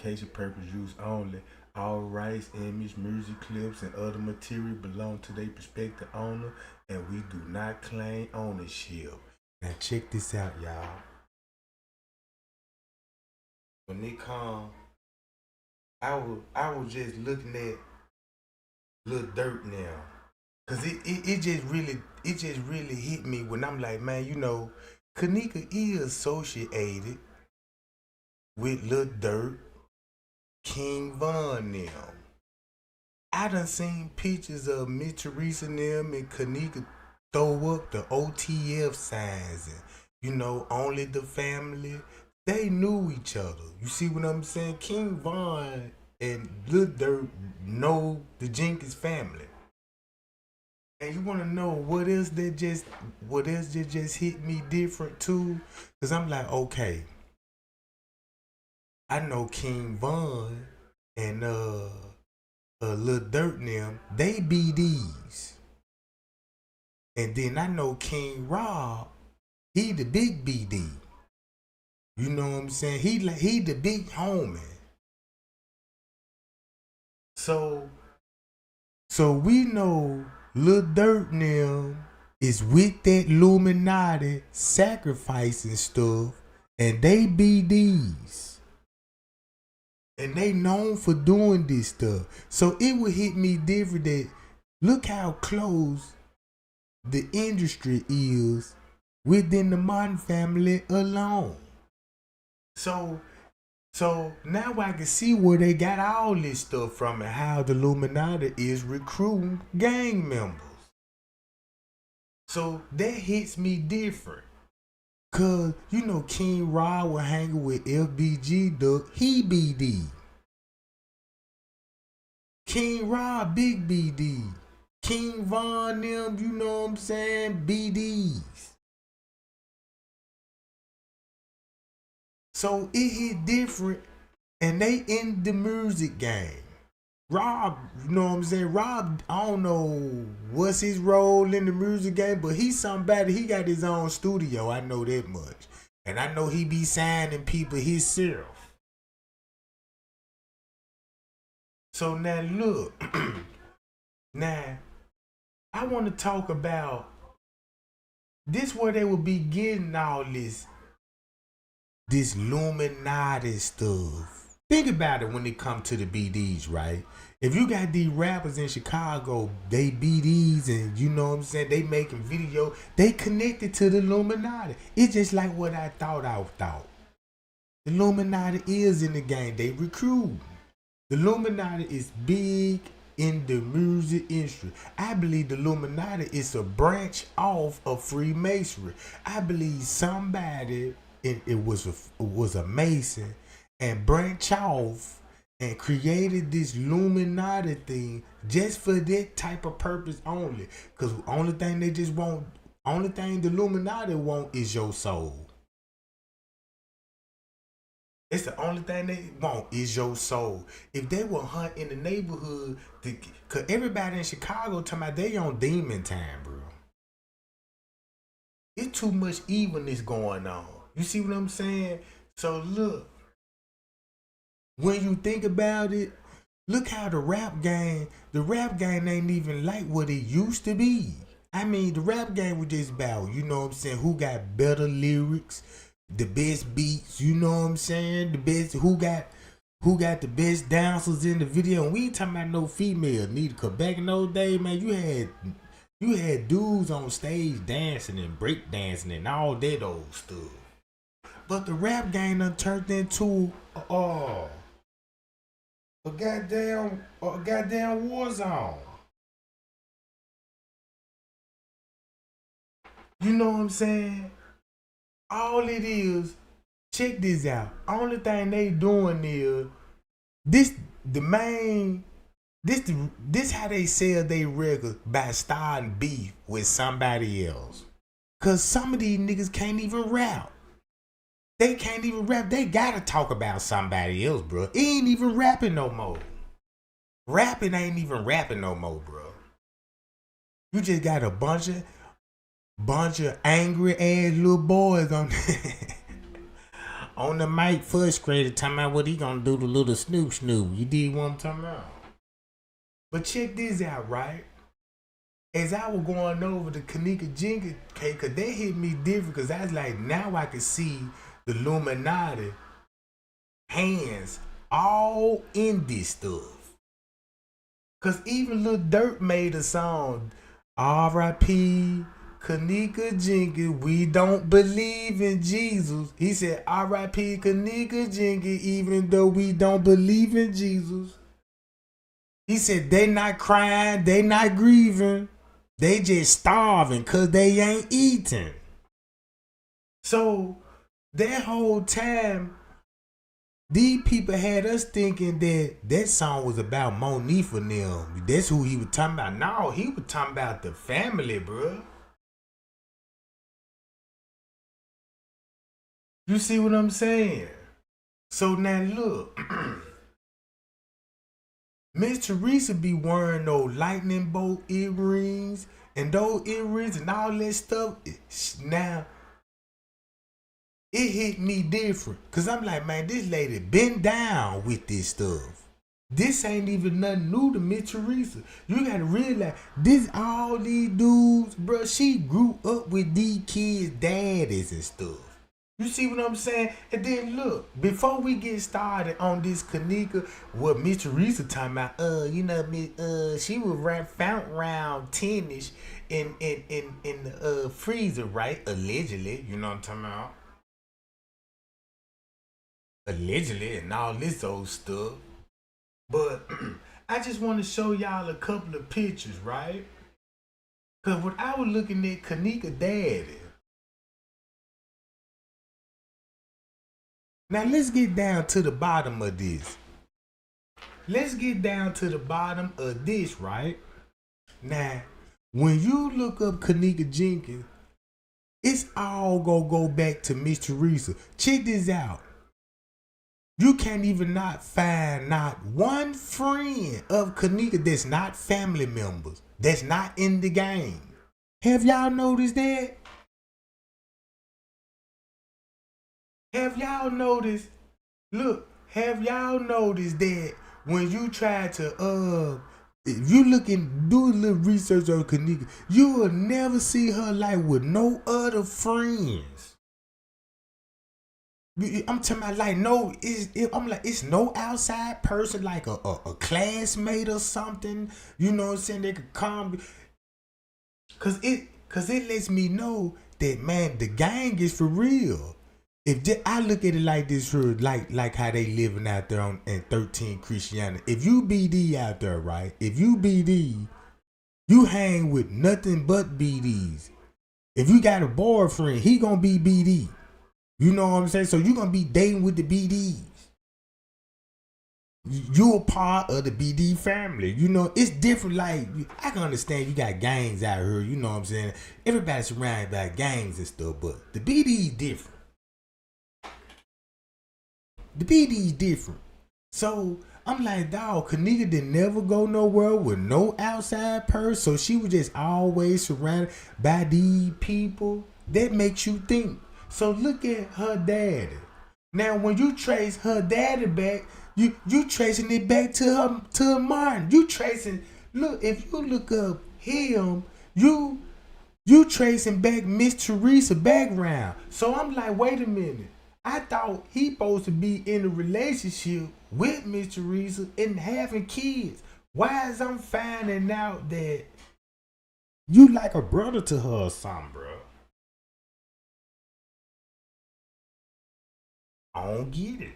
education purpose use only. All rights, image, music clips, and other material belong to their prospective owner, and we do not claim ownership. Now check this out, y'all. When they come, I was just looking at Lil Dirt now. Cause it just really hit me when I'm like, man, Kanika is associated with Lil Dirt, King Von them. I done seen pictures of Miss Teresa and them and Kanika throw up the OTF signs and only the family. They knew each other. You see what I'm saying? King Von and Lil Dirt know the Jenkins family. And you wanna know what else that just hit me different too? Cause I'm like, okay, I know King Von and Lil Dirt and them, they BDs. And then I know King Rob, he the big BD. You know what I'm saying? He the big homie. So we know Lil Dirt and them is with that Illuminati sacrificing stuff, and they BDs. And they known for doing this stuff. So it would hit me different that look how close the industry is within the Martin family alone. So now I can see where they got all this stuff from and how the Illuminati is recruiting gang members. So that hits me different. Cause King Rod was hanging with FBG Duck, he BD. King Rod big BD. King Von them, you know what I'm saying, BDs. So it hit different, and they in the music game. Rob, you know what I'm saying? Rob, I don't know what's his role in the music game, but he's somebody, he got his own studio, I know that much. And I know he be signing people himself. So now look, now I want to talk about this where they will be getting all this Illuminati stuff. Think about it when it comes to the BDs, right? If you got these rappers in Chicago, they BDs and you know what I'm saying, they making video, they connected to the Illuminati. It's just like what I thought. The Illuminati is in the game, they recruit. The Illuminati is big in the music industry. I believe the Illuminati is a branch off of Freemasonry. I believe somebody, it was a Mason, and branch off and created this Illuminati thing just for that type of purpose only. Cause only thing the Illuminati want is your soul. It's the only thing they want is your soul. If they will hunt in the neighborhood, cause everybody in Chicago talking about they on demon time, bro. It's too much evilness going on. You see what I'm saying? So look, when you think about it, look how the rap game ain't even like what it used to be. I mean, the rap game was just about, you know what I'm saying, who got better lyrics, the best beats, you know what I'm saying, the best, who got the best dancers in the video. And we ain't talking about no female neither, cause back in those days, man, you had dudes on stage dancing and break dancing and all that old stuff. But the rap game done turned into a goddamn war zone. You know what I'm saying? All it is, check this out. Only thing they doing is this how they sell their records, by starting beef with somebody else. Cause some of these niggas can't even rap. They can't even rap. They gotta talk about somebody else, bro. It ain't even rapping no more. Rapping ain't even rapping no more, bro. You just got a bunch of angry ass little boys on the mic frustrated, talking about what he gonna do the little snoop snoop. You did what I'm talking about. But check this out, right? As I was going over the Kennek Jenkins case, cause they hit me different, cause I was like, now I can see the Illuminati hands all in this stuff. Cause even Lil Durk made a song, R.I.P. Kennek Jenkins, we don't believe in Jesus. He said, R.I.P. Kennek Jenkins, even though we don't believe in Jesus. He said, they not crying, they not grieving. They just starving because they ain't eating. So that whole time, these people had us thinking that song was about Monique and them. That's who he was talking about. No, he was talking about the family, bro. You see what I'm saying? So now look. Miss Teresa be wearing those lightning bolt earrings and those earrings and all that stuff. Now, it hit me different. Because I'm like, man, this lady been down with this stuff. This ain't even nothing new to Miss Teresa. You got to realize, all these dudes, bro, she grew up with these kids' daddies and stuff. You see what I'm saying? And then look, before we get started on this Kennek, what Miss Teresa talking about, she was found around 10ish in the freezer, right? Allegedly, you know what I'm talking about? Allegedly and all this old stuff. But I just want to show y'all a couple of pictures, right? Cause when I was looking at Kennek daddy, now let's get down to the bottom of this. Let's get down to the bottom of this, right? Now, when you look up Kennek Jenkins, it's all gonna go back to Miss Teresa. Check this out. You can't even not find not one friend of Kennek that's not family members, that's not in the game. Have y'all noticed that? Have y'all noticed? Look, have y'all noticed that when you try to if you look and do a little research on Kennek, you will never see her like with no other friends. I'm talking about like I'm like it's no outside person like a classmate or something. You know what I'm saying? They could come, cause it lets me know that man the gang is for real. I look at it like this, like how they living out there in 13 Christianity. If you BD out there, right? If you BD, you hang with nothing but BDs. If you got a boyfriend, he gonna be BD. You know what I'm saying? So you gonna be dating with the BDs. You a part of the BD family. You know, it's different. Like, I can understand you got gangs out here. You know what I'm saying? Everybody's surrounded by gangs and stuff, but the BD is different. The BD is different. So I'm like, dog, Kennek didn't never go nowhere with no outside person. So she was just always surrounded by these people. That makes you think. So look at her daddy. Now when you trace her daddy back, you tracing it back to Martin. You tracing, look, if you look up him, you tracing back Miss Teresa background. So I'm like, wait a minute. I thought he supposed to be in a relationship with Miss Teresa and having kids. Why is I'm finding out that you like a brother to her or something, bro? I don't get it.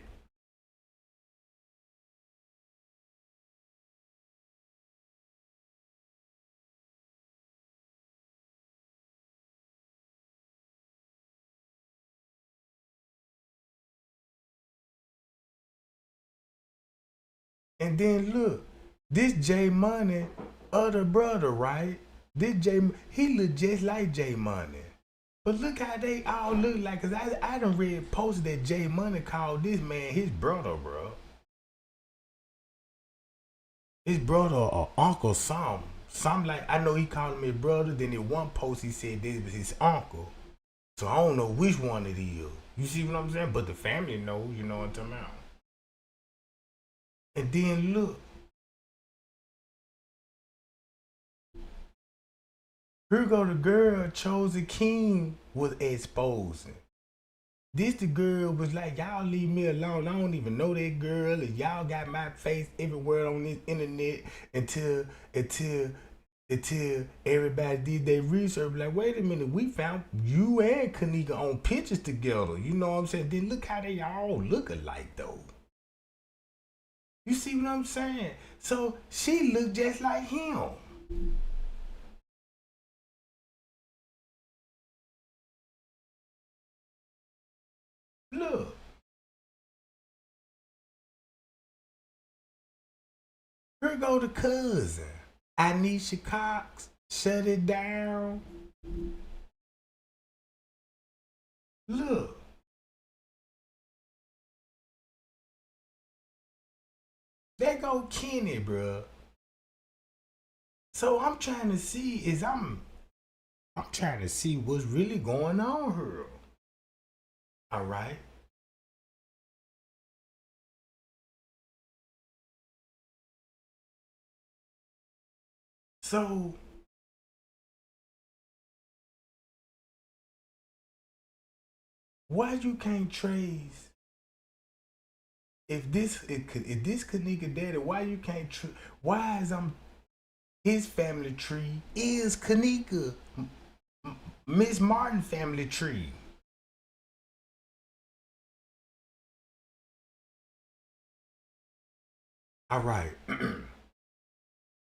And then look, this J Money, other brother, right? He look just like J Money. But look how they all look like, cause I done read posts that J Money called this man his brother, bro. His brother or uncle, something like, I know he called him his brother. Then in one post he said this was his uncle. So I don't know which one it is. You see what I'm saying? But the family knows, you know what I'm talking about. And then look, here go the girl Chosen King was exposing. This the girl was like, y'all leave me alone. I don't even know that girl. And y'all got my face everywhere on this internet until until until everybody did their research. Like, wait a minute, we found you and Kanika on pictures together. You know what I'm saying? Then look how they all look alike though. You see what I'm saying? So she looked just like him. Look, here go the cousin. Anisha Cox, shut it down. Look, there go Kenny, bro. So I'm trying to see what's really going on here. All right. So why you can't trace if this Kanika daddy? Why you can't? Why is his family tree is Kanika Miss Martin family tree? All right.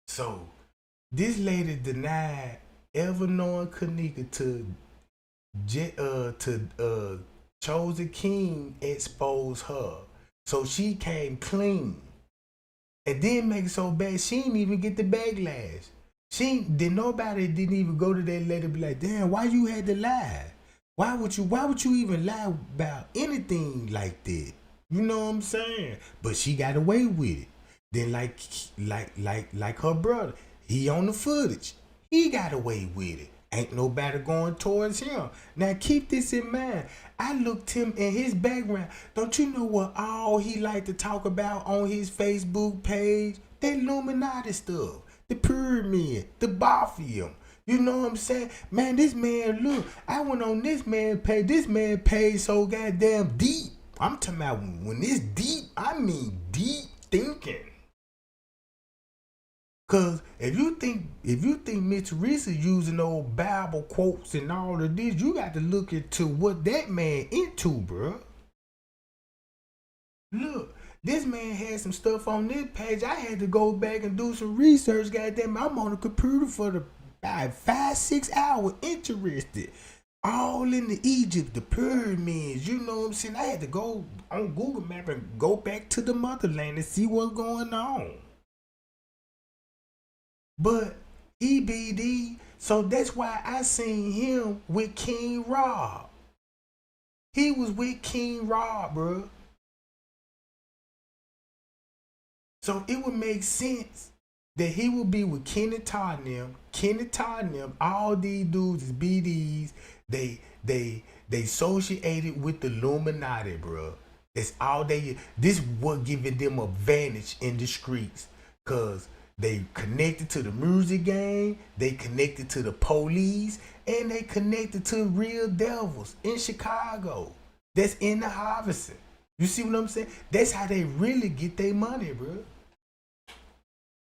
So this lady denied ever knowing Kanika to Chosen King expose her. So she came clean. And then make it so bad she didn't even get the backlash. Nobody didn't even go to that lady and be like, damn, why you had to lie? Why would you even lie about anything like that? You know what I'm saying? But she got away with it. Then like her brother, he on the footage. He got away with it. Ain't nobody going towards him. Now keep this in mind. I looked him in his background. Don't you know what all he like to talk about on his Facebook page? That Illuminati stuff. The pyramid. The Bophium. You know what I'm saying? Man, this man, look, I went on this man page. This man page so goddamn deep. I'm talking about when it's deep, I mean deep thinking. Cause if you think Miss Teresa using old Bible quotes and all of this, you got to look into what that man into, bro. Look, this man had some stuff on this page. I had to go back and do some research. Goddamn, I'm on the computer for the 5-6 hours, interested. All in the Egypt, the pyramids. You know what I'm saying? I had to go on Google Map and go back to the motherland and see what's going on. But EBD, so that's why I seen him with King Rob. He was with King Rob, bro. So it would make sense that he would be with Kenny Tottenham. Kenny Tottenham, all these dudes is BDs. They associated with the Illuminati, bro. That's all they. This what giving them advantage in the streets, cause they connected to the music game, they connected to the police, and they connected to real devils in Chicago. That's in the harvesting. You see what I'm saying? That's how they really get their money, bro.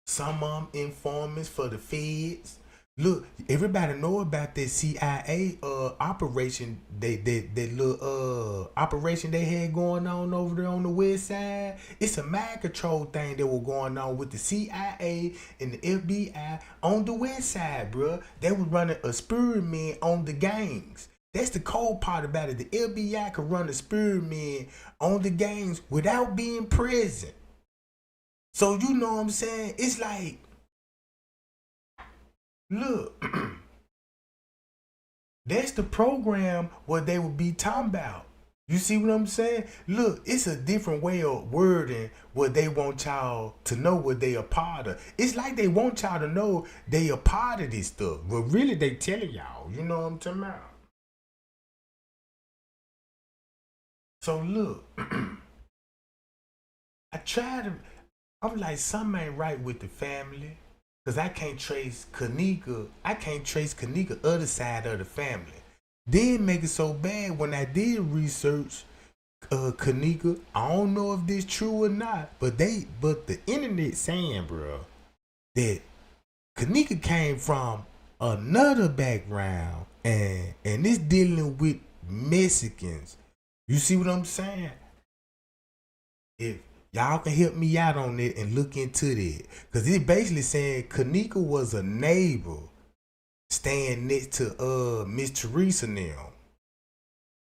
Some of them informants for the feds. Look, everybody know about that CIA operation. That little operation they had going on over there on the west side. It's a mind control thing that was going on with the CIA and the FBI on the west side, bro. They was running a experiment on the gangs. That's the cold part about it. The FBI could run a experiment on the gangs without being present. So you know what I'm saying? It's like, look, that's the program what they would be talking about. You see what I'm saying? Look, it's a different way of wording what they want y'all to know what they a part of. It's like they want y'all to know they a part of this stuff. But really they telling y'all, you know what I'm talking about? So look, I try to. I'm like, something ain't right with the family, cause I can't trace Kanika. I can't trace Kanika other side of the family. Then make it so bad when I did research Kanika. I don't know if this true or not, but the internet saying, bro, that Kanika came from another background, and it's dealing with Mexicans. You see what I'm saying? If y'all can help me out on it and look into that, cause it's basically saying Kanika was a neighbor staying next to Miss Teresa now.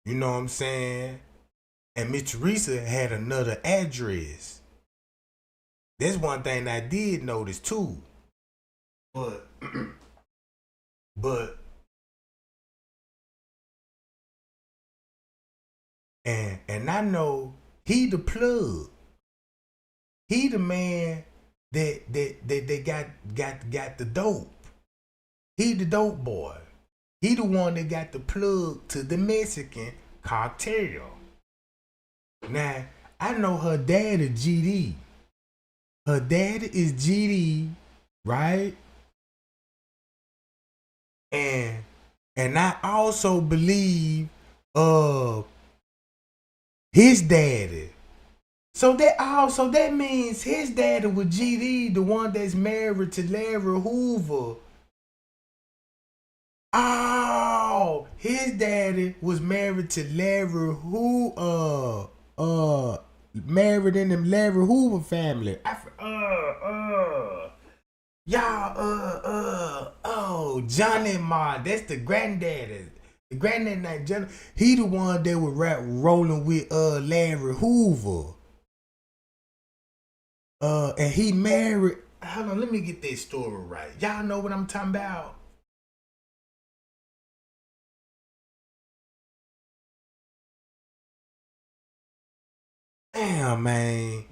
You know what I'm saying? And Miss Teresa had another address. That's one thing I did notice too. But but and I know he the plug. He the man that got the dope. He the dope boy. He the one that got the plug to the Mexican cartel. Now, I know her dad is GD. Her dad is GD, right? And I also believe his daddy. So that means his daddy was GD, the one that's married to Larry Hoover. Oh, his daddy was married to Larry married in them Larry Hoover family. Johnny Marr, that's the granddaddy. The granddaddy named Johnny. He the one that was rolling with Larry Hoover. And he married. Hold on, let me get this story right. Y'all know what I'm talking about? Damn, man.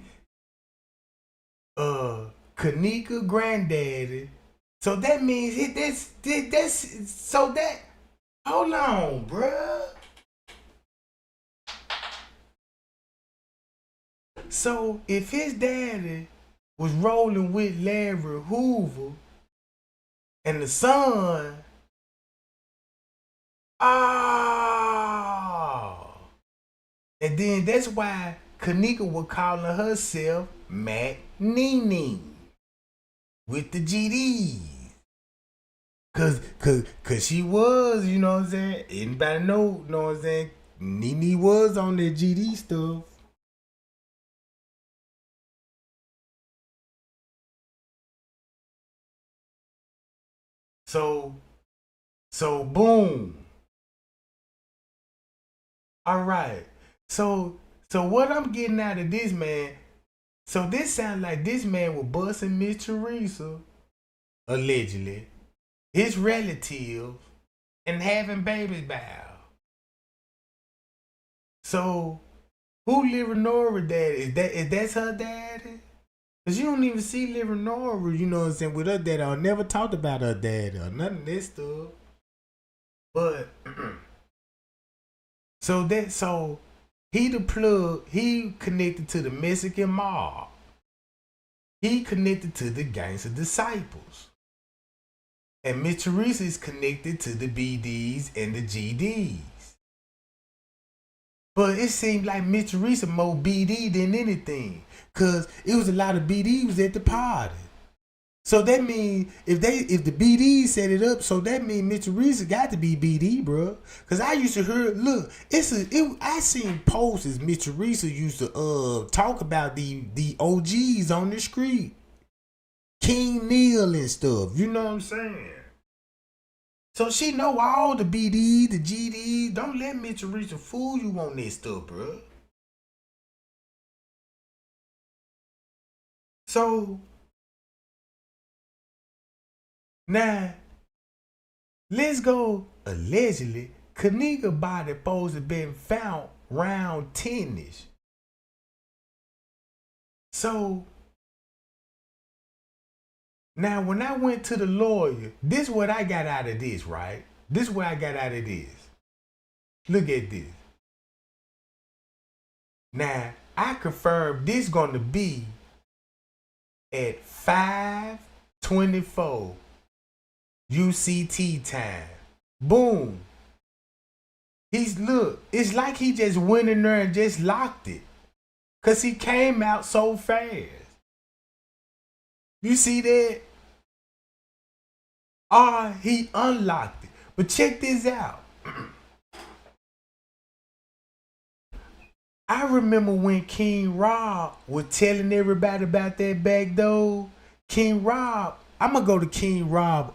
Kanika granddaddy. So that means that's so that. Hold on, bruh. So if his daddy was rolling with Larry Hoover and the son, and then that's why Kanika was calling herself Mac Nene with the GDs. Cause she was, you know what I'm saying? Anybody know, you know what I'm saying? Nene was on that GD stuff. So boom. All right. So what I'm getting out of this, man, so this sounds like this man was busting Miss Teresa, allegedly, his relatives, and having babies by her. So who Leonora daddy? Is that's her daddy? Cause you don't even see Leonora, you know what I'm saying, with her daddy. I never talked about her daddy or none of this stuff. But so he the plug, he connected to the Mexican mob. He connected to the Gangs of Disciples. And Miss Teresa is connected to the BDs and the GDs. But it seemed like Miss Teresa more BD than anything. Cause it was a lot of BDs at the party. So that means if the BD set it up, so that means Miss Teresa got to be BD, bro. Cause I used to hear, look, I seen posts as Miss Teresa used to talk about the OGs on the street, King Neil and stuff. You know what I'm saying? So she know all the BD, the GD. Don't let Miss Teresa fool you on this stuff, bro. So now let's go. Allegedly, Kanika body supposed to been found round 10ish. So now when I went to the lawyer, this is what I got out of this, right? This is what I got out of this. Look at this. Now, I confirmed this gonna be at 5:24 UCT time. Boom. It's like he just went in there and just locked it. Cause he came out so fast. You see that? He unlocked it. But check this out. I remember when King Rob was telling everybody about that back door. King Rob, I'm gonna go to King Rob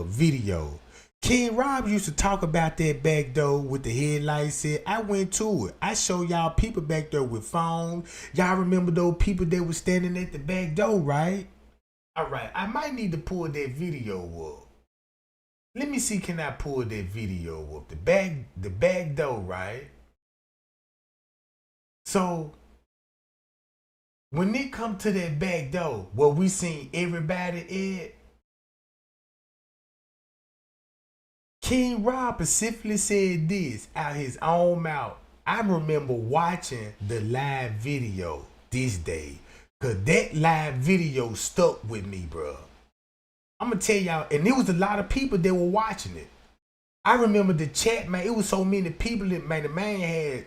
video. King Rob used to talk about that back door with the headlights set. I went to it. I showed y'all people back there with phones. Y'all remember those people that was standing at the back door, right? All right, I might need to pull that video up. Let me see, can I pull that video up? The back door, right? So when it come to that back door, where we seen everybody at, King Rob specifically said this out his own mouth. I remember watching the live video this day, cause that live video stuck with me, bro. I'm gonna tell y'all, and there was a lot of people that were watching it. I remember the chat, man. It was so many people that, man, the man had,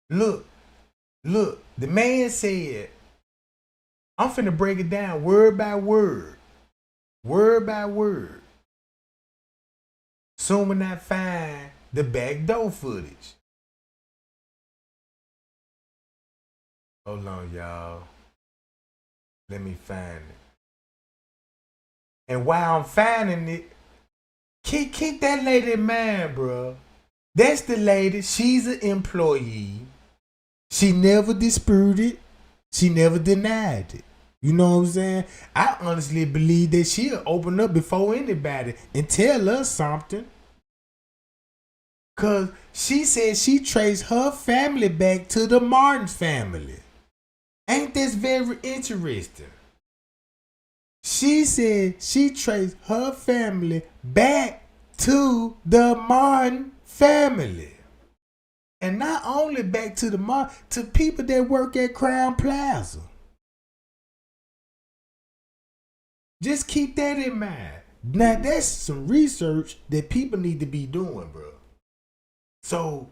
look, the man said, I'm finna break it down word by word. Word by word. Soon when I find the back door footage. Hold on, y'all. Let me find it. And while I'm finding it, keep that lady in mind, bro. That's the lady. She's an employee. She never disputed. She never denied it. You know what I'm saying? I honestly believe that she'll open up before anybody and tell us something. Cause she said she traced her family back to the Martin family. Ain't this very interesting? She said she traced her family back to the Martin family. And not only back to the Martin, to people that work at Crown Plaza. Just keep that in mind. Now that's some research that people need to be doing, bro. So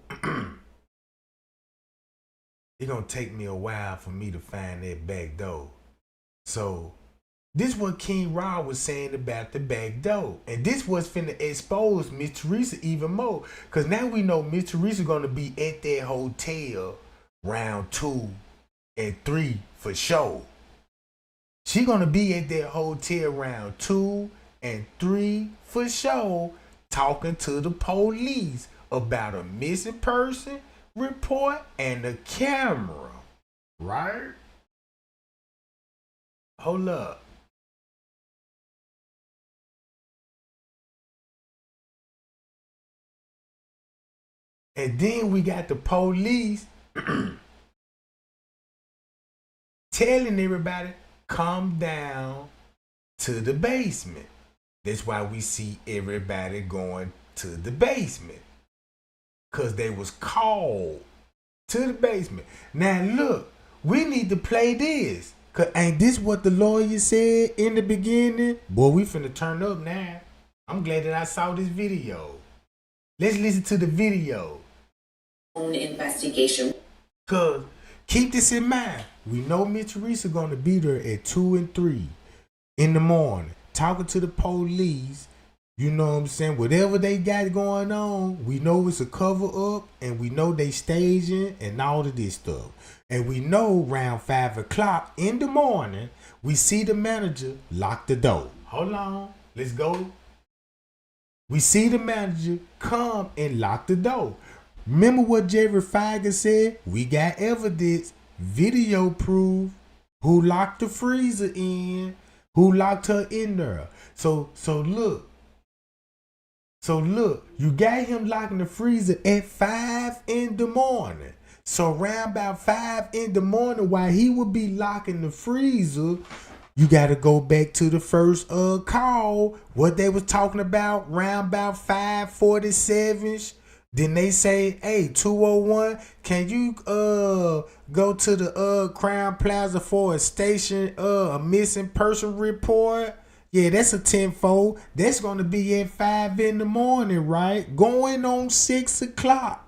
it's gonna take me a while for me to find that back door. So this is what King Rob was saying about the back door. And this was finna expose Miss Teresa even more. Cause now we know Miss Teresa gonna be at that hotel round 2 and 3 for sure. She gonna be at that hotel round 2 and 3 for sure, talking to the police about a missing person report and the camera, right? Hold up. And then we got the police telling everybody, come down to the basement. That's why we see everybody going to the basement. Cause they was called to the basement. Now look, we need to play this. Cause ain't this what the lawyer said in the beginning? Boy, we finna turn up now. I'm glad that I saw this video. Let's listen to the video. Own investigation. Cause keep this in mind. We know Miss Teresa gonna be there at 2 and 3 in the morning, talking to the police. You know what I'm saying? Whatever they got going on, we know it's a cover up, and we know they staging and all of this stuff. And we know around 5 o'clock in the morning, we see the manager lock the door. Hold on, let's go. We see the manager come and lock the door. Remember what Jerry Feiger said? We got evidence, video proof, who locked the freezer in, who locked her in there. So look, you got him locking the freezer at 5 in the morning. So around about 5 in the morning, while he would be locking the freezer, you got to go back to the first call, what they was talking about, round about 5:47 Then they say, hey, 201, can you go to the Crown Plaza for a station a missing person report? Yeah, that's a 10-fold. That's gonna be at 5 in the morning, right? Going on 6 o'clock.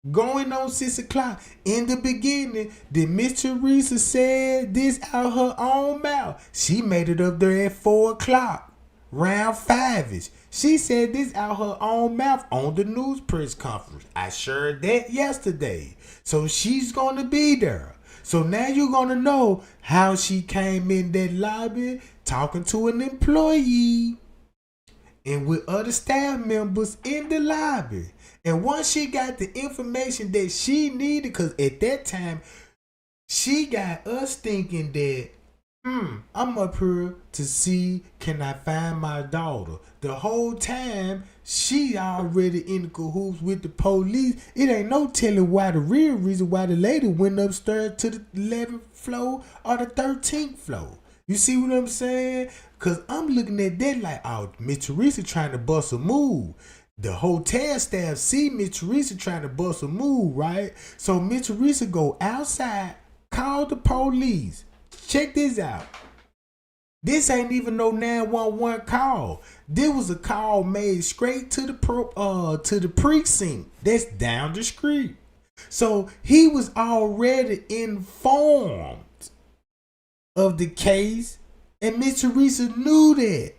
Going on 6 o'clock. In the beginning, did Miss Teresa said this out her own mouth? She made it up there at 4 o'clock. Round 5-ish. She said this out her own mouth on the news press conference. I shared that yesterday. So she's gonna be there. So now you're gonna know how she came in that lobby talking to an employee and with other staff members in the lobby. And once she got the information that she needed, because at that time, she got us thinking that, I'm up here to see, can I find my daughter? The whole time, she already in the cahoots with the police. It ain't no telling why the real reason why the lady went upstairs to the 11th floor or the 13th floor. You see what I'm saying? Because I'm looking at that like, oh, Miss Teresa trying to bust a move. The hotel staff see Miss Teresa trying to bust a move, right? So Miss Teresa go outside, call the police. Check this out. This ain't even no 911 call. This was a call made straight to the precinct. That's down the street. So he was already informed of the case, and Miss Teresa knew that.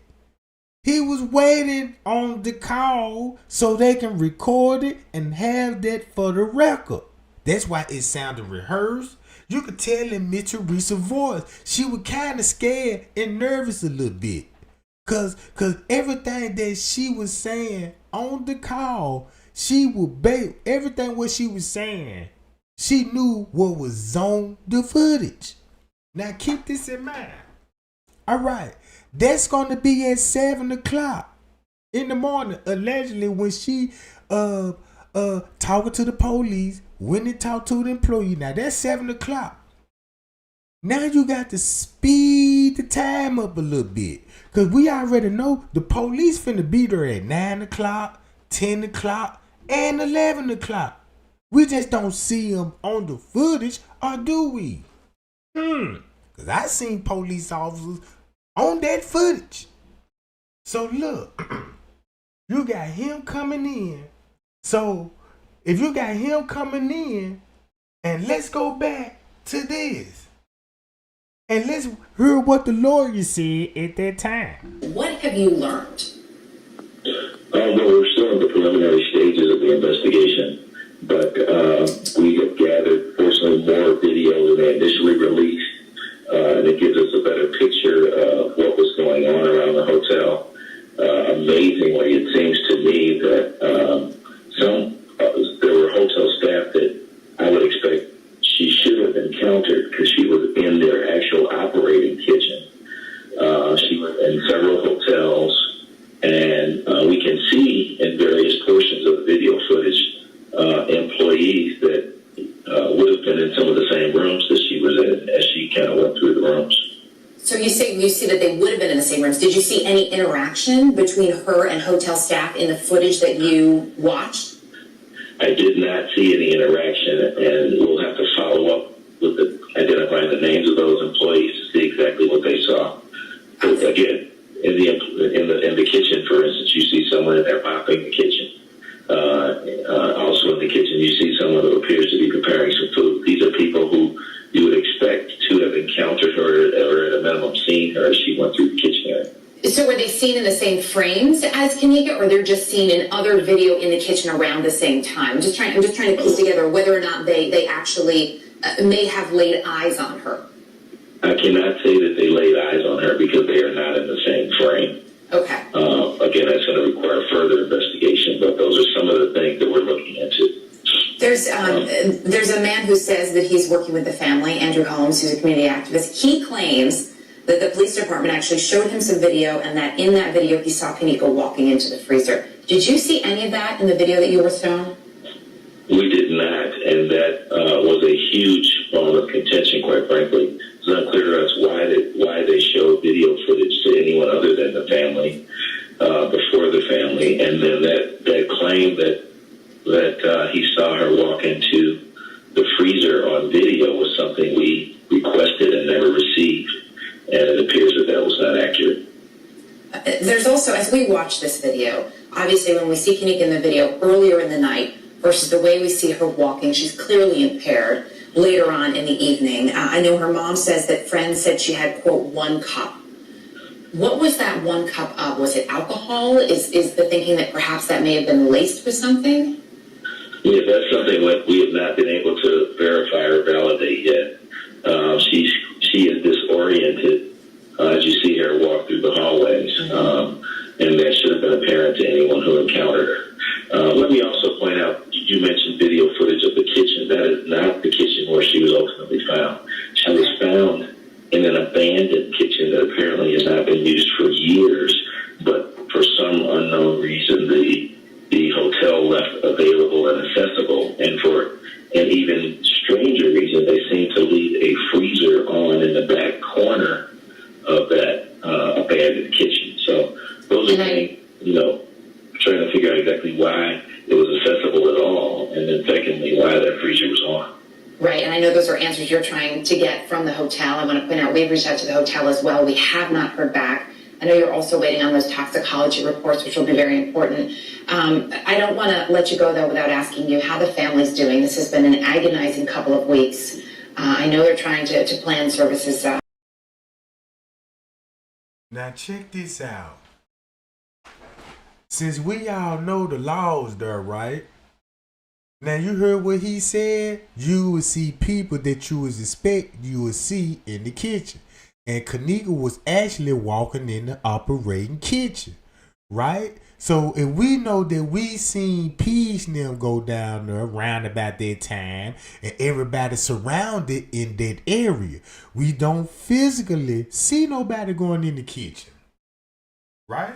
He was waiting on the call so they can record it and have that for the record. That's why it sounded rehearsed. You could tell in Miss Teresa's voice, she was kind of scared and nervous a little bit. Cause everything that she was saying on the call, she would everything what she was saying, she knew what was on the footage. Now keep this in mind. All right, that's going to be at 7 o'clock in the morning, allegedly, when she talking to the police, when they talk to the employee. Now that's 7 o'clock. Now you got to speed the time up a little bit, because we already know the police finna be there at 9 o'clock, 10 o'clock, and 11 o'clock. We just don't see them on the footage, or do we? Because I seen police officers on that footage. So look, you got him coming in. So if you got him coming in, and let's go back to this. And let's hear what the lawyer said at that time. What have you learned? Well, we're still in the preliminary stages of the investigation, but we have gathered, fortunately, more video than they initially released, and it gives us a better picture of what was going on around the hotel. Amazingly, it seems to me that there were hotel staff that I would expect she should have encountered, because she was in their actual operating kitchen. She was in several hotels, and we can see in various portions of the video footage employees that would have been in some of the same rooms that she was in as she kind of went through the rooms. So you see that they would have been in the same rooms. Did you see any interaction between her and hotel staff in the footage that you watched? I did not see any interaction, and we'll have to follow up with identifying the names of those employees to see exactly what they saw. But again, in the kitchen, for instance, you see someone in there mopping the kitchen. Also in the kitchen, you see someone who appears to be preparing some food. These are people who you would expect to have encountered her, or at a minimum seen her as she went through the kitchen area. So were they seen in the same frames as Kennek, or they're just seen in other video in the kitchen around the same time? I'm just trying to piece together whether or not they actually may have laid eyes on her. I cannot say that they laid eyes on her because they are not in the same frame. Okay. Again, that's going to require further investigation, but those are some of the things that we're looking into. There's a man who says that he's working with the family, Andrew Holmes, who's a community activist. He claims that the police department actually showed him some video, and that in that video he saw Kennek walking into the freezer. Did you see any of that in the video that you were shown? We did not, and that was a huge bone of contention, quite frankly. It's unclear to us why they showed video footage to anyone other than the family, before the family, and then that claim that that he saw her walk into the freezer on video was something we requested and never received, and it appears that that was not accurate. There's also, as we watch this video, obviously when we see Kennek in the video earlier in the night versus the way we see her walking, she's clearly impaired later on in the evening. I know her mom says that friends said she had, quote, 1 cup. What was that 1 cup of? Was it alcohol? Is the thinking that perhaps that may have been laced with something? Yeah, that's something that we have not been able to verify or validate yet. She is disoriented as you see her walk through the hallways, and that should have been apparent to anyone who encountered her. Let me also point out, you mentioned video footage of the kitchen. That is not the kitchen where she was ultimately found. She was found in an abandoned kitchen that apparently has not been used for years, but for some unknown reason, the hotel left available and accessible, and for an even stranger reason, they seem to leave a freezer on in the back corner of that abandoned kitchen. So those are things, trying to figure out exactly why it was accessible at all, and then secondly, why that freezer was on. Right, and I know those are answers you're trying to get from the hotel. I want to point out we've reached out to the hotel as well. We have not heard back. I know you're also waiting on those toxicology reports, which will be very important. I don't want to let you go, though, without asking you how the family's doing. This has been an agonizing couple of weeks. I know they're trying to plan services. Now check this out. Since we all know the laws there, right? Now you heard what he said. You would see people that you would expect you would see in the kitchen. And Kennek was actually walking in the operating kitchen, right? So if we know that we seen Peach and them go down there around about that time and everybody surrounded in that area, we don't physically see nobody going in the kitchen, right?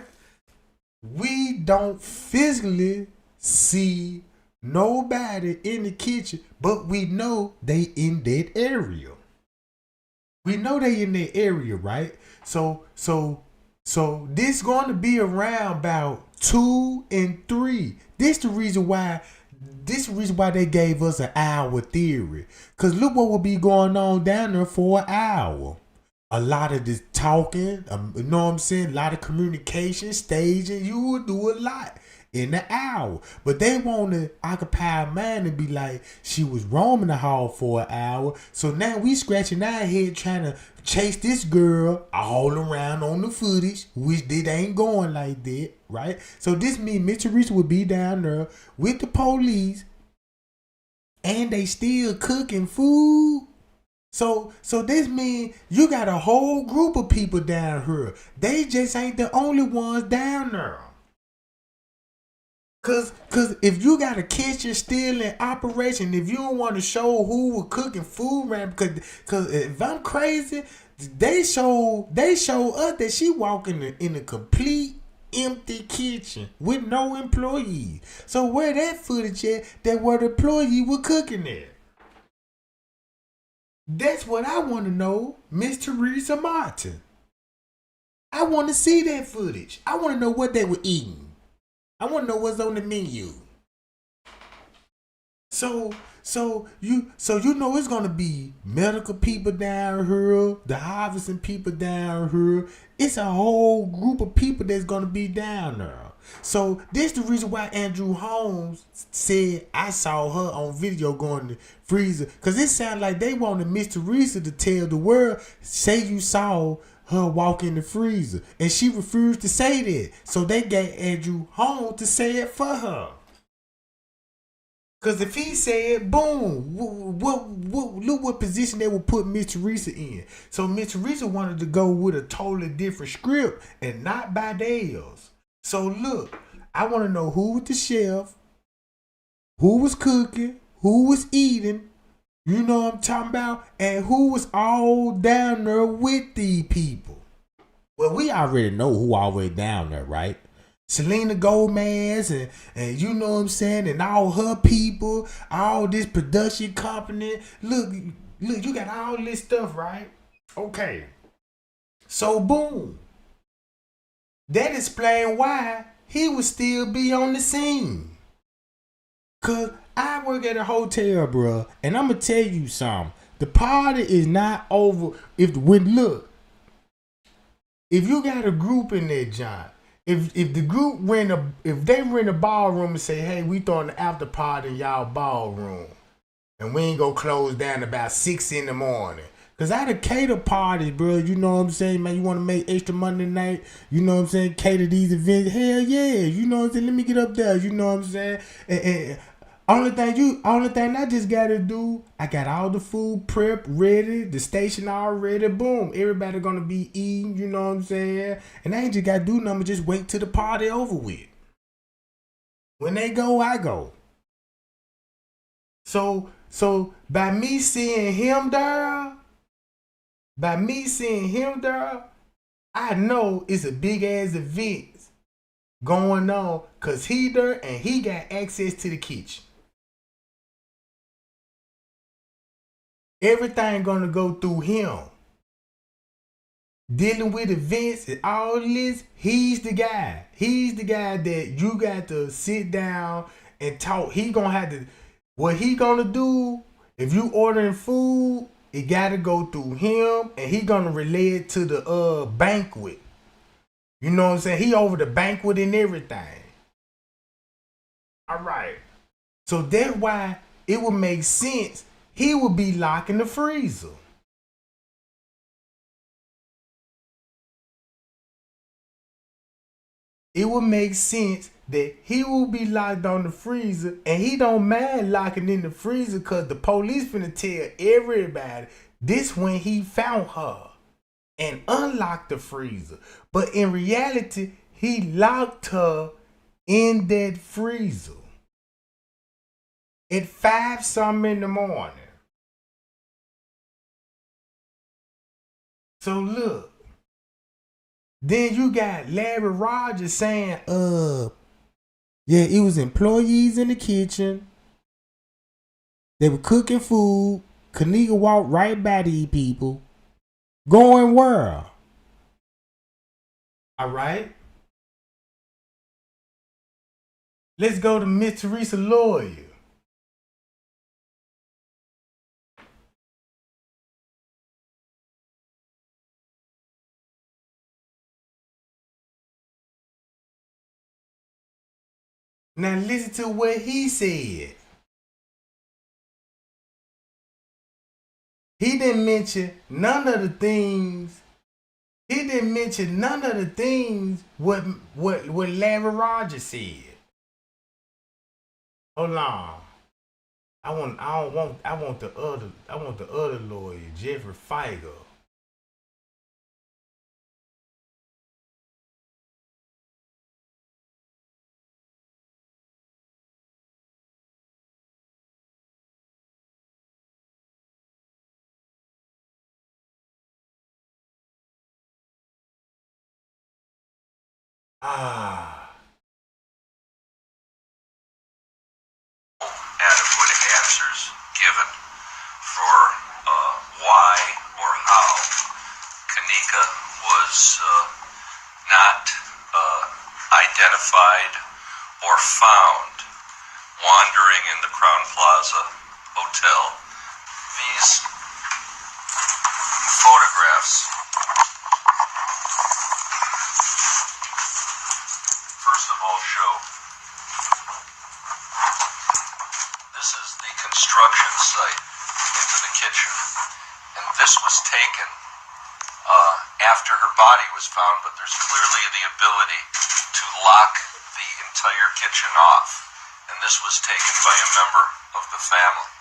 We don't physically see nobody in the kitchen, but we know they in that area. We know they in that area, right? So this going to be around about 2 and 3. This the reason why they gave us an hour theory. Cause look what will be going on down there for an hour. A lot of this talking, you know what I'm saying? A lot of communication, staging. You will do a lot in an hour. But they want to occupy a mind and be like, she was roaming the hall for an hour. So now we scratching our head trying to chase this girl all around on the footage, which it ain't going like that, right? So this means Mr. Reese would be down there with the police and they still cooking food. So this means you got a whole group of people down here. They just ain't the only ones down there. Cause if you got a kitchen still in operation, if you don't want to show who was cooking food, man, cause if I'm crazy, they show us that she walking in a complete empty kitchen with no employees. So where that footage at? That where the employee was cooking at? That's what I want to know, Miss Teresa Martin. I want to see that footage. I want to know what they were eating. I want to know what's on the menu. So you know it's gonna be medical people down here, the harvesting people down here. It's a whole group of people that's gonna be down there. So this the reason why Andrew Holmes said I saw her on video going to freezer, cause it sounded like they wanted Miss Teresa to tell the world, say you saw her walk in the freezer, and she refused to say that. So they got Andrew Holmes to say it for her. Cause if he said, boom, look what position they would put Miss Teresa in. So Miss Teresa wanted to go with a totally different script and not by theirs. So look, I want to know who was the chef, who was cooking, who was eating, you know what I'm talking about, and who was all down there with these people. Well, we already know who already down there, right? Selena Gomez and you know what I'm saying, and all her people, all this production company. Look, you got all this stuff, right? Okay. So boom. That explains why he would still be on the scene. Cause I work at a hotel, bro, and I'm gonna tell you something. The party is not over. If you got a group in there, John, if the group if they rent a ballroom and say, hey, we throwing the after party in y'all ballroom, and we ain't gonna close down about 6 in the morning. Cause I had cater parties, bro. You know what I'm saying, man? You want to make extra Monday night? You know what I'm saying? Cater these events? Hell yeah! You know what I'm saying? Let me get up there. You know what I'm saying? And only thing I just gotta do, I got all the food prep ready, the station all ready. Boom! Everybody gonna be eating. You know what I'm saying? And I ain't just gotta do nothing. Just wait till the party over with. When they go, I go. So by me seeing him there. I know it's a big ass event going on because he there and he got access to the kitchen. Everything gonna go through him. Dealing with events and all this, he's the guy. He's the guy that you got to sit down and talk. He gonna have to, what he gonna do, if you ordering food, it gotta go through him, and he gonna relay it to the banquet. You know what I'm saying? He over the banquet and everything. All right. So that's why it would make sense. He would be locking the freezer. It would make sense that he will be locked on the freezer, and he don't mind locking in the freezer because the police finna tell everybody this when he found her and unlocked the freezer. But in reality, he locked her in that freezer at 5 something in the morning. So look, then you got Larry Rogers saying, yeah, it was employees in the kitchen. They were cooking food. Kennek walked right by these people. Going where? All right. Let's go to Miss Teresa Lawyer. Now listen to what he said. He didn't mention none of the things. What Larry Rogers said. Hold on. I want the other lawyer, Jeffrey Feiger. Adequate answers given for why or how Kennek was not identified or found wandering in the Crown Plaza Hotel. These photographs, first of all, show this is the construction site into the kitchen, and this was taken after her body was found, but there's clearly the ability to lock the entire kitchen off, and this was taken by a member of the family.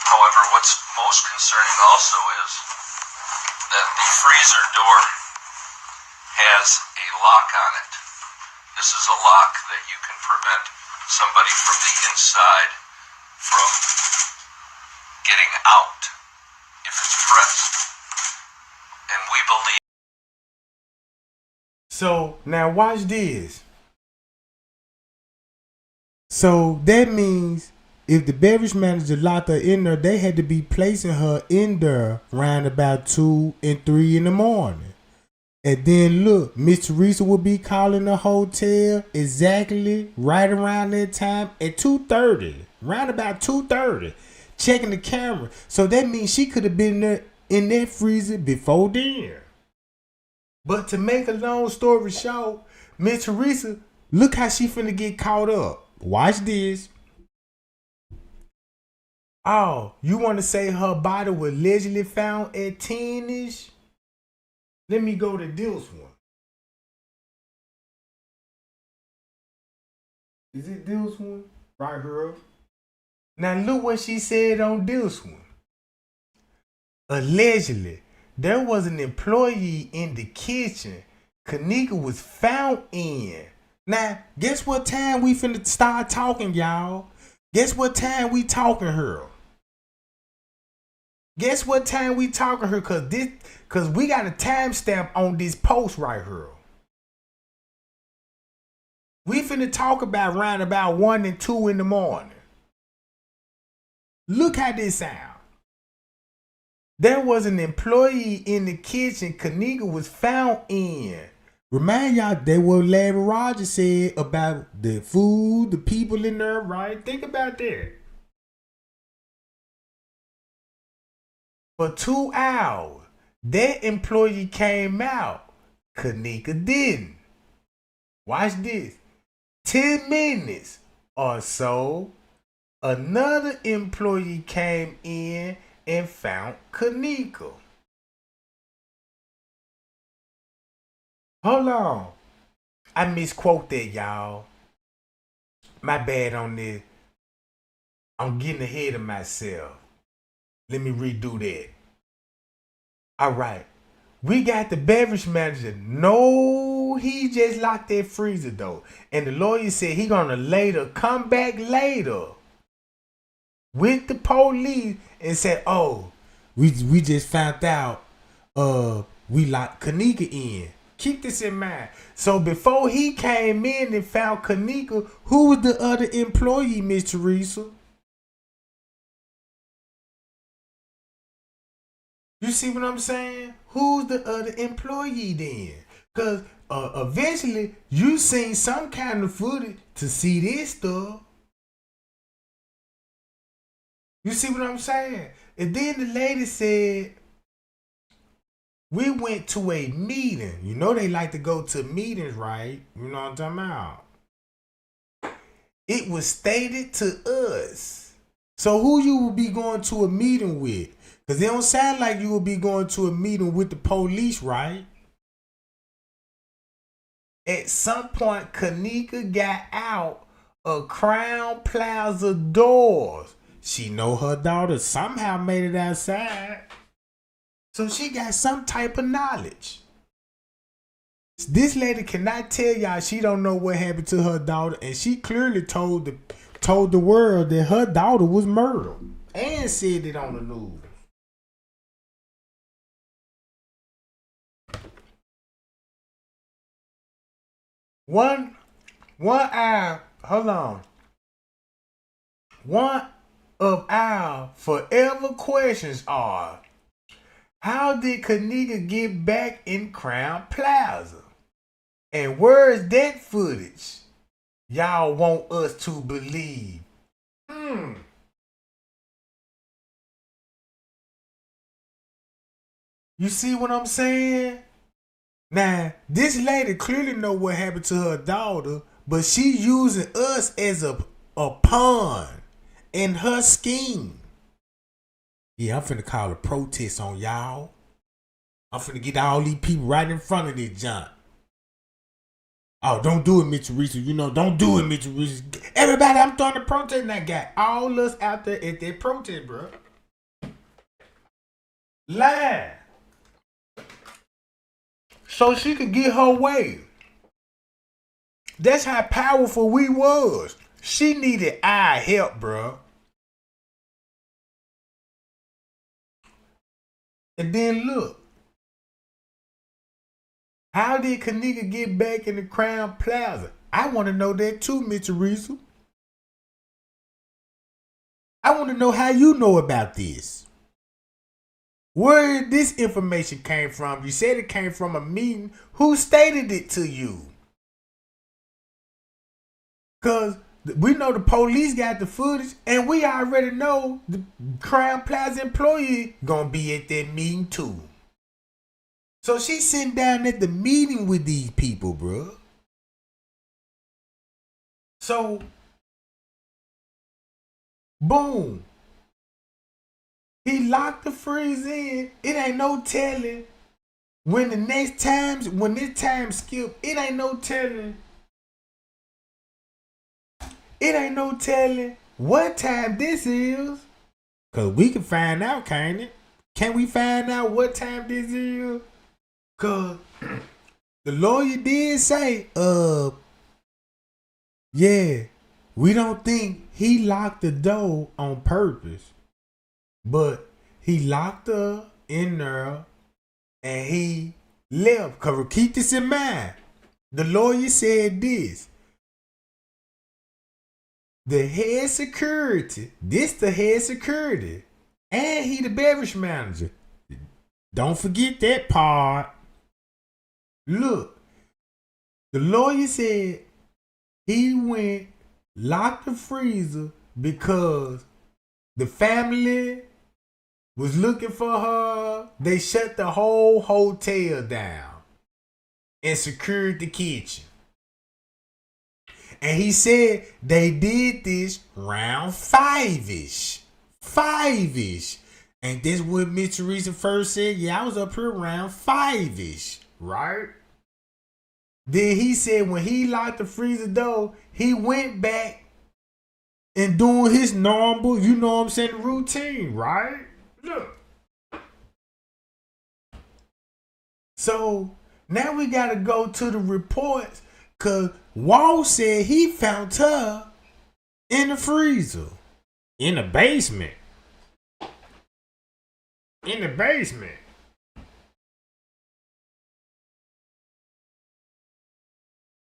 However, what's most concerning also is that the freezer door has a lock on it. This is a lock that you can prevent somebody from the inside from getting out if it's pressed. And we believe. So now watch this. So that means if the beverage manager locked her in there, they had to be placing her in there around about 2 and 3 in the morning. And then look, Miss Teresa will be calling the hotel exactly right around that time at 2:30. Round about 2:30. Checking the camera. So that means she could have been there in that freezer before then. But to make a long story short, Miss Teresa, look how she finna get caught up. Watch this. Oh, you want to say her body was allegedly found at 10-ish? Let me go to this one. Is it this one? Right here. Now look what she said on this one. Allegedly, there was an employee in the kitchen Kennek was found in. Now, guess what time we finna start talking, y'all? Guess what time we talking her? Guess what time we talking her? Cause we got a timestamp on this post right here. We finna talk about round about 1 and 2 in the morning. Look how this sound. There was an employee in the kitchen Kennek was found in. Remind y'all that what Larry Rogers said about the food, the people in there, right? Think about that. For 2 hours, that employee came out. Kennek didn't. Watch this. 10 minutes or so, another employee came in and found Kennek. Hold on. I misquote that, y'all. My bad on this. I'm getting ahead of myself. Let me redo that. All right. We got the beverage manager. No, he just locked that freezer though. And the lawyer said he gonna come back later with the police and said, oh, we just found out we locked Kennek in. Keep this in mind. So before he came in and found Kennek, who was the other employee, Miss Teresa? You see what I'm saying? Who's the other employee then? Because eventually you seen some kind of footage to see this stuff. You see what I'm saying? And then the lady said, we went to a meeting. You know they like to go to meetings, right? You know what I'm talking about? It was stated to us. So who you would be going to a meeting with? Because it don't sound like you would be going to a meeting with the police, right? At some point, Kennek got out of Crown Plaza doors. She know her daughter somehow made it outside. So she got some type of knowledge. This lady cannot tell y'all she don't know what happened to her daughter. And she clearly told the world that her daughter was murdered. And said it on the news. One of our forever questions are, how did Kennek get back in Crown Plaza? And where is that footage y'all want us to believe? You see what I'm saying? Now, this lady clearly know what happened to her daughter, but she using us as a pawn in her scheme. Yeah, I'm finna call a protest on y'all. I'm finna get all these people right in front of this junk. Oh, don't do it, Mr. Reese. You know, don't do it, Mr. Reese. Everybody, I'm throwing a protest, and I got all us out there at that protest, bro. Lie. So she could get her way. That's how powerful we was. She needed our help, bro. And then look. How did Kennek get back in the Crown Plaza? I want to know that too, Mr. Reese. I want to know how you know about this. Where this information came from? You said it came from a meeting. Who stated it to you? Because we know the police got the footage, and we already know the Crown Plaza employee gonna be at that meeting too. So she's sitting down at the meeting with these people, bro. So, boom. He locked the freezer in. It ain't no telling when this time skip, it ain't no telling. It ain't no telling what time this is. Cause we can find out, can't it? Can we find out what time this is? Cause the lawyer did say, yeah, we don't think he locked the door on purpose. But he locked her in there and he left. Cause keep this in mind. The lawyer said this. The head security, the head security, and he the beverage manager. Don't forget that part. Look, the lawyer said he went, locked the freezer because the family was looking for her. They shut the whole hotel down and secured the kitchen. And he said they did this round 5-ish. 5-ish. And this what Miss Teresa first said. Yeah, I was up here around 5-ish. Right? Then he said when he locked the freezer door, he went back and doing his normal, you know what I'm saying, routine, right? Look. So now we got to go to the reports because Wall said he found her in the freezer. In the basement. In the basement.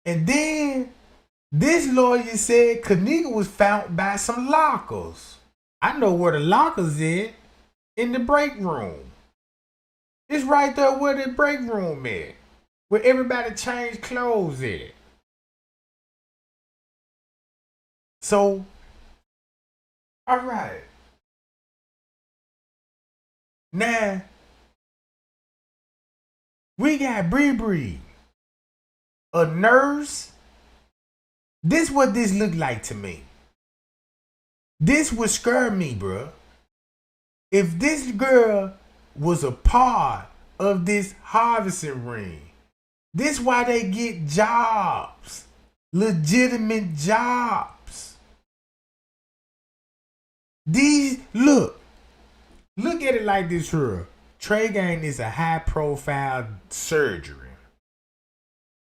And then this lawyer said Kennek was found by some lockers. I know where the lockers is. In the break room. It's right there where the break room is. Where everybody changed clothes at. So, alright. Now, we got Bree, a nurse. This what this look like to me. This would scare me, bruh. If this girl was a part of this harvesting ring, this why they get jobs. Legitimate jobs. These, look at it like this here. Trey Gang is a high profile surgery.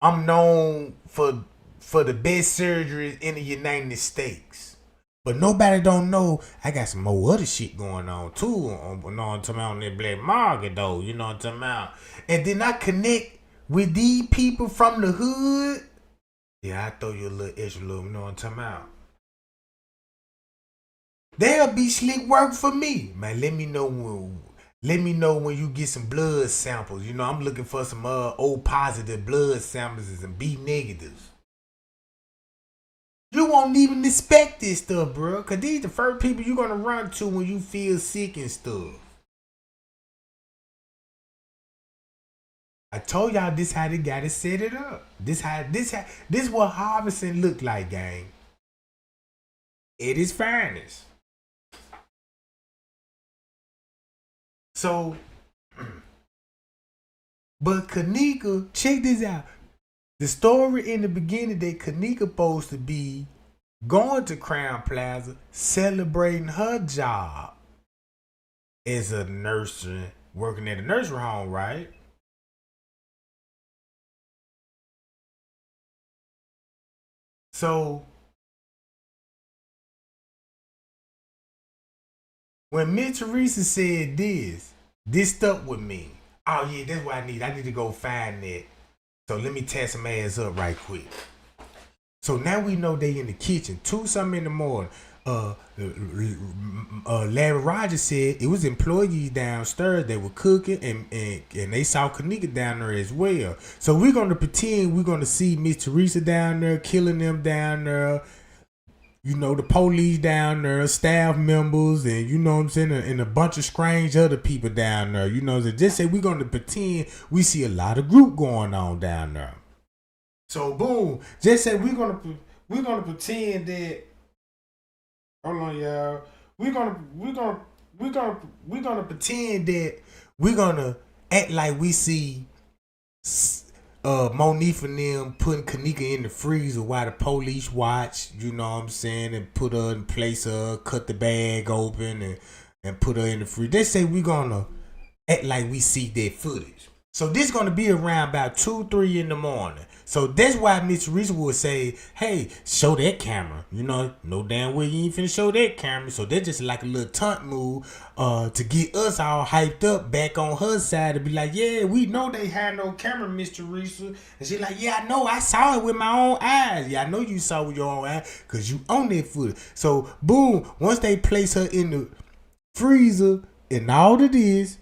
I'm known for the best surgeries in the United States. But nobody don't know I got some more other shit going on too. You know what I'm talking about on that black market though. You know what I'm talking about. And then I connect with these people from the hood. Yeah, I throw you a little extra little, you know what I'm talking about. They'll be slick work for me. Man, let me know when you get some blood samples. You know, I'm looking for some O positive blood samples and some B negatives. You won't even expect this stuff, bro. Cause these the first people you're gonna run to when you feel sick and stuff. I told y'all this how they gotta set it up. This what harvesting look like, gang. It is finest. So, but Kanika, check this out. The story in the beginning that Kanika supposed to be going to Crown Plaza, celebrating her job as a nurse, working at a nursing home, right? So, when Miss Teresa said this stuck with me. Oh yeah, that's what I need. I need to go find that. So let me tear some ass up right quick. So now we know they in the kitchen, 2 something in the morning. Larry Rogers said it was employees downstairs that were cooking and they saw Kennek down there as well. So we're gonna pretend we're gonna see Miss Teresa down there, killing them down there. You know, the police down there, staff members, and you know what I'm saying, and a bunch of strange other people down there. You know, so just say we're gonna pretend we see a lot of group going on down there. So boom, just say we're gonna pretend that. Hold on, y'all. We're gonna pretend that we're gonna act like we see Monique and them putting Kennek in the freezer while the police watch, you know what I'm saying, and put her in place, cut the bag open and put her in the freezer. They say we're gonna act like we see that footage. So this is gonna be around about 2-3 in the morning. So that's why Miss Teresa would say, hey, show that camera. You know damn well you ain't finna show that camera. So that's just like a little taunt move to get us all hyped up back on her side to be like, yeah, we know they had no camera, Miss Teresa. And she like, yeah, I know, I saw it with my own eyes. Yeah, I know you saw it with your own eyes because you own that footage. So boom, once they place her in the freezer and all it is,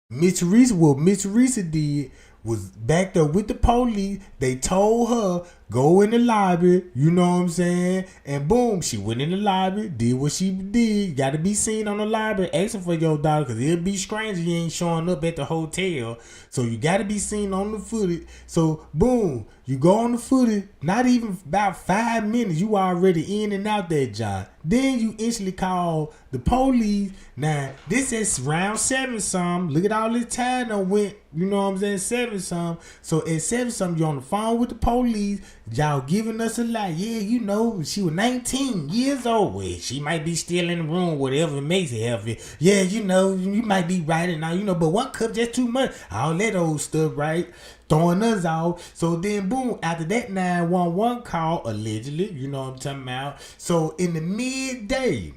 Miss Teresa did was backed up with the police. They told her, go in the lobby, you know what I'm saying? And boom, she went in the lobby, did what she did. Got to be seen on the lobby, asking for your daughter, because it'll be strange if you ain't showing up at the hotel. So you got to be seen on the footage. So boom, you go on the footage, not even about 5 minutes, you already in and out that job. Then you instantly call the police. Now, this is round 7 some. Look at all this time that went, you know what I'm saying, 7 some. So at 7 some, you're on the phone with the police. Y'all giving us a lie. Yeah, you know, she was 19 years old. Well, she might be still in the room, whatever makes it healthy. Yeah, you know, you might be right now, you know, but 1 cup just too much. All that old stuff, right? Throwing us off. So then boom, after that 911 call, allegedly, you know what I'm talking about. So in the midday,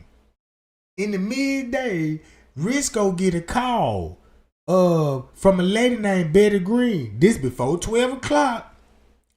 Risco get a call from a lady named Betty Green. This before 12 o'clock.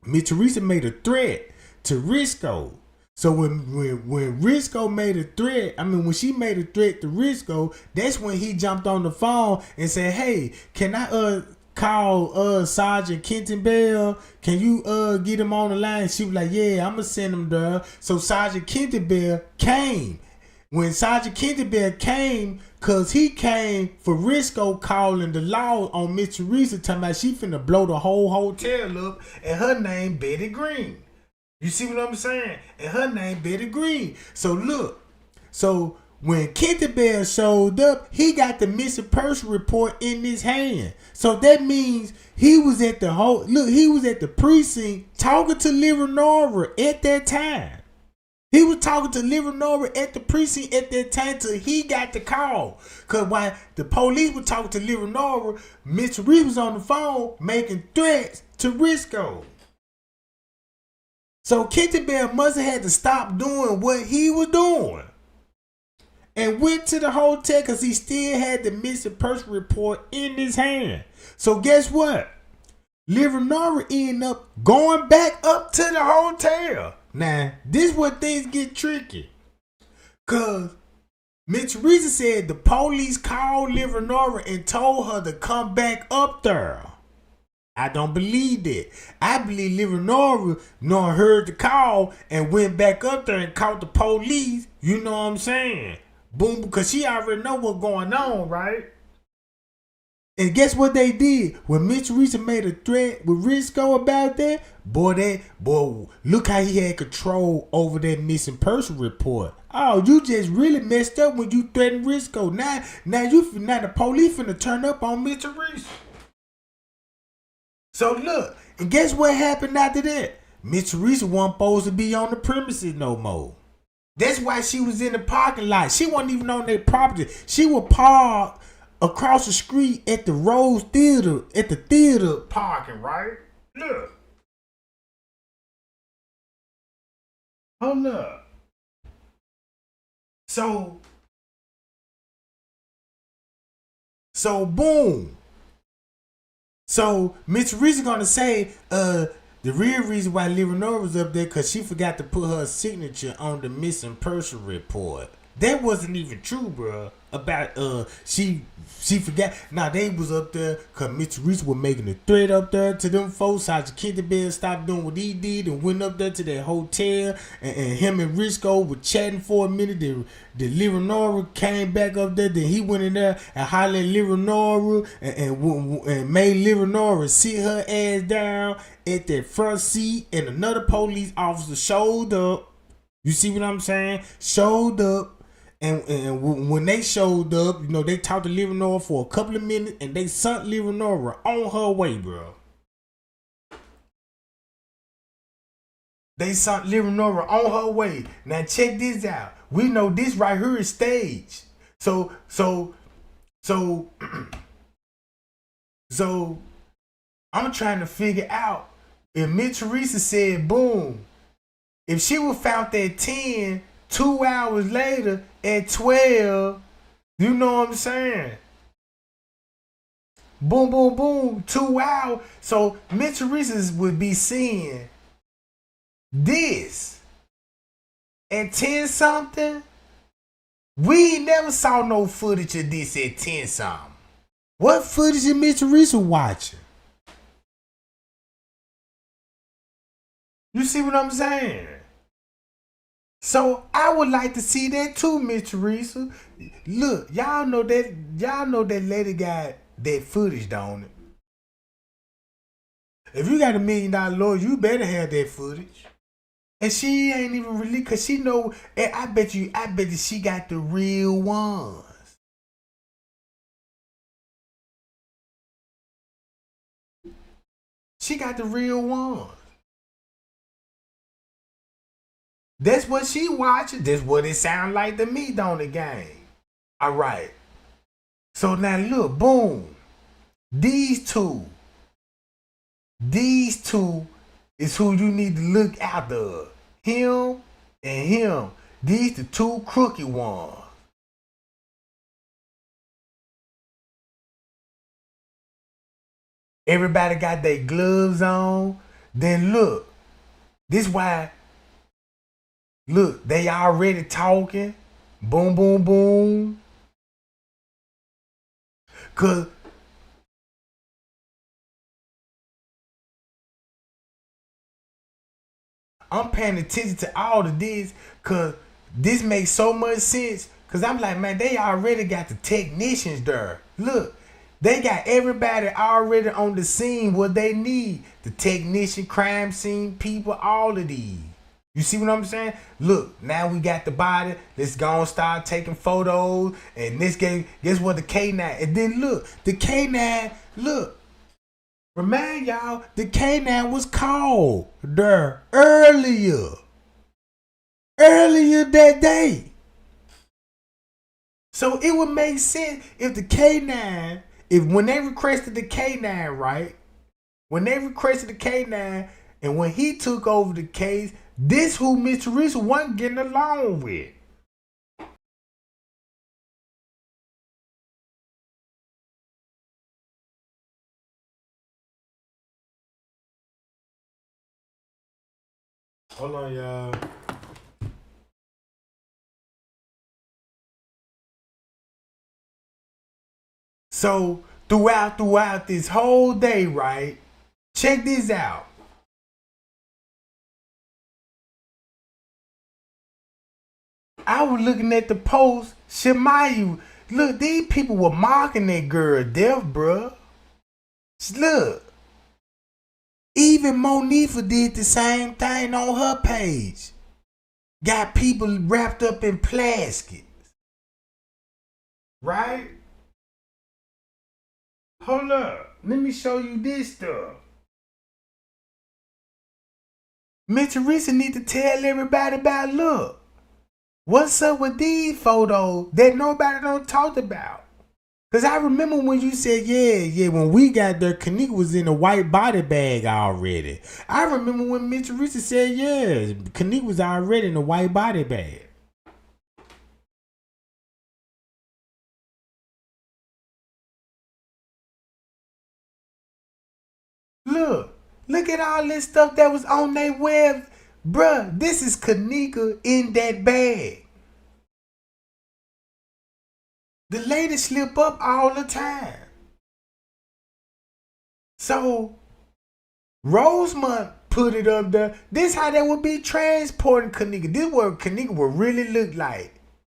Miss Teresa made a threat to Risco. So when Risco made a threat, when she made a threat to Risco, that's when he jumped on the phone and said, hey, can I call Sergeant Kenton Bell? Can you get him on the line? She was like, yeah, I'm gonna send him there. So Sergeant Kenton Bell came. When Sergeant Kenton Bell came, cause he came for Risco calling the law on Miss Teresa, talking about she finna blow the whole hotel up, and her name Betty Green. You see what I'm saying? And her name Betty Green. So look, so when Kenton Bell showed up, he got the missing person report in his hand. So that means he was at the precinct talking to Leonora at that time. He was talking to Leonora at the precinct at that time till he got the call. Because while the police were talking to Leonora, Mr. Reed was on the phone making threats to Risco. So Kenton Bell must have had to stop doing what he was doing and went to the hotel because he still had the missing person report in his hand. So guess what? Leonora ended up going back up to the hotel. Now, this is where things get tricky. Because Miss Teresa said the police called Leonora and told her to come back up there. I don't believe that. I believe Leonora heard the call and went back up there and caught the police. You know what I'm saying? Boom, because she already know what's going on, right? And guess what they did? When Miss Teresa made a threat with Risco about that, boy, look how he had control over that missing person report. Oh, you just really messed up when you threatened Risco. Now the police finna turn up on Miss Teresa. So look, and guess what happened after that? Miss Teresa wasn't supposed to be on the premises no more. That's why she was in the parking lot. She wasn't even on their property. She was parked across the street at the Rose Theater, at the theater parking, right? Look. Hold up. So boom. So Miss Teresa gonna say, The real reason why Leonora was up there, because she forgot to put her signature on the missing person report. That wasn't even true, bro. About she forgot. Now they was up there because Mr. Reese was making a threat up there to them folks. Sergeant Kinderberg stopped doing what he did and went up there to that hotel, and him and Risco were chatting for a minute. The Leonora came back up there. Then he went in there and hollered at Leonora and made Leonora sit her ass down at that front seat. And another police officer showed up. You see what I'm saying? Showed up. And when they showed up, you know, they talked to Leonora for a couple of minutes and they sent Leonora on her way, bro. They sent Leonora on her way. Now check this out. We know this right here is staged. So I'm trying to figure out if Miss Teresa said boom, if she was found at 10, 2 hours later at 12, you know what I'm saying? Boom, boom, boom, 2 hours. So Miss Teresa would be seeing this at 10 something. We never saw no footage of this at 10 something. What footage is Miss Teresa watching? You see what I'm saying? So I would like to see that too, Miss Teresa. Look, y'all know that lady got that footage, don't it? If you got $1 million lawyer, you better have that footage. And she ain't even really, cause she know. And I bet you she got the real ones. She got the real ones. That's what she watching. That's what it sound like to me, don't it, gang? All right. So now look, boom. These two is who you need to look after. Him and him. These the two crooked ones. Everybody got their gloves on. Then look. This why. Look, they already talking. Boom, boom, boom. Cause I'm paying attention to all of this, cause this makes so much sense. Cause I'm like, man, they already got the technicians there. Look, they got everybody already on the scene what they need. The technician, crime scene people, all of these. You see what I'm saying? Look, now we got the body. Let's go and start taking photos. And this game, guess what? The K9. And then look, the K9, look. Remind y'all, the K9 was called there earlier that day. So it would make sense if the K9, when they requested the K9, right? When they requested the K9, and when he took over the case, this who Miss Teresa wasn't getting along with. Hold on, y'all. So throughout this whole day, right? Check this out. I was looking at the post. Shemayu, look, these people were mocking that girl death, bruh. Look. Even Monifa did the same thing on her page. Got people wrapped up in plastics. Right? Hold up. Let me show you this stuff. Miss Teresa need to tell everybody about, look. What's up with these photos that nobody don't talk about? Because I remember when you said, yeah, when we got there, Kennek was in a white body bag already. I remember when Miss Teresa said, yeah, Kennek was already in a white body bag. Look, Look at all this stuff that was on their web. Bruh, this is Kennek in that bag. The ladies slip up all the time. So, Rosemont put it up there. This how they would be transporting Kennek. This is what Kennek would really look like.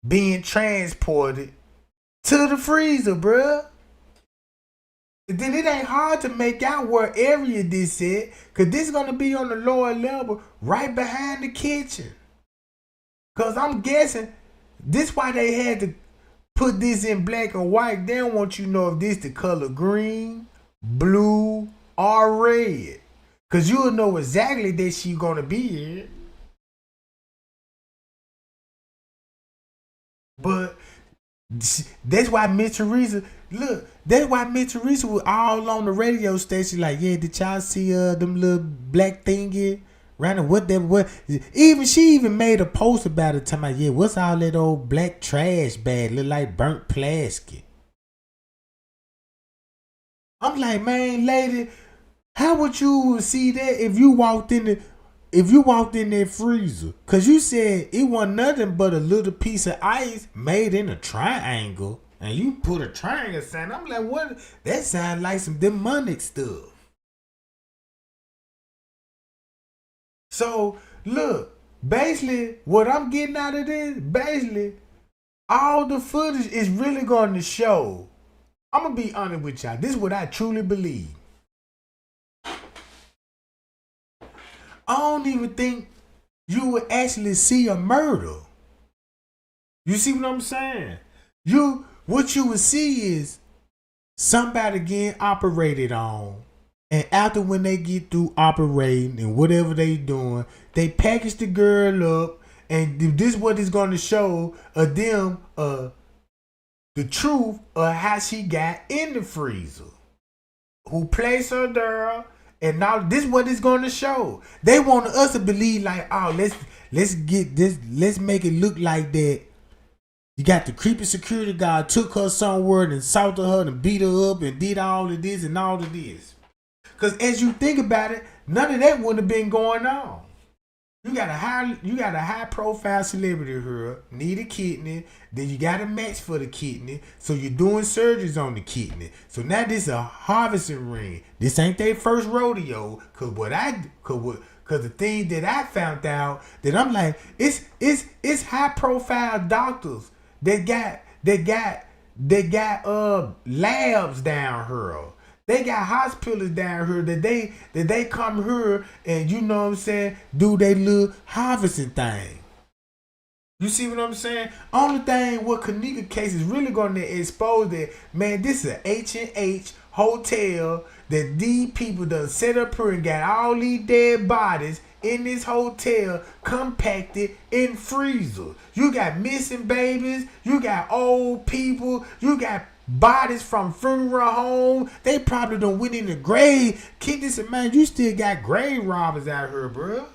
Being transported to the freezer, bruh. Then it ain't hard to make out what area this at, because this is going to be on the lower level, right behind the kitchen. Because I'm guessing this why they had to put this in black and white. They don't want you to know if this the color green, blue, or red. Because you'll know exactly that she going to be in. But that's why Miss Teresa, look, that's why Miss Teresa was all on the radio station like, yeah, did y'all see them little black thingy? Right? What? Even she even made a post about it, talking about, yeah, what's all that old black trash bag look like burnt plastic? I'm like, man, lady, how would you see that if you walked in that freezer? Cause you said it wasn't nothing but a little piece of ice made in a triangle, and you put a triangle sign. I'm like, what? That sounds like some demonic stuff. So look, basically, what I'm getting out of this, basically, all the footage is really going to show. I'm gonna be honest with y'all. This is what I truly believe. I don't even think you would actually see a murder. You see what I'm saying? What you would see is somebody getting operated on, and after when they get through operating and whatever they doing, they package the girl up, and this is what is going to show them the truth of how she got in the freezer, who placed her there. And now this is what it's going to show. They want us to believe like, oh, let's get this, let's make it look like that. You got the creepy security guard took her somewhere and assaulted her and beat her up and did all of this and all of this. Because as you think about it, none of that wouldn't have been going on. You got a high profile celebrity here, need a kidney, then you got a match for the kidney, so you're doing surgeries on the kidney. So now this is a harvesting ring. This ain't their first rodeo, cause the thing that I found out that I'm like, it's high profile doctors that got labs down here. They got hospitals down here that they come here and, you know what I'm saying, do their little harvesting thing. You see what I'm saying? Only thing what Kennek case is really going to expose that, man, this is an H&H hotel that these people done set up here and got all these dead bodies in this hotel compacted in freezer. You got missing babies, you got old people, you got bodies from funeral home. They probably done went in the grave. Keep this in mind, you still got grave robbers out here, bro.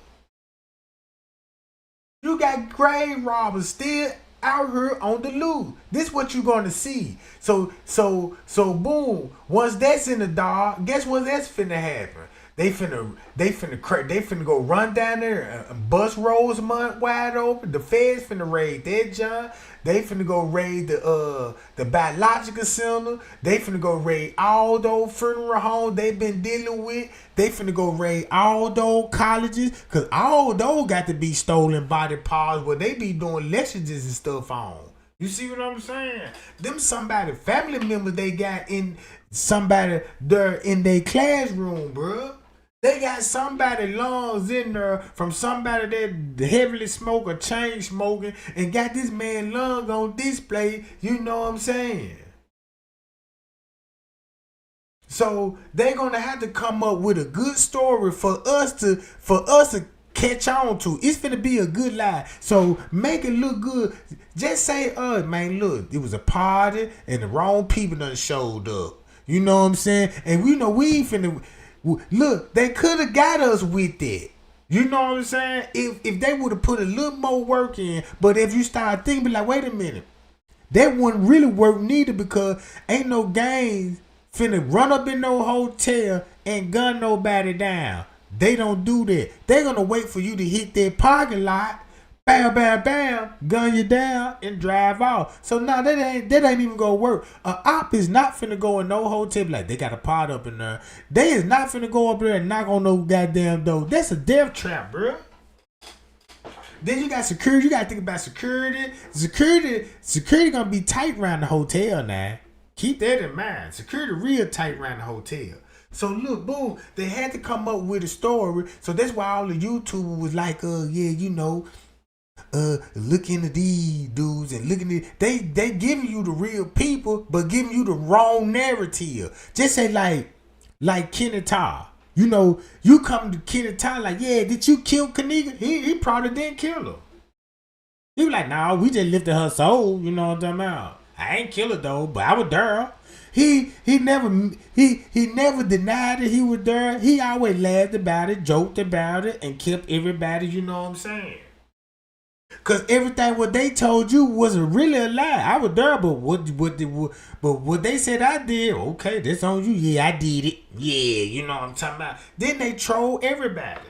You got grave robbers still out here on the loose. This what you gonna see. So boom. Once that's in the dark, guess what that's finna happen? They finna go run down there and bust Rosemont wide open. The feds finna raid that John. They finna go raid the biological center. They finna go raid all those funeral homes they been dealing with. They finna go raid all those colleges, cause all those got to be stolen body parts where they be doing lectures and stuff on. You see what I'm saying? Them somebody family members they got in somebody there in their classroom, bruh. They got somebody lungs in there from somebody that heavily smoke or chain smoking and got this man lung on display. You know what I'm saying? So they're gonna have to come up with a good story for us to catch on to. It's finna be a good lie. So make it look good. Just say, man, look, it was a party and the wrong people done showed up. You know what I'm saying? And we know we ain't finna. Look, they could have got us with it. You know what I'm saying? If they would have put a little more work in. But if you start thinking, like, wait a minute, that wouldn't really work neither, because ain't no gangs finna run up in no hotel and gun nobody down. They don't do that. They're gonna wait for you to hit that parking lot, bam, bam, bam, gun you down and drive off. So now that ain't even gonna work. A op is not finna go in no hotel like they got a pot up in there. They is not finna go up there and knock on no goddamn door. That's a death trap, bro. Then you got security. You gotta think about security. Security gonna be tight around the hotel now. Keep that in mind. Security real tight around the hotel. So look, boom, they had to come up with a story. So that's why all the YouTubers was like, look into these dudes and looking at they giving you the real people, but giving you the wrong narrative. Just say like Kennek. You know, you come to Kennek like, yeah, did you kill Kennek? He probably didn't kill her. He was like, nah, we just lifted her soul. You know what I'm talking about? I ain't kill her though, but I was there. He never denied that he was there. He always laughed about it, joked about it, and kept everybody, you know what I'm saying? Cause everything what they told you was really a lie. I was there, but what they said I did, okay, that's on you. Yeah, I did it. Yeah, you know what I'm talking about. Then they troll everybody.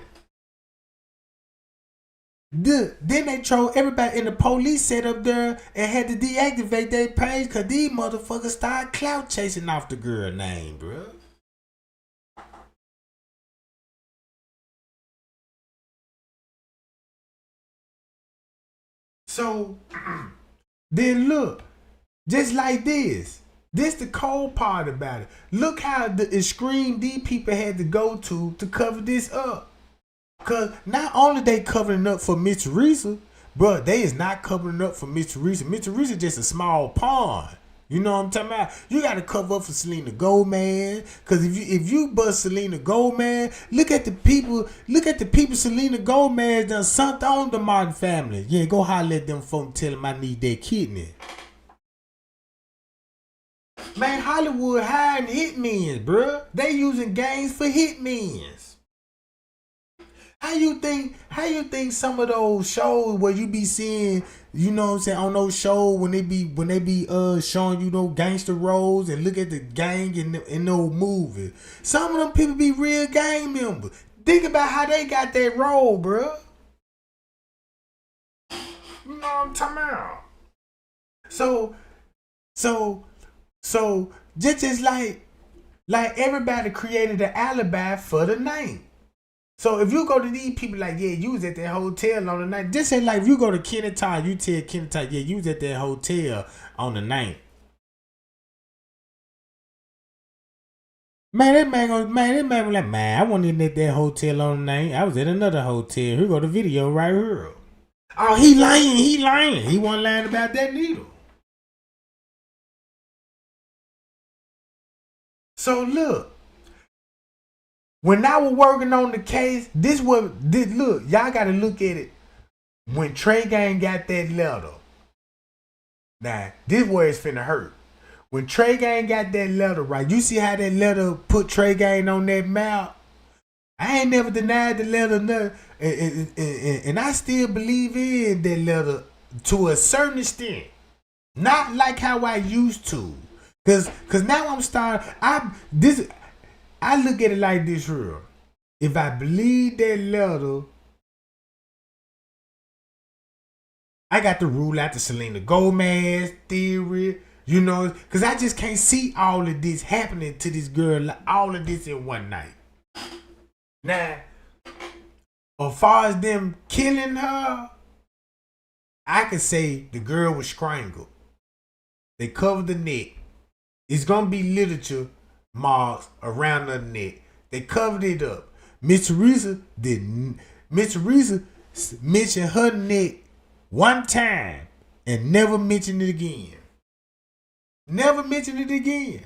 Then they troll everybody, and the police sat up there and had to deactivate their page because these motherfuckers started clout chasing off the girl name, bro. So then look, just like this the cold part about it. Look how the extreme these people had to go to cover this up. Cause not only they covering up for Miss Teresa, bro, they is not covering up for Miss Teresa. Miss Teresa just a small pawn. You know what I'm talking about? You gotta cover up for Selena Gomez. Cause if you bust Selena Gomez, look at the people Selena Gomez done something on the Martin family. Yeah, go holler at them folks, tell them I need their kidney. Man, Hollywood hiring hitmen, bro. They using gangs for hitmen. How you think some of those shows where you be seeing, you know what I'm saying, on those shows when they be showing you those gangster roles and look at the gang in those movies. Some of them people be real gang members. Think about how they got that role, bro. You know what I'm talking about? So just like everybody created an alibi for the night. So if you go to these people like, yeah, you was at that hotel on the night. Just say like if you go to Kennek, you tell Kennek, yeah, you was at that hotel on the night. Man, that man was like, man, I wasn't at that hotel on the night. I was at another hotel. Here go the video right here. Oh, he lying. He wasn't lying about that neither. So look. When I was working on the case, look, y'all gotta look at it. When Trey Gang got that letter, now this where it's finna hurt. When Trey Gang got that letter, right? You see how that letter put Trey Gang on that map? I ain't never denied the letter, and I still believe in that letter to a certain extent. Not like how I used to, cause now I'm starting. I look at it like this here. If I believe that letter, I got to rule out the Selena Gomez theory, you know, because I just can't see all of this happening to this girl, all of this in one night. Now, as far as them killing her, I could say the girl was strangled. They covered the neck. It's going to be literature marks around her neck. They covered it up. Miss Teresa didn't. Miss Teresa mentioned her neck one time and never mentioned it again. Never mentioned it again.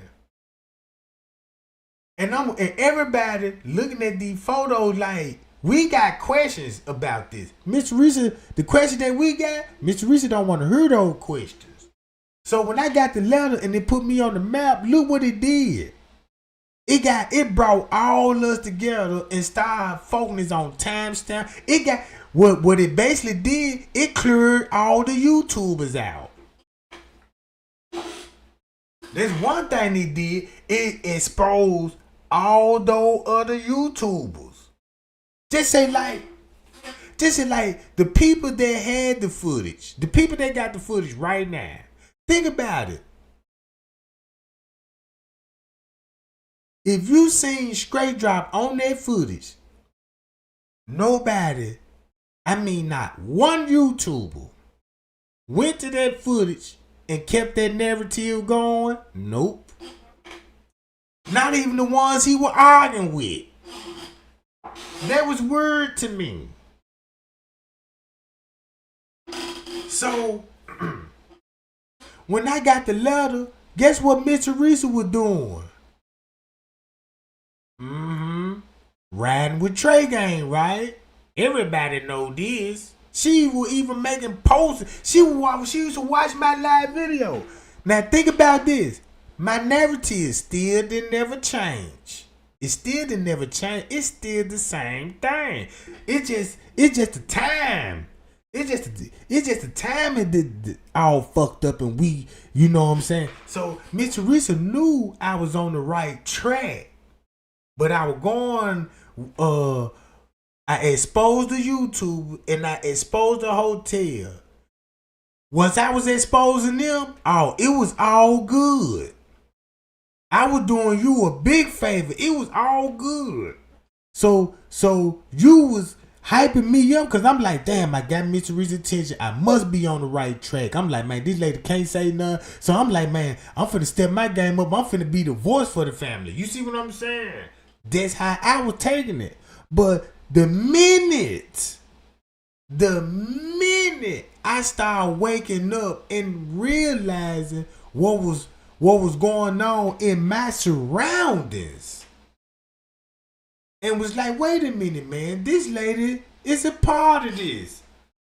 And everybody looking at these photos like, we got questions about this. Miss Teresa, the question that we got, Miss Teresa don't want to hear those questions. So when I got the letter and they put me on the map, look what it did. It brought all us together and started focusing on timestamp. It got what it basically did, it cleared all the YouTubers out. There's one thing it did, it exposed all those other YouTubers. Just say like the people that had the footage, the people that got the footage right now. Think about it. If you seen Straight Drop on that footage, nobody, I mean not one YouTuber, went to that footage and kept that narrative going. Nope. Not even the ones he was arguing with. That was weird to me. So, when I got the letter, guess what Miss Teresa was doing? Riding with Trey Gang, right? Everybody know this. She was even making posts. She used to watch my live video. Now think about this. My narrative still didn't never change. It still didn't never change. It's still the same thing. It's just the time. It's just the timing that all fucked up, and we, you know what I'm saying? So Miss Teresa knew I was on the right track, but I was going. I exposed the YouTube and I exposed the hotel. Once I was exposing them, it was all good. I was doing you a big favor. It was all good. So you was hyping me up because I'm like, damn, I got Miss Teresa's attention. I must be on the right track. I'm like, man, this lady can't say nothing. So I'm like, man, I'm finna step my game up. I'm finna be the voice for the family. You see what I'm saying? That's how I was taking it. But the minute I started waking up and realizing what was going on in my surroundings, and was like, wait a minute, man, this lady is a part of this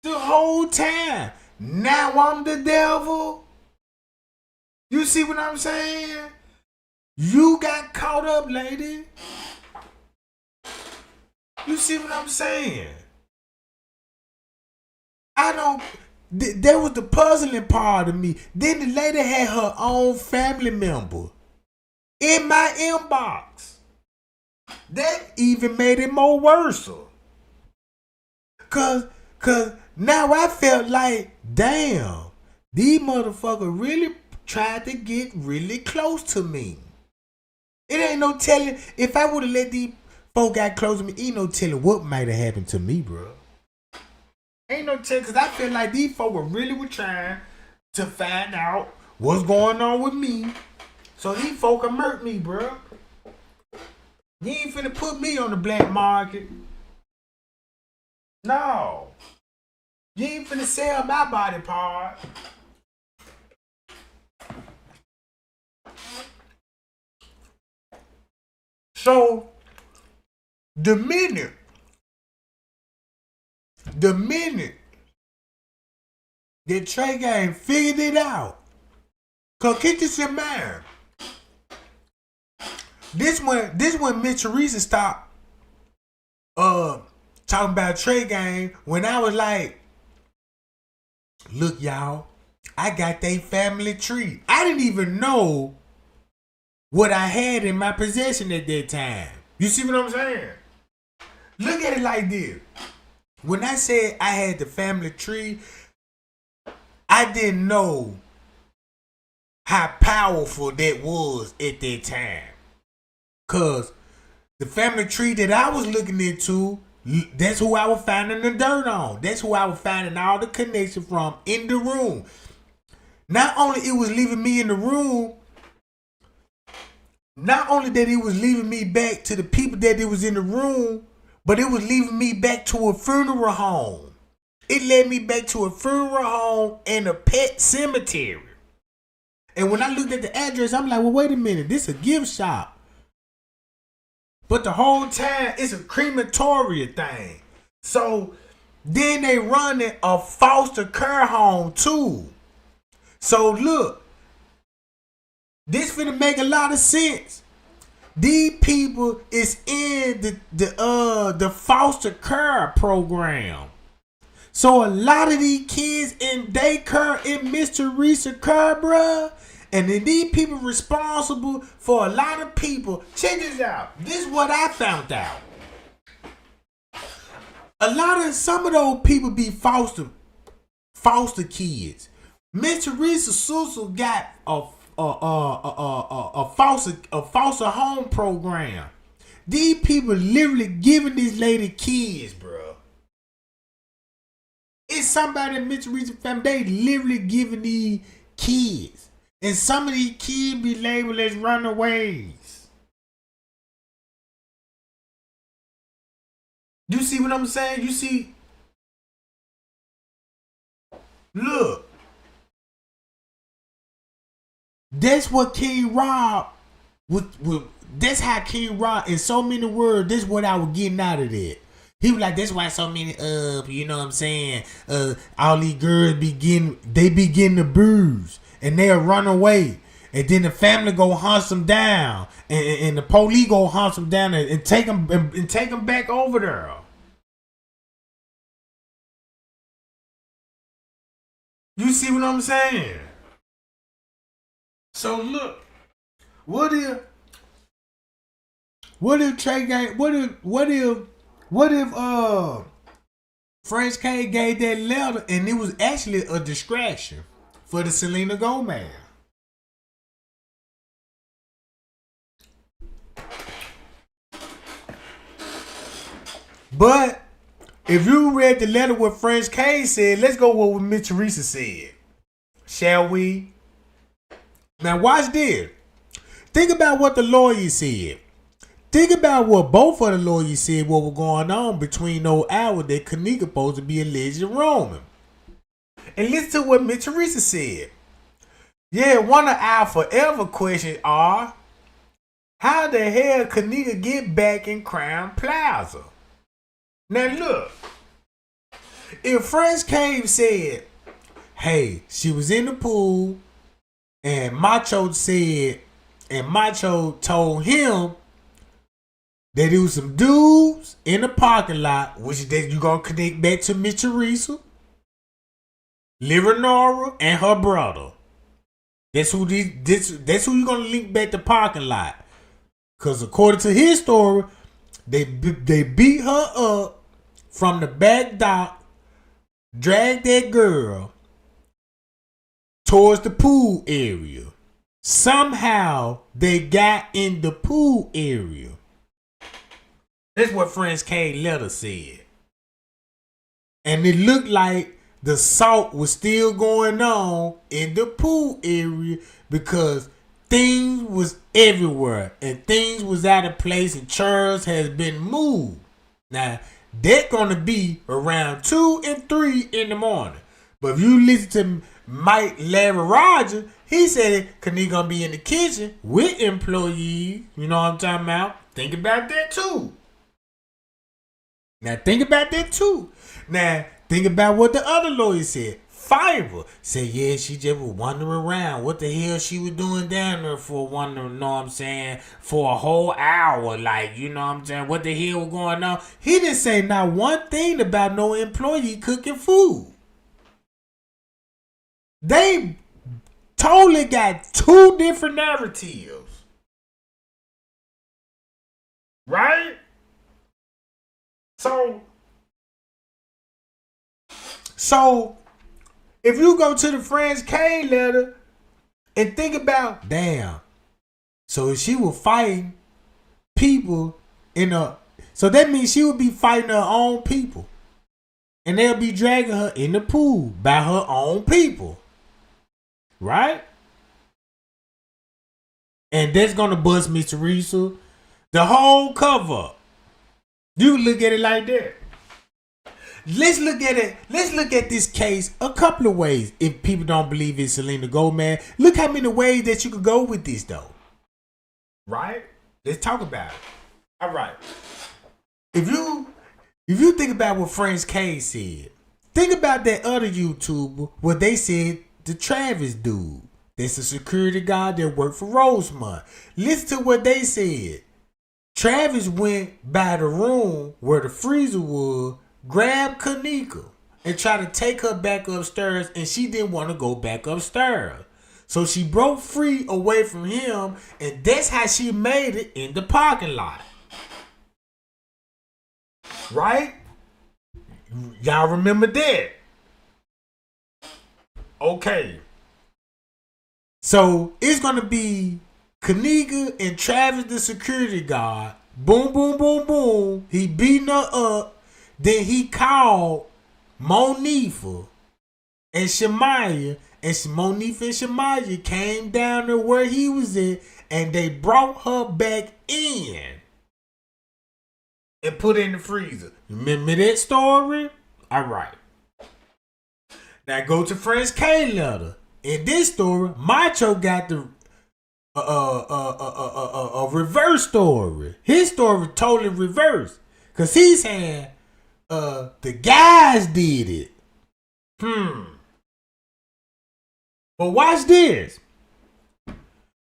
the whole time. Now I'm the devil. You see what I'm saying? You got caught up, lady. You see what I'm saying? That was the puzzling part of me. Then the lady had her own family member in my inbox. That even made it more worse. Cause now I felt like, damn, these motherfuckers really tried to get really close to me. It ain't no telling, if I would have let these folk got close to me, ain't no telling what might have happened to me, bro. Ain't no telling, because I feel like these folk were trying to find out what's going on with me. So these folk can murk me, bro. You ain't finna put me on the black market. No. You ain't finna sell my body part. So, the minute that Trey Gang figured it out, cause keep this in mind, this when Miss Teresa stopped talking about Trey Gang, when I was like, look y'all, I got they family tree. I didn't even know what I had in my possession at that time. You see what I'm saying? Look at it like this. When I said I had the family tree, I didn't know how powerful that was at that time. Cause the family tree that I was looking into, that's who I was finding the dirt on. That's who I was finding all the connection from in the room. Not only it was leaving me in the room, not only that it was leaving me back to the people that it was in the room, but it was leaving me back to a funeral home. It led me back to a funeral home and a pet cemetery. And when I looked at the address, I'm like, well, wait a minute, this is a gift shop. But the whole time, it's a crematoria thing. So then they running a foster care home too. So look, this finna make a lot of sense. These people is in the foster care program. So a lot of these kids in daycare in Miss Teresa care, bruh, And then these people responsible for a lot of people. Check this out. This is what I found out. Some of those people be foster kids. Miss Teresa Susu got a foster home program. These people literally giving this lady kids, bro. It's somebody in Miss Teresa's family. They literally giving these kids, and some of these kids be labeled as runaways. You see what I'm saying? You see? Look. That's what King Rob that's how King Rob, in so many words, this is what I was getting out of that. He was like, that's why so many you know what I'm saying, all these girls begin to bruise and they'll run away. And then the family go hunt them down, and the police go hunt them down and take them back over there. You see what I'm saying? So look, what if Trey Gang, what if French K gave that letter and it was actually a distraction for the Selena Gomez? But if you read the letter what French K said, let's go with what Miss Teresa said. Shall we? Now watch this. Think about what the lawyer said. Think about what both of the lawyers said what was going on between those hours that Kennek supposed to be alleged Roman. And listen to what Miss Teresa said. Yeah, one of our forever questions are, how the hell Kennek get back in Crown Plaza? Now look, if French Cave said, hey, she was in the pool, and Macho told him that it was some dudes in the parking lot, which that you gonna connect back to Miss Teresa, Leonora, and her brother. That's who you gonna link back to parking lot. Cause according to his story, they beat her up from the back dock, dragged that girl towards the pool area. Somehow they got in the pool area. That's what French K letter said. And it looked like the salt was still going on in the pool area because things was everywhere and things was out of place and chairs has been moved. Now, they're going to be around 2 and 3 in the morning. But if you listen to Mike Larry Rogers, he said Kennek going to be in the kitchen with employees. You know what I'm talking about? Think about that too. Now, think about that too. Now, think about what the other lawyer said. Fiverr said, yeah, she just was wandering around. What the hell she was doing down there for wondering, you know what I'm saying, for a whole hour. Like, you know what I'm saying, what the hell was going on? He didn't say not one thing about no employee cooking food. They totally got two different narratives. Right? So, if you go to the French K letter and think about, damn, so if she was fighting people so that means she would be fighting her own people. And they'll be dragging her in the pool by her own people. Right? And that's going to bust Miss Teresa. The whole cover up. You look at it like that. Let's look at it. Let's look at this case a couple of ways. If people don't believe it's Selena Gomez, look how many ways that you could go with this, though. Right? Let's talk about it. All right. If you think about what French K said, think about that other YouTuber, what they said, the Travis dude. That's a security guard that worked for Rosemont. Listen to what they said. Travis went by the room where the freezer was, grabbed Kennek and tried to take her back upstairs, and she didn't want to go back upstairs. So she broke free away from him, and that's how she made it in the parking lot. Right? Y'all remember that? Okay. So it's gonna be Kanika and Travis, the security guard. Boom, boom, boom, boom. He beating her up. Then he called Monifa and Shemaya. And Monifa and Shemaya came down to where he was at, and they brought her back in and put her in the freezer. Remember that story? All right. Now go to French K letter. In this story, Macho got the a reverse story. His story totally reversed, cause he's saying the guys did it. But watch this.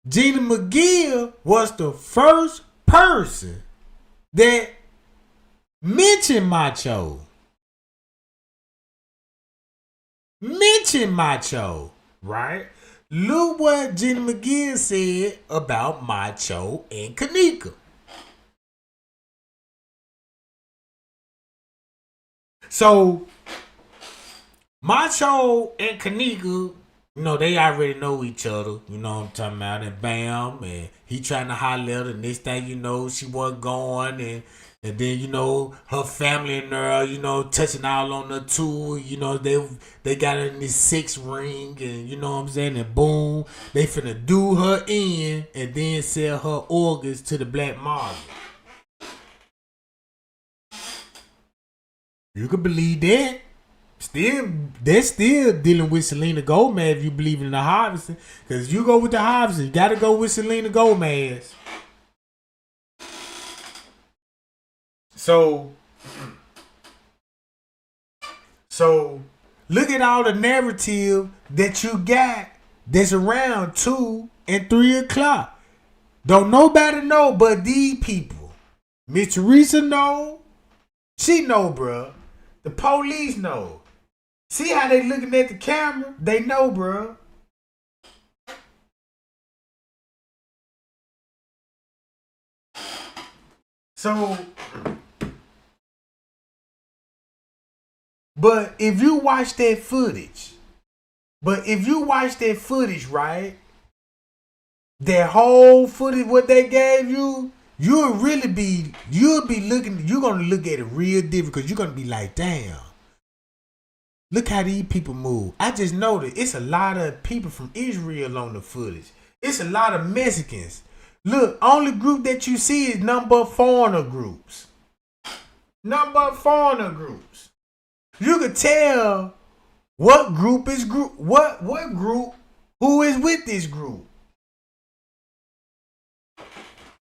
Gina McGill was the first person that mentioned Macho. Right? Look what Gina McGill said about Macho and Kanika. So, Macho and Kanika, they already know each other. You know what I'm talking about? And bam, and he trying to holler at her. Next thing you know, she wasn't going, and then, her family and her, touching all on her too. They got her in this 6 ring, and you know what I'm saying? And boom, they finna do her in and then sell her organs to the black market. You can believe that. They're still dealing with Selena Gomez if you believe in the harvesting. Because you go with the harvesting, you got to go with Selena Gomez. So look at all the narrative that you got that's around 2 and 3 o'clock. Don't nobody know but these people. Miss Teresa know. She know, bruh. The police know. See how they looking at the camera? They know, bruh. So, but if you watch that footage, right? That whole footage, what they gave you, you'll be looking, you're going to look at it real different, because you're going to be like, damn, look how these people move. I just noticed it's a lot of people from Israel on the footage. It's a lot of Mexicans. Look, only group that you see is number foreigner groups. You could tell what group is what group, who is with this group.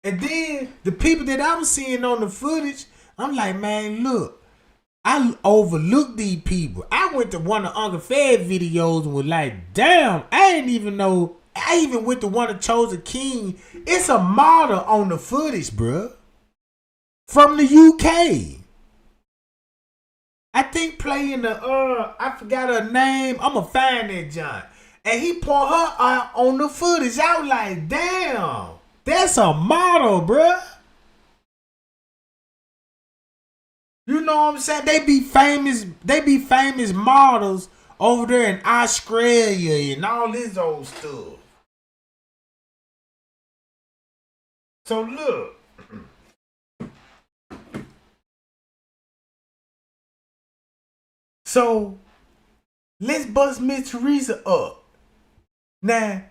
And then the people that I'm seeing on the footage, I'm like, man, look, I overlooked these people. I went to one of Uncle Fed videos and was like, damn, I didn't even know. I even went to one of Chosen King. It's a model on the footage, bruh. From the UK. I think playing the, I forgot her name. I'm going to find that John. And he point her out on the footage. I was like, damn, that's a model, bruh. You know what I'm saying? They be famous models over there in Australia and all this old stuff. So look. So let's bust Miss Teresa up. Now,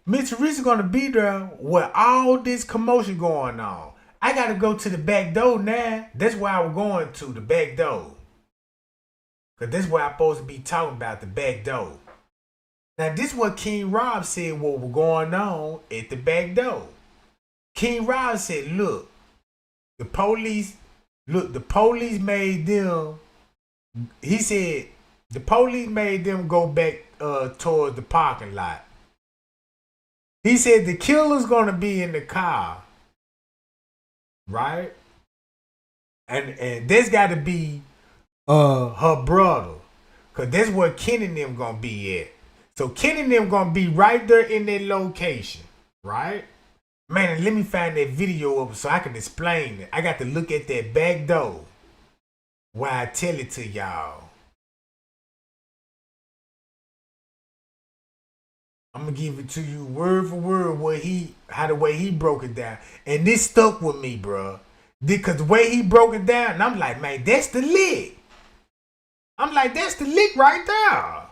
Miss Teresa gonna be there with all this commotion going on. I gotta go to the back door now. That's where I was going to, the back door. Cause that's where I'm supposed to be talking about, the back door. Now this is what King Rob said what was going on at the back door. King Rob said, look, the police made them, he said, the police made them go back towards the parking lot. He said the killer's gonna be in the car. Right? And that's gotta be her brother. Cause that's where Kenny and them gonna be at. So Kenny and them gonna be right there in that location, right? Man, let me find that video up so I can explain it. I got to look at that back door while I tell it to y'all. I'm gonna give it to you word for word how the way he broke it down. And this stuck with me, bro. Because the way he broke it down, and I'm like, man, that's the lick. I'm like, that's the lick right there.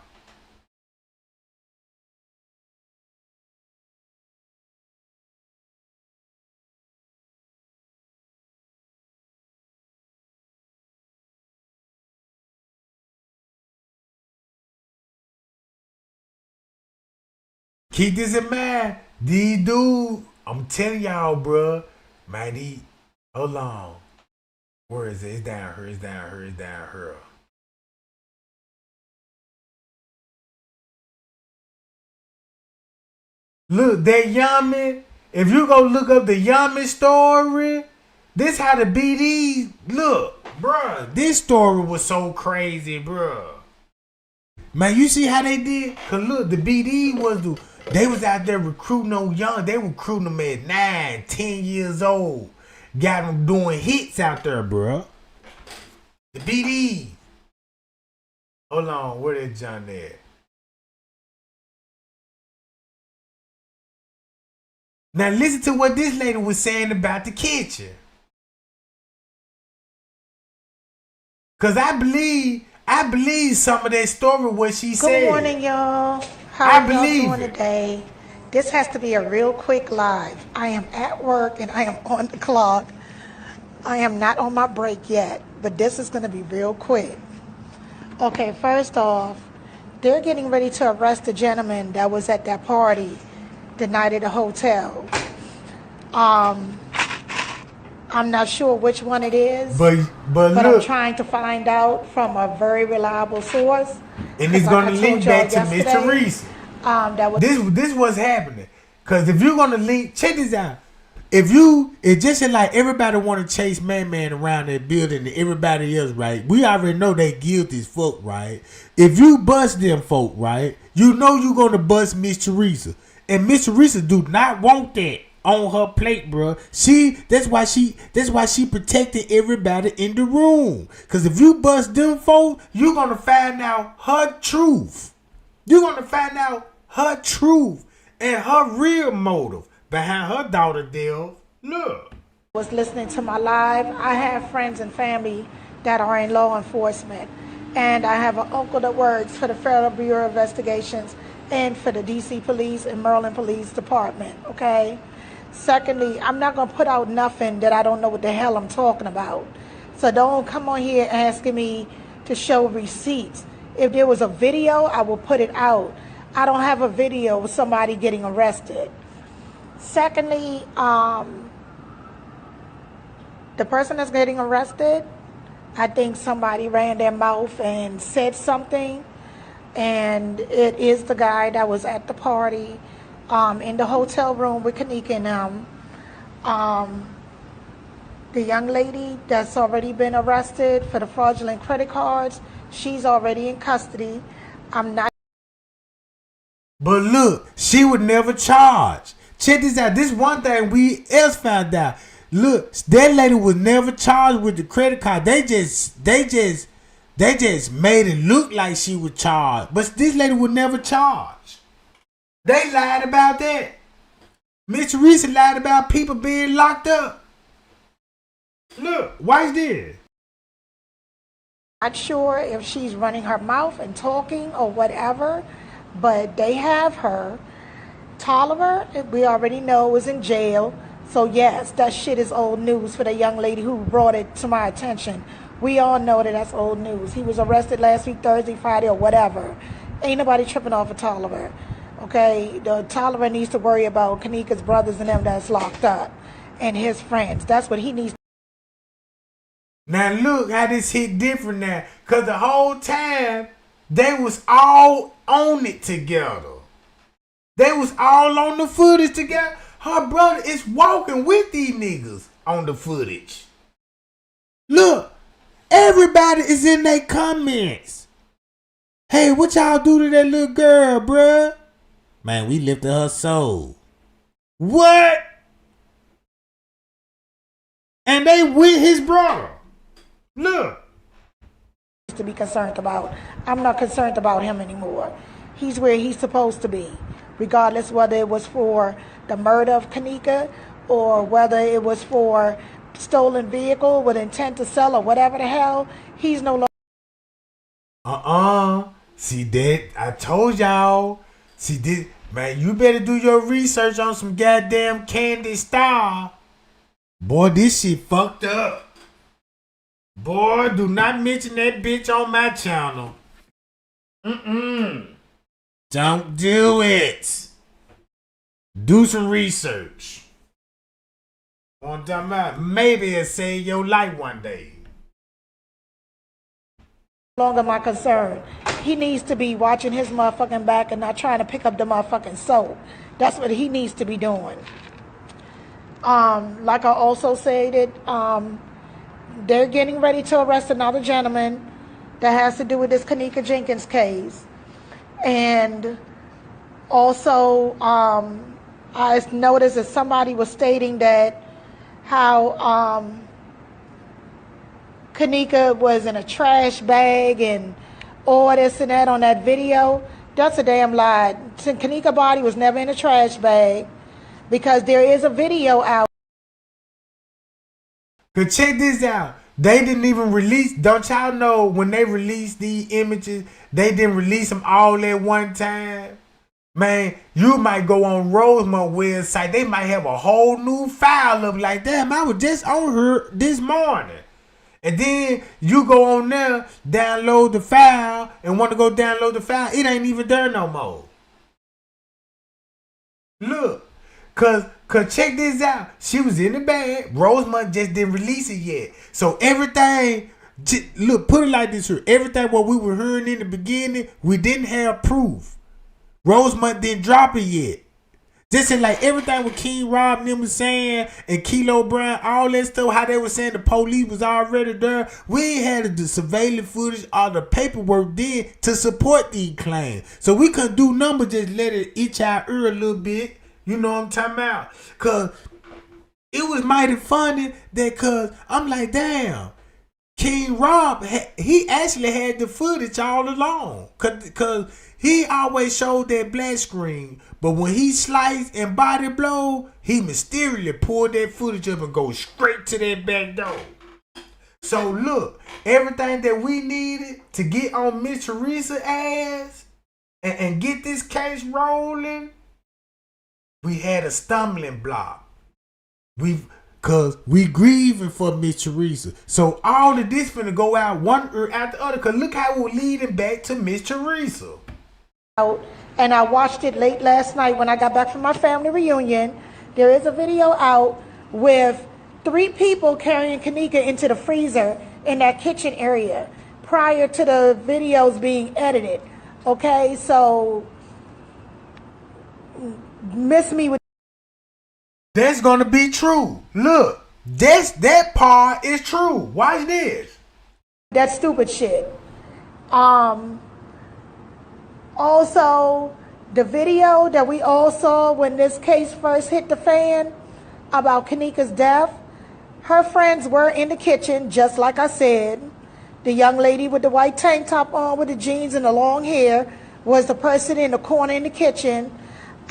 Keep this in mind. These dudes, I'm telling y'all, bro. Man, hold on. Where is it? It's down here. It's down here. It's down here. Look, that Yamin. If you go look up the Yamin story, this how the BDs look, bruh. This story was so crazy, bruh. Man, you see how they did? Cause look, the BD they was out there recruiting those young. They recruiting them at 9, 10 years old. Got them doing hits out there, bruh. The BD. Hold on, where that John at? Now listen to what this lady was saying about the kitchen. Cause I believe some of that story what she said. Good morning, y'all. How are y'all doing today? This has to be a real quick live. I am at work and I am on the clock. I am not on my break yet, but this is going to be real quick. Okay, first off, they're getting ready to arrest the gentleman that was at that party the night at the hotel. I'm not sure which one it is, but look, I'm trying to find out from a very reliable source. And it's going to link back to Miss Teresa. This was happening. Because if you're going to link, check this out. It's just like everybody want to chase Man around that building and everybody else, right? We already know they guilty as fuck, right? If you bust them folk, right, you know you're going to bust Miss Teresa. And Miss Teresa do not want that on her plate, bro. That's why she protected everybody in the room. Cause if you bust them folks, you're gonna find out her truth. You're gonna find out her truth and her real motive behind her daughter deal. Look. Was listening to my live. I have friends and family that are in law enforcement, and I have an uncle that works for the Federal Bureau of Investigations and for the DC Police and Maryland Police Department. Okay. Secondly, I'm not going to put out nothing that I don't know what the hell I'm talking about. So don't come on here asking me to show receipts. If there was a video, I will put it out. I don't have a video of somebody getting arrested. Secondly, the person that's getting arrested, I think somebody ran their mouth and said something. And it is the guy that was at the party. In the hotel room with Kennek and the young lady that's already been arrested for the fraudulent credit cards, she's already in custody. I'm not. But look, she would never charge. Check this out. This one thing we else found out. Look, that lady was never charged with the credit card. They just made it look like she was charged. But this lady would never charge. They lied about that. Miss Teresa lied about people being locked up. Look, watch this. Not sure if she's running her mouth and talking or whatever, but they have her. Tolliver, we already know, is in jail. So yes, that shit is old news for the young lady who brought it to my attention. We all know that that's old news. He was arrested last week, Thursday, Friday, or whatever. Ain't nobody tripping off of Tolliver. Okay, the Tolliver needs to worry about Kanika's brothers and them that's locked up and his friends. That's what he needs. Now look how this hit different now. Because the whole time, they was all on it together. They was all on the footage together. Her brother is walking with these niggas on the footage. Look, everybody is in their comments. Hey, what y'all do to that little girl, bruh? Man, we lifted her soul. What? And they with his brother. Look. To be concerned about. I'm not concerned about him anymore. He's where he's supposed to be, regardless whether it was for the murder of Kennek or whether it was for stolen vehicle with intent to sell or whatever the hell. He's no longer. See that? I told y'all. See this, man. You better do your research on some goddamn Candy Star. Boy, this shit fucked up. Boy, do not mention that bitch on my channel. Don't do it. Do some research. On time about, maybe it'll save your life one day. Longer my concern. He needs to be watching his motherfucking back and not trying to pick up the motherfucking soul. That's what he needs to be doing. Like I also said, they're getting ready to arrest another gentleman that has to do with this Kennek Jenkins case. And also, I noticed that somebody was stating that how Kennek was in a trash bag and all this and that on that video. That's a damn lie. Kennek body was never in a trash bag because there is a video out. Cause check this out. They didn't even release. Don't y'all know when they released the images, they didn't release them all at one time? Man, you might go on Rosemont website. They might have a whole new file of like, damn, I was just on her this morning. And then you go on there, download the file, and want to go download the file. It ain't even there no more. Look. Cause check this out. She was in the bag. Rosemont just didn't release it yet. So everything, look, put it like this here. Everything what we were hearing in the beginning, we didn't have proof. Rosemont didn't drop it yet. Just in like everything what King Rob and them was saying and Kilo Brown, all that stuff, how they were saying the police was already there. We ain't had the surveillance footage or the paperwork then to support these claims. So we couldn't do number, just let it itch our ear a little bit. You know what I'm talking about? Cause it was mighty funny that cause I'm like, damn, King Rob, he actually had the footage all along. Cause he always showed that black screen. But when he sliced and body blow, he mysteriously pulled that footage up and go straight to that back door. So look, everything that we needed to get on Miss Teresa's ass and get this case rolling, we had a stumbling block. Cause we grieving for Miss Teresa. So all of this finna go out one ear after the other. Cause look how we're leading back to Miss Teresa. And I watched it late last night when I got back from my family reunion. There is a video out with 3 people carrying Kennek into the freezer in that kitchen area prior to the videos being edited. Okay, so miss me with. That's gonna be true. Look, that part is true. Watch this. That stupid shit. Also, the video that we all saw when this case first hit the fan about Kennek's death, her friends were in the kitchen, just like I said. The young lady with the white tank top on with the jeans and the long hair was the person in the corner in the kitchen.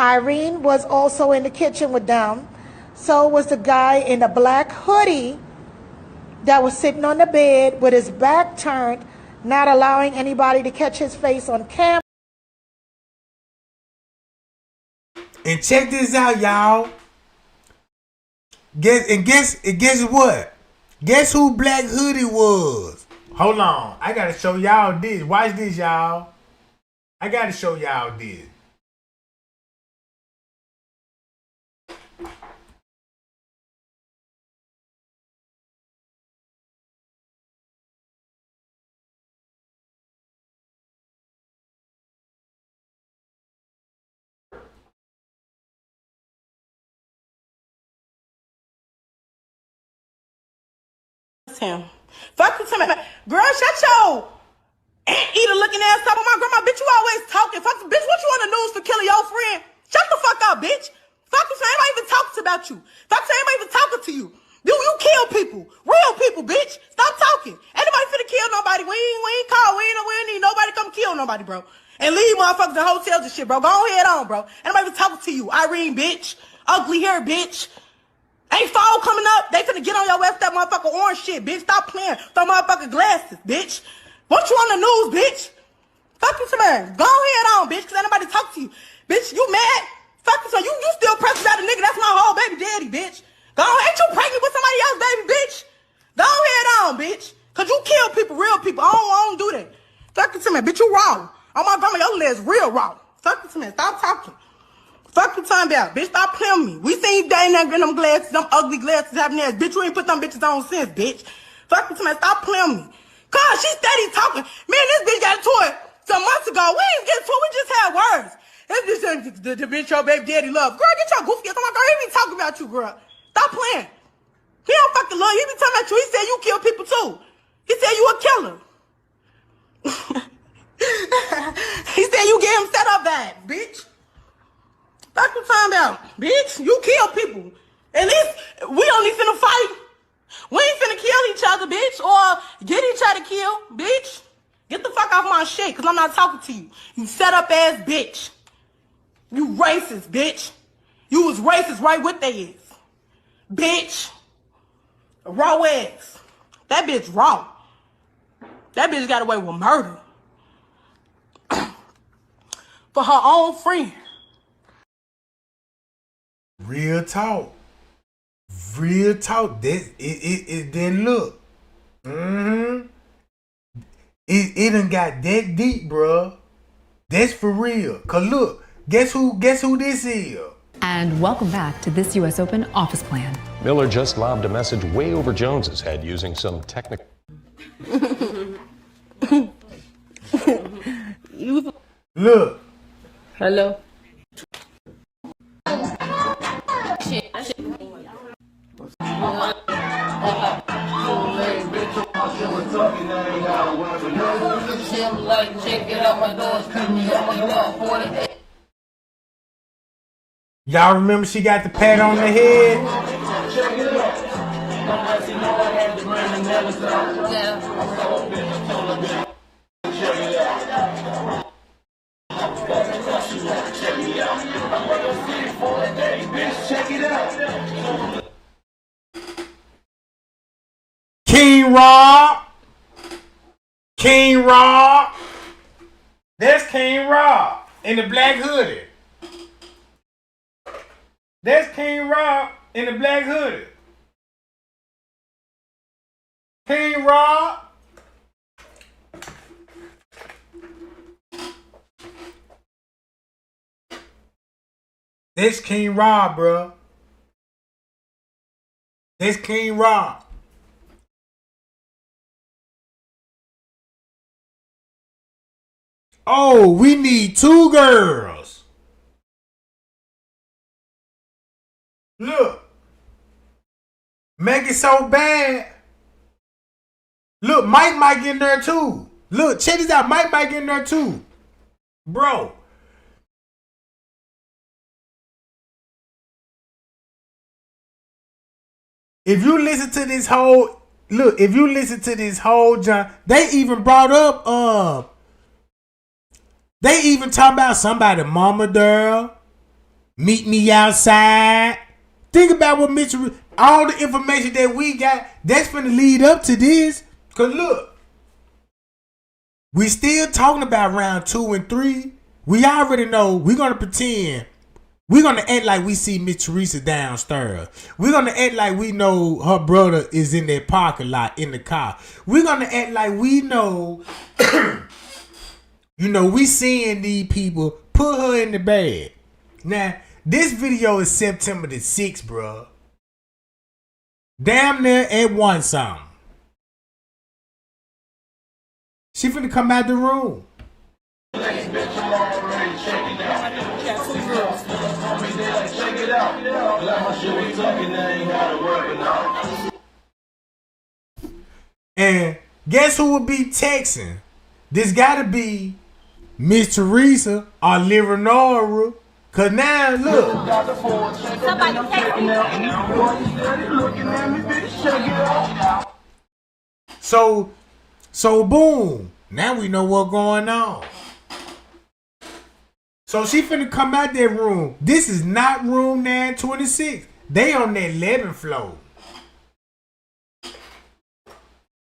Irene was also in the kitchen with them. So was the guy in the black hoodie that was sitting on the bed with his back turned, not allowing anybody to catch his face on camera. And check this out, y'all. Guess what? Guess who Black Hoodie was? Hold on. I gotta show y'all this. Watch this, y'all. I gotta show y'all this. Him. Fuck with him. Girl, shut your Eater looking ass up on my grandma. Bitch, you always talking. Fuck, bitch, what you on the news for killing your friend? Shut the fuck up, bitch. Fuck you, saying anybody even talking about you. Fuck saying anybody even talking to you. You kill people. Real people, bitch. Stop talking. Ain't nobody finna kill nobody. We ain't call. We ain't need nobody come kill nobody, bro. And leave motherfuckers in hotels and shit, bro. Go ahead on, bro. Ain't nobody even talking to you. Irene, bitch. Ugly hair, bitch. Ain't fall coming up. They finna get on your ass with that motherfucker orange shit, bitch. Stop playing. Throw motherfucking glasses, bitch. What you on the news, bitch? Fuck you, somebody. Go ahead on, bitch, cause ain't nobody talk to you. Bitch, you mad? Fuck you, so you still pressing about a nigga. That's my whole baby daddy, bitch. Go on, ain't you pregnant with somebody else, baby, bitch? Go ahead on, bitch. Cause you kill people, real people. I don't do that. Fuck you to me, bitch, you wrong. Oh my grandma, your legs real wrong. Fuck you to me, stop talking. Fuck you talking about, bitch, stop playing with me. We seen you down there getting them glasses, them ugly glasses having ass. Bitch, you ain't put them bitches on since, bitch. Fuck you to me, stop playing with me. Cause she steady talking. Man, this bitch got into it some months ago. We didn't get into it, we just had words. This bitch said, the bitch your baby daddy love. Girl, get your goofy ass. Oh my God, he be talking about you, girl. Stop playing. He don't fucking love you. He be talking about you. He said you kill people too. He said you a killer. He said you get him set up bad, bitch. Fuck you talking about, bitch. You kill people. At least we only finna fight. We ain't finna kill each other, bitch, or get each other killed, bitch. Get the fuck off my shit, cause I'm not talking to you. You set up ass bitch. You racist, bitch. You was racist right with they ass. Bitch. Raw ass. That bitch raw. That bitch got away with murder. For her own friend. Real talk. Real talk. It didn't look. It done got that deep, bruh. That's for real. Cause look, guess who this is? And welcome back to this U.S. Open office plan. Miller just lobbed a message way over Jones's head using some technical. Look. Hello. Y'all remember she got the pat on the head? King Rob. King Rob. That's King Rob in the black hoodie. That's King Rob in the black hoodie. King Rob. That's King Rob, bro. That's King Rob. Oh, we need 2 girls. Look. Make it so bad. Look, Mike might get in there too. Look, check this out. Mike might get in there too. Bro. If you listen to this whole, look, if you listen to this whole John, they even brought up, they even talking about somebody, Mama Girl, meet me outside. Think about what Mitchell, all the information that we got, that's finna lead up to this. Cause look, we still talking about round 2 and 3. We already know we're gonna pretend. We're gonna act like we see Miss Teresa downstairs. We're gonna act like we know her brother is in that parking lot in the car. We're gonna act like we know, you know, we seeing these people put her in the bed. Now, this video is September the 6th, bro. Damn near at 1 something. She finna come out the room. And guess who will be texting? this gotta be Miss Teresa or Leonora. Cause now look. So boom. Now we know what's going on. So she finna come out that room. This is not room 926. They on the 11th floor.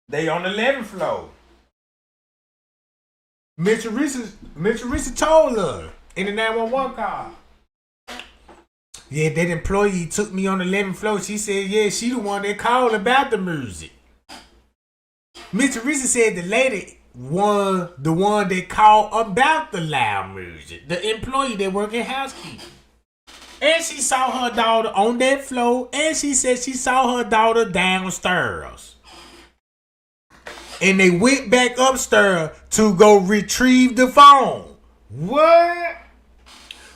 They on the 11th floor. Miss Teresa told her in the 911 call. Yeah, that employee took me on the 11th floor. She said, yeah, she the one that called about the music. Miss Teresa said the lady was the one that called about the loud music. The employee that worked in housekeeping. And she saw her daughter on that floor. And she said she saw her daughter downstairs. And they went back upstairs to go retrieve the phone. What?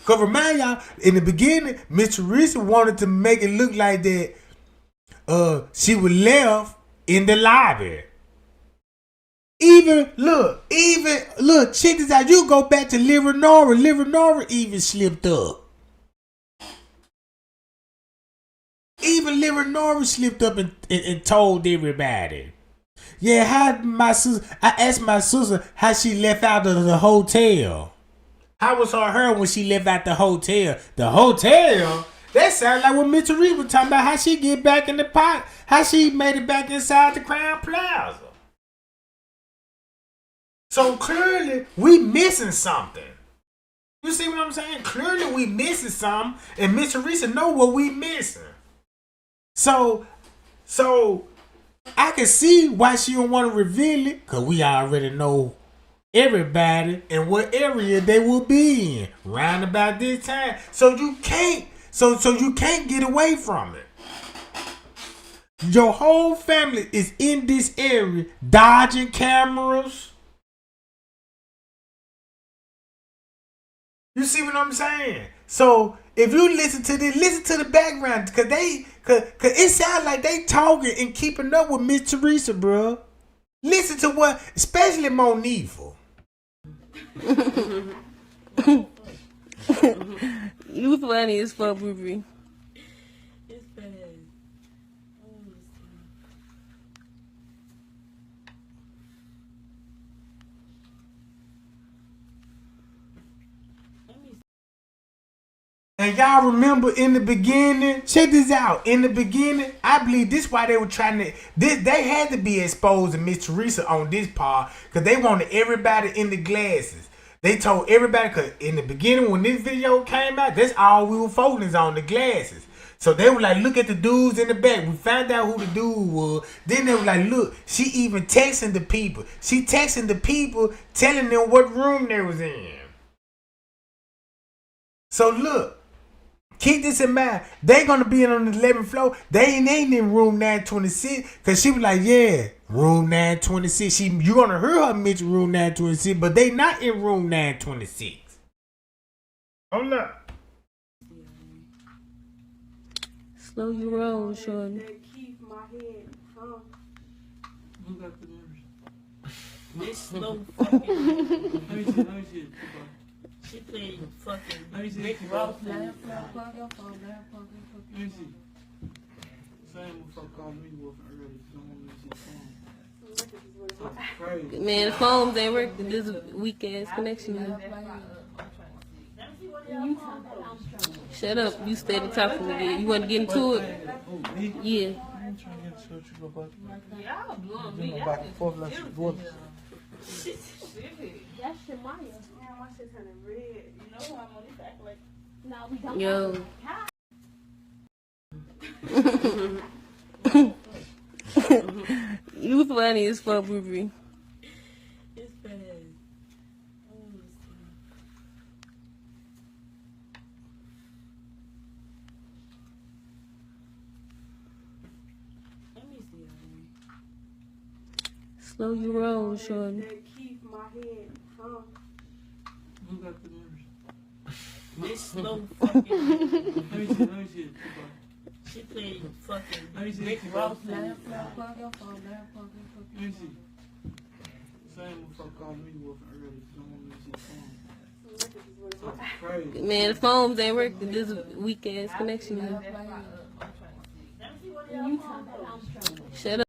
Cause remind y'all, in the beginning, Miss Teresa wanted to make it look like that she was left in the lobby. Even look, check this out. You go back to Leonora. Leonora even slipped up. Even Leonora slipped up and told everybody. Yeah, I asked my sister how she left out of the hotel. How was her when she left out the hotel? The hotel? That sounds like what Miss Teresa was talking about, how she get back in the pot, how she made it back inside the Crown Plaza. So clearly, we missing something. You see what I'm saying? Clearly, we missing something, and Miss Teresa know what we missing. So I can see why she don't want to reveal it, because we already know everybody and what area they will be in round about this time. So you can't get away from it. Your whole family is in this area dodging cameras. You see what I'm saying? So if you listen to the background, cause it sounds like they talking and keeping up with Miss Teresa, bro. Listen to what, especially Monifa. You funny as fuck, Ruby. It's bad. And y'all remember in the beginning, check this out. In the beginning, I believe this why they were trying to, they had to be exposed to Miss Teresa on this part, because they wanted everybody in the glasses. They told everybody, because in the beginning when this video came out, that's all we were focusing on, the glasses. So they were like, look at the dudes in the back. We found out who the dude was. Then they were like, look, she even texting the people. She texting the people, telling them what room they was in. So look. Keep this in mind. They gonna be on the 11th floor. They ain't in room 926. Cause she was like, yeah, room 926. You gonna hear her mention room 926, but they not in room 926. Hold up. Slow your roll, shorty. Keep my head, huh? Who got the numbers? This slow fucking. Let me see. She played fucking Rick Ross. Let me see. Same fuck called me wolfing earlier. Man, the phones ain't working. This weak ass connection. Shut up. You steady talking to me. You want to get into it? Yeah. I'm trying to get into it, you go back and forth like she was. That's Shemaya. Man, my shit turning red. You know I'm on this act like. No, we don't. Yo. You funny as fuck, Ruby. It's bad. Let me see. Slow your roll, shorty. Keep my head, huh? Who got the numbers? This slow fucking. Let me see. She played fucking Rick Ross. Let me see. Man, the phones ain't working. This weak ass connection. Shut up.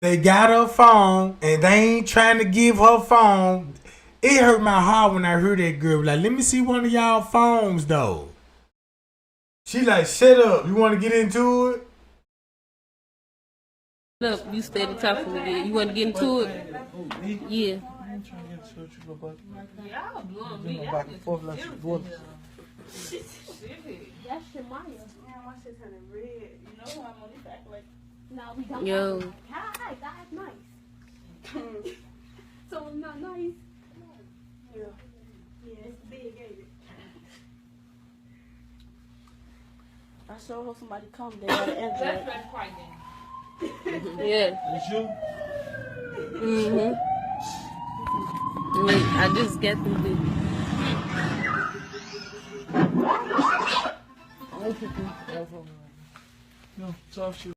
They got her phone and they ain't trying to give her phone. It hurt my heart when I heard that girl. Like, let me see one of y'all phones though. She like, shut up. You want to get into it? Shut up. You steady talking again. You want to get into it? Yeah. Yo. Hi, that's nice. So it's not nice. Yeah, it's big, ain't it? I sure hope somebody come there and answer it. Yeah. It's you? Mm-hmm. Wait, I just got the video. No, talk to you.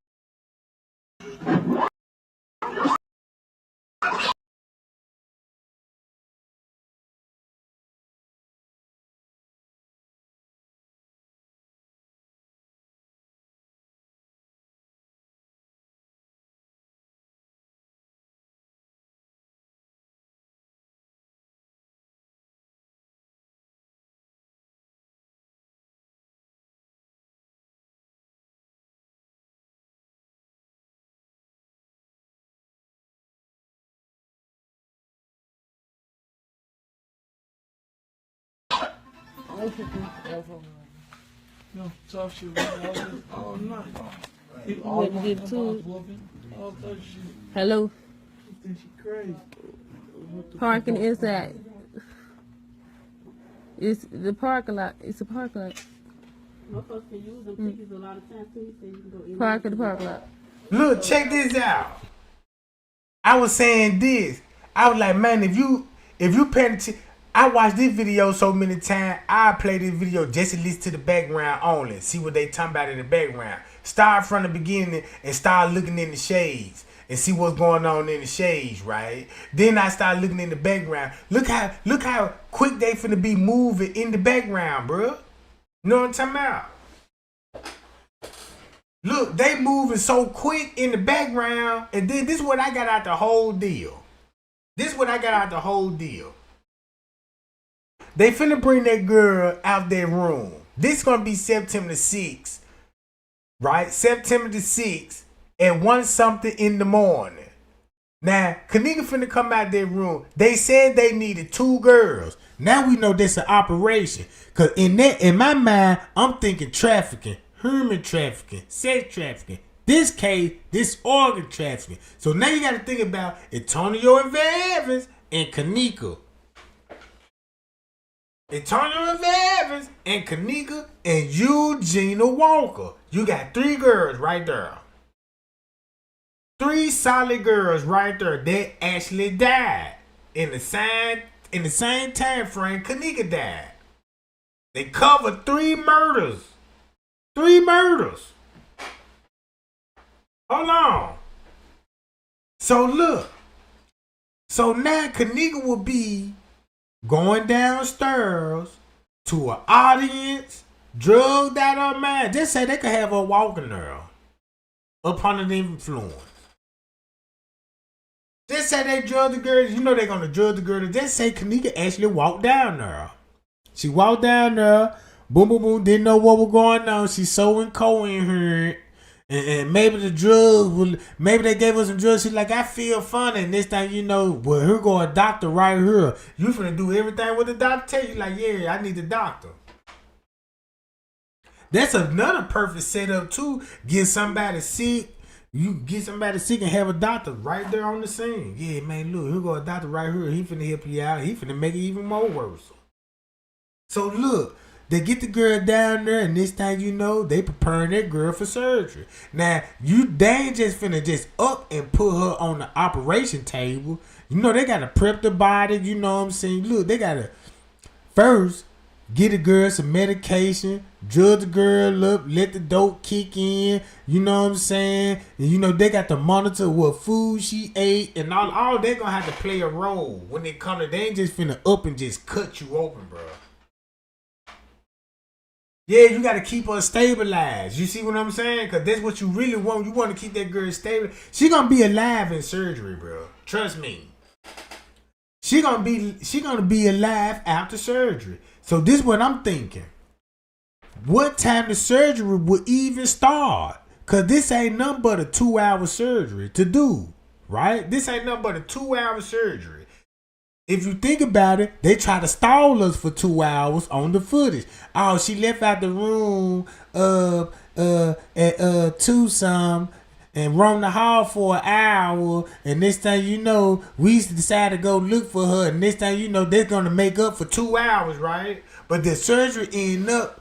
No, talk to you all night. You want to get to it? All that shit. Hello. I think she crazy. Parking inside. It's the parking lot. It's a parking lot. Most folks can use them tickets a lot of times too. So you can go in. Park at the parking lot. Look, check this out. I was saying this. I was like, man, if you pay attention, I watched this video so many times. I play this video just to listen to the background only. See what they talking about in the background. Start from the beginning and start looking in the shades and see what's going on in the shades, right? Then I start looking in the background. Look how quick they finna be moving in the background, bro. You know what I'm talking about? Look, they moving so quick in the background, and then this is what I got out the whole deal. This is what I got out the whole deal. They finna bring that girl out their room. This gonna be September 6th, right? September the 6th at 1-something in the morning. Now, Kennek finna come out their room. They said they needed 2 girls. Now we know this an operation. Cause in my mind, I'm thinking trafficking, human trafficking, sex trafficking. This case, this organ trafficking. So now you gotta think about Antonio and Evans and Kennek. Antonio and Evans and Kennek and Eugenia Walker. You got 3 girls right there. 3 solid girls right there that actually died in the same time frame Kennek died. They covered 3 murders. 3 murders. Hold on. So look. So now Kennek will be going downstairs to an audience, drugged out of her mind. Just say they could have her walking there up under the influence. Just say they drug the girl. You know they're gonna drug the girl. Just say Kennek actually walked down there. She walked down there. Boom, boom, boom. Didn't know what was going on. She's sewing coal in her. And maybe the drugs, maybe they gave her some drugs. She's like, I feel funny. And this time, you know, well, here go a doctor right here. You finna do everything what the doctor tell you. Like, yeah, I need a doctor. That's another perfect setup too. Get somebody sick. You get somebody sick and have a doctor right there on the scene. Yeah, man, look, here go a doctor right here. He finna help you out. He finna make it even more worse. So look. They get the girl down there, and this time you know they preparing that girl for surgery. Now they ain't just finna just up and put her on the operation table. You know they gotta prep the body. You know what I'm saying? Look, they gotta first get a girl some medication, drug the girl up, let the dope kick in, you know what I'm saying? And you know, they got to monitor what food she ate and all they gonna have to play a role when they come to, they ain't just finna up and just cut you open, bro. Yeah, you gotta keep her stabilized. You see what I'm saying? Cause that's what you really want. You want to keep that girl stable. She gonna be alive in surgery, bro. Trust me. She gonna be alive after surgery. So this is what I'm thinking. What time the surgery will even start? Cause this ain't nothing but a 2-hour surgery to do, right? This ain't nothing but a 2-hour surgery. If you think about it, they try to stall us for 2 hours on the footage. Oh, she left out the room at 2 and roamed the hall for an hour, and this time you know we decided to go look for her, and this time you know they're gonna make up for 2 hours, right? But the surgery ended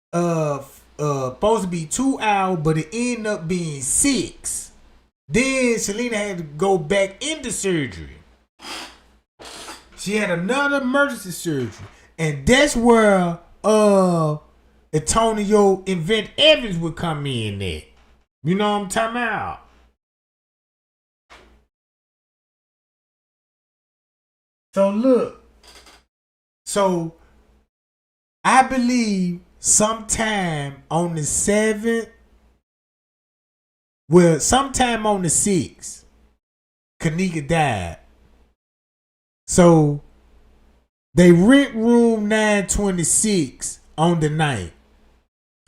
supposed to be 2 hours, but it ended up being 6. Then Selena had to go back into surgery. She had another emergency surgery. And that's where Antonio Invent Evans would come in at. You know what I'm talking about? So look. So I believe sometime on the 7th, well, sometime on the 6th, Kanika died. So they rent room 926 on the 9th.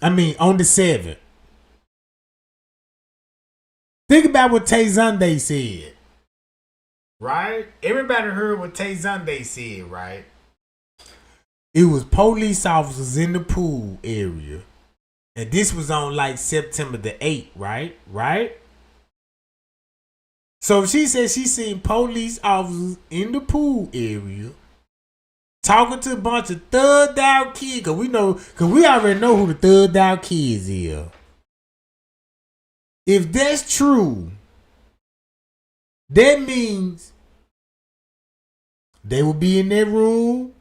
On the 7th. Think about what Tay Zunde said. Right? Everybody heard what Tay Zunde said, right? It was police officers in the pool area. And this was on like September the 8th, right? So she said she seen police officers in the pool area talking to a bunch of thugged out kids. Cause we already know who the thugged out kids is. If that's true, that means they will be in their room,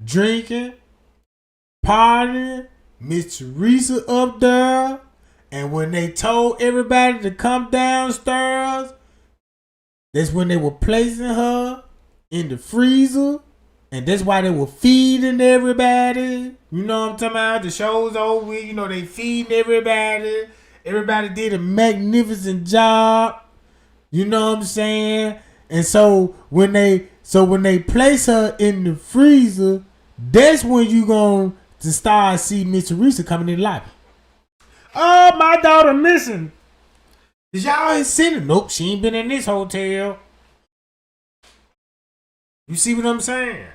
drinking, partying, Miss Teresa up there, and when they told everybody to come downstairs, that's when they were placing her in the freezer, and that's why they were feeding everybody. You know what I'm talking about? The show's over with, they feeding everybody. Everybody did a magnificent job. You know what I'm saying? And so when they place her in the freezer, that's when you gonna to start see Miss Teresa coming in the lobby. Oh, my daughter missing. Did y'all ain't seen her? Nope, she ain't been in this hotel. You see what I'm saying?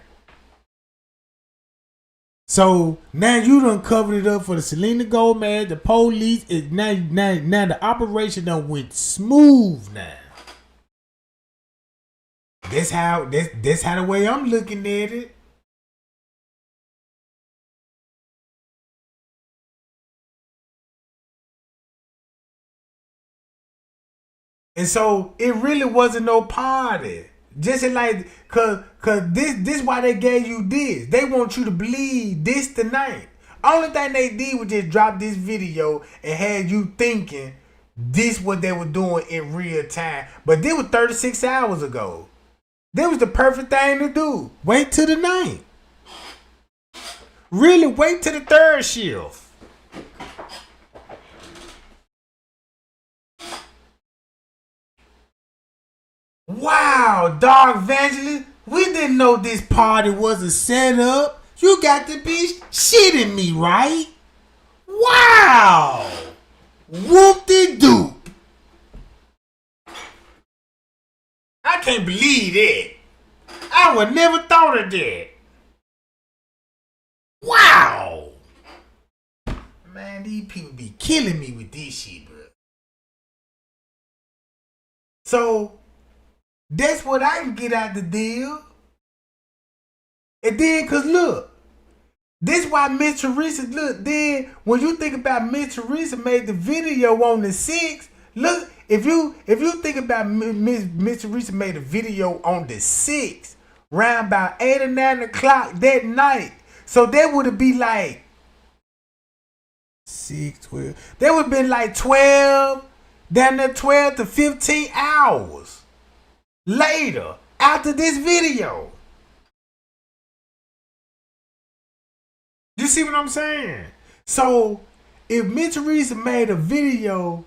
So now you done covered it up for the Selena Gomez, the police. Now the operation done went smooth now. That's how the way I'm looking at it. And so it really wasn't no party. Just like, cause this why they gave you this. They want you to believe this tonight. Only thing they did was just drop this video and had you thinking this what they were doing in real time. But this was 36 hours ago. That was the perfect thing to do. Wait till the night. Really wait till the third shift. Wow, Dog Evangelist, we didn't know this party was a setup. You got to be shitting me, right? Wow! Whoop-de-doop. I can't believe that. I would never thought of that. Wow! Man, these people be killing me with this shit, bro. So, that's what I can get out the deal. And then, cause look, this why Miss Teresa, look, then when you think about Miss Teresa made the video on the 6th, look, if you think about Miss Teresa made a video on the 6th, around about 8 or 9 o'clock that night. So that would have been like 6, 12. That would have been like 12, down there 12 to 15 hours later after this video. You see what I'm saying? So if Miss Teresa made a video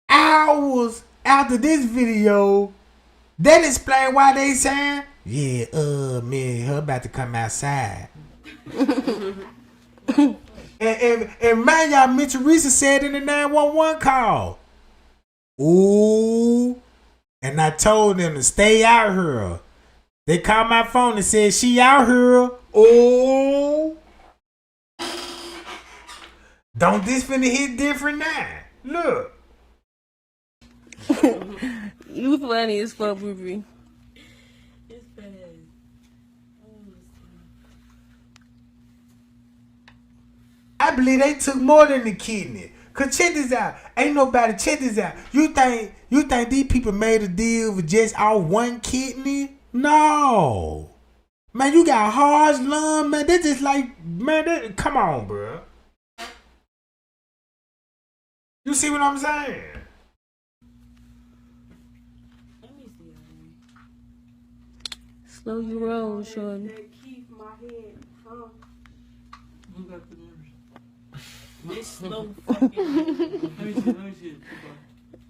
hours after this video, that explain why they saying, yeah, man, her about to come outside. and man, y'all, Miss Teresa said in the 911 call, ooh, and I told them to stay out here. They called my phone and said she out here. Oh, don't this finna hit different now? Look. You funny as fuck, Ruby. It's bad. I believe they took more than the kidney. Cause check this out. Ain't nobody check this out. You think these people made a deal with just our one kidney? No. Man, you got hearts, lung, man. They just like, man, come on, bro. You see what I'm saying? Let me see. Slow your roll, shorty. They keep my head, huh? Who got the numbers? This slow fucking. Let me see it.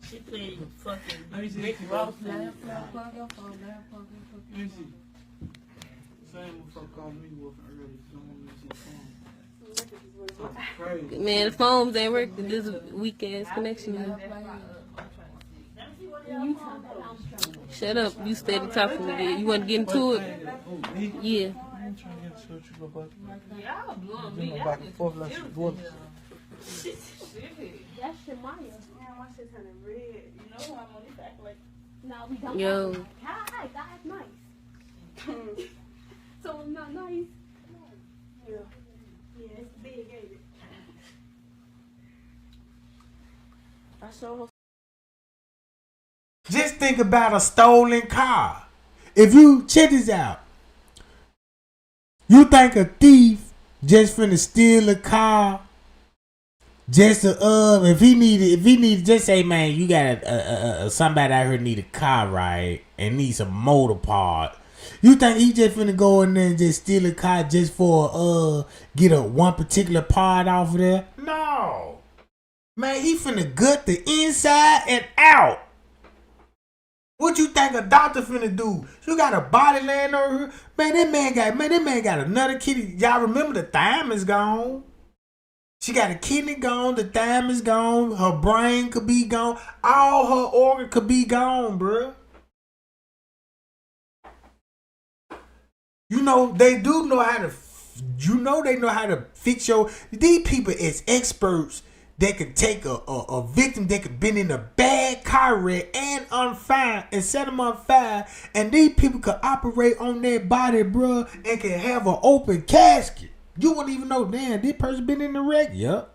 She played fucking Let me see Rick it. Ross. Let me see. Same fuck called me wolfing earlier. Don't want me to see the phone. Crazy. Man, the phones ain't working. This weak ass connection. Shut up. You steady talking to me. You want to get into it? Yeah. I'm trying to get to what you go back. Y'all blowing me. Back and forth like some water. That's Shemaya. Man, my shit turning red. You know I'm on this act like. No, we don't. Yo. Hi, that's nice. So I'm not nice. Yeah. Yeah, it's big, ain't it? I saw her. Just think about a stolen car. If you check this out, you think a thief just finna steal a car just to if he needed just say, man, you got somebody out here need a car, right, and need some motor part. You think he just finna go in there and just steal a car just for get one particular part off of there? No, man, he finna gut the inside and out. What you think a doctor finna do? You got a body laying over here? Man, that man got another kidney. Y'all remember the thymus gone. She got a kidney gone, the thymus gone, her brain could be gone, all her organs could be gone, bruh. You know, they do know how to, they know how to fix these people is experts that could take a victim that could been in a bad car wreck and on fire and set them on fire, and these people could operate on their body, bruh, and can have an open casket. You wouldn't even know, damn, this person been in the wreck. Yup.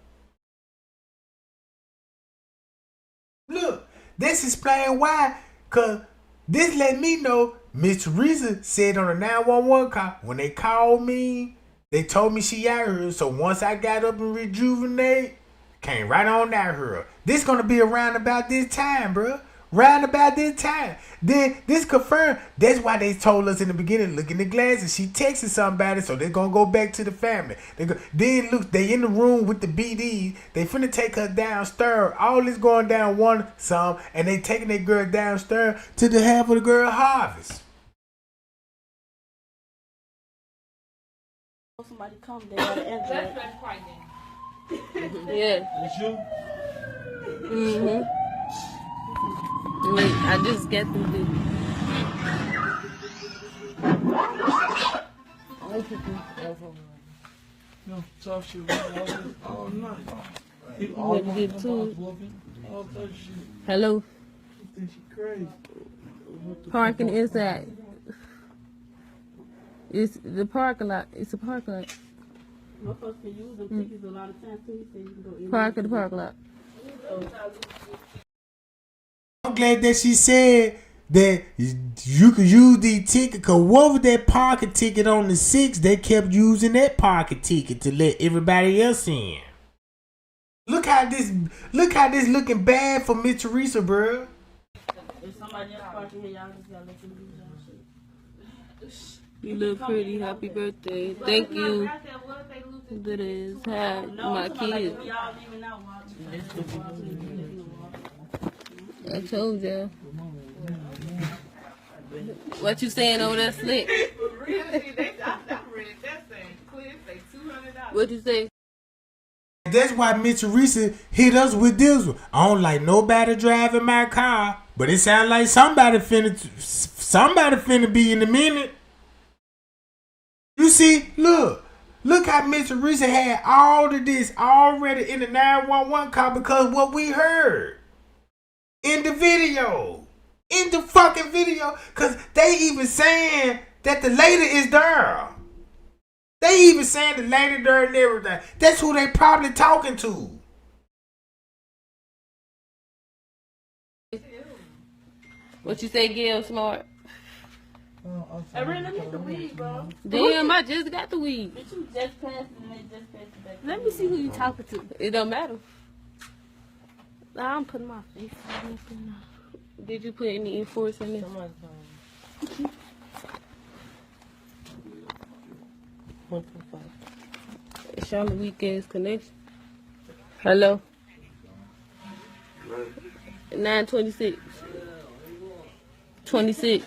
Look, this explain why, cause this let me know Miss Teresa said on the 911 call, when they called me, they told me she out here. So once I got up and rejuvenate, came right on out here. This gonna be around about this time, bruh. Round about this time. Then this confirmed. That's why they told us in the beginning, look in the glasses. She texted somebody, so they're gonna go back to the family. Then look, they in the room with the BD. They finna take her downstairs. All this going down and they taking that girl downstairs to the half of the girl harvest. Somebody come, they got an Android. Yeah. It's you? Mm-hmm. Wait, I just got the No, tough shit. All night. You want to get to it? All that shit. Hello. You think she crazy? Parking inside. It's the parking lot. It's a parking lot. My folks can use them tickets a lot of times too. He said you can go in. Park at the parking lot. I'm glad that she said that you could use the ticket. Cause what was that parking ticket on the 6th? They kept using that parking ticket to let everybody else in. Look how this looking bad for Miss Teresa, bro. If somebody else parking here, y'all just gotta let them do y'all shit. You look pretty. Happy birthday. Thank you. That is how my kids. I told y'all. What you saying over there, Slick? What you say? That's why Miss Teresa hit us with this one. I don't like nobody driving my car, but it sounds like somebody finna be in a minute. You see, look how Miss Teresa had all of this already in the 911 call because what we heard in the video, in the fucking video, because they even saying that the lady is there. They even saying the lady there and everything. That's who they probably talking to. What you say, Gail Smart? I really let me get the weed, bro. Damn, I just got the weed. But you just passed it and they just passed it back. Let me see who you talking to. It don't matter. I'm putting my face on nothing. Did you put any enforce in this? 1.5. Charlotte Weekends Connection. Hello. 926. 26.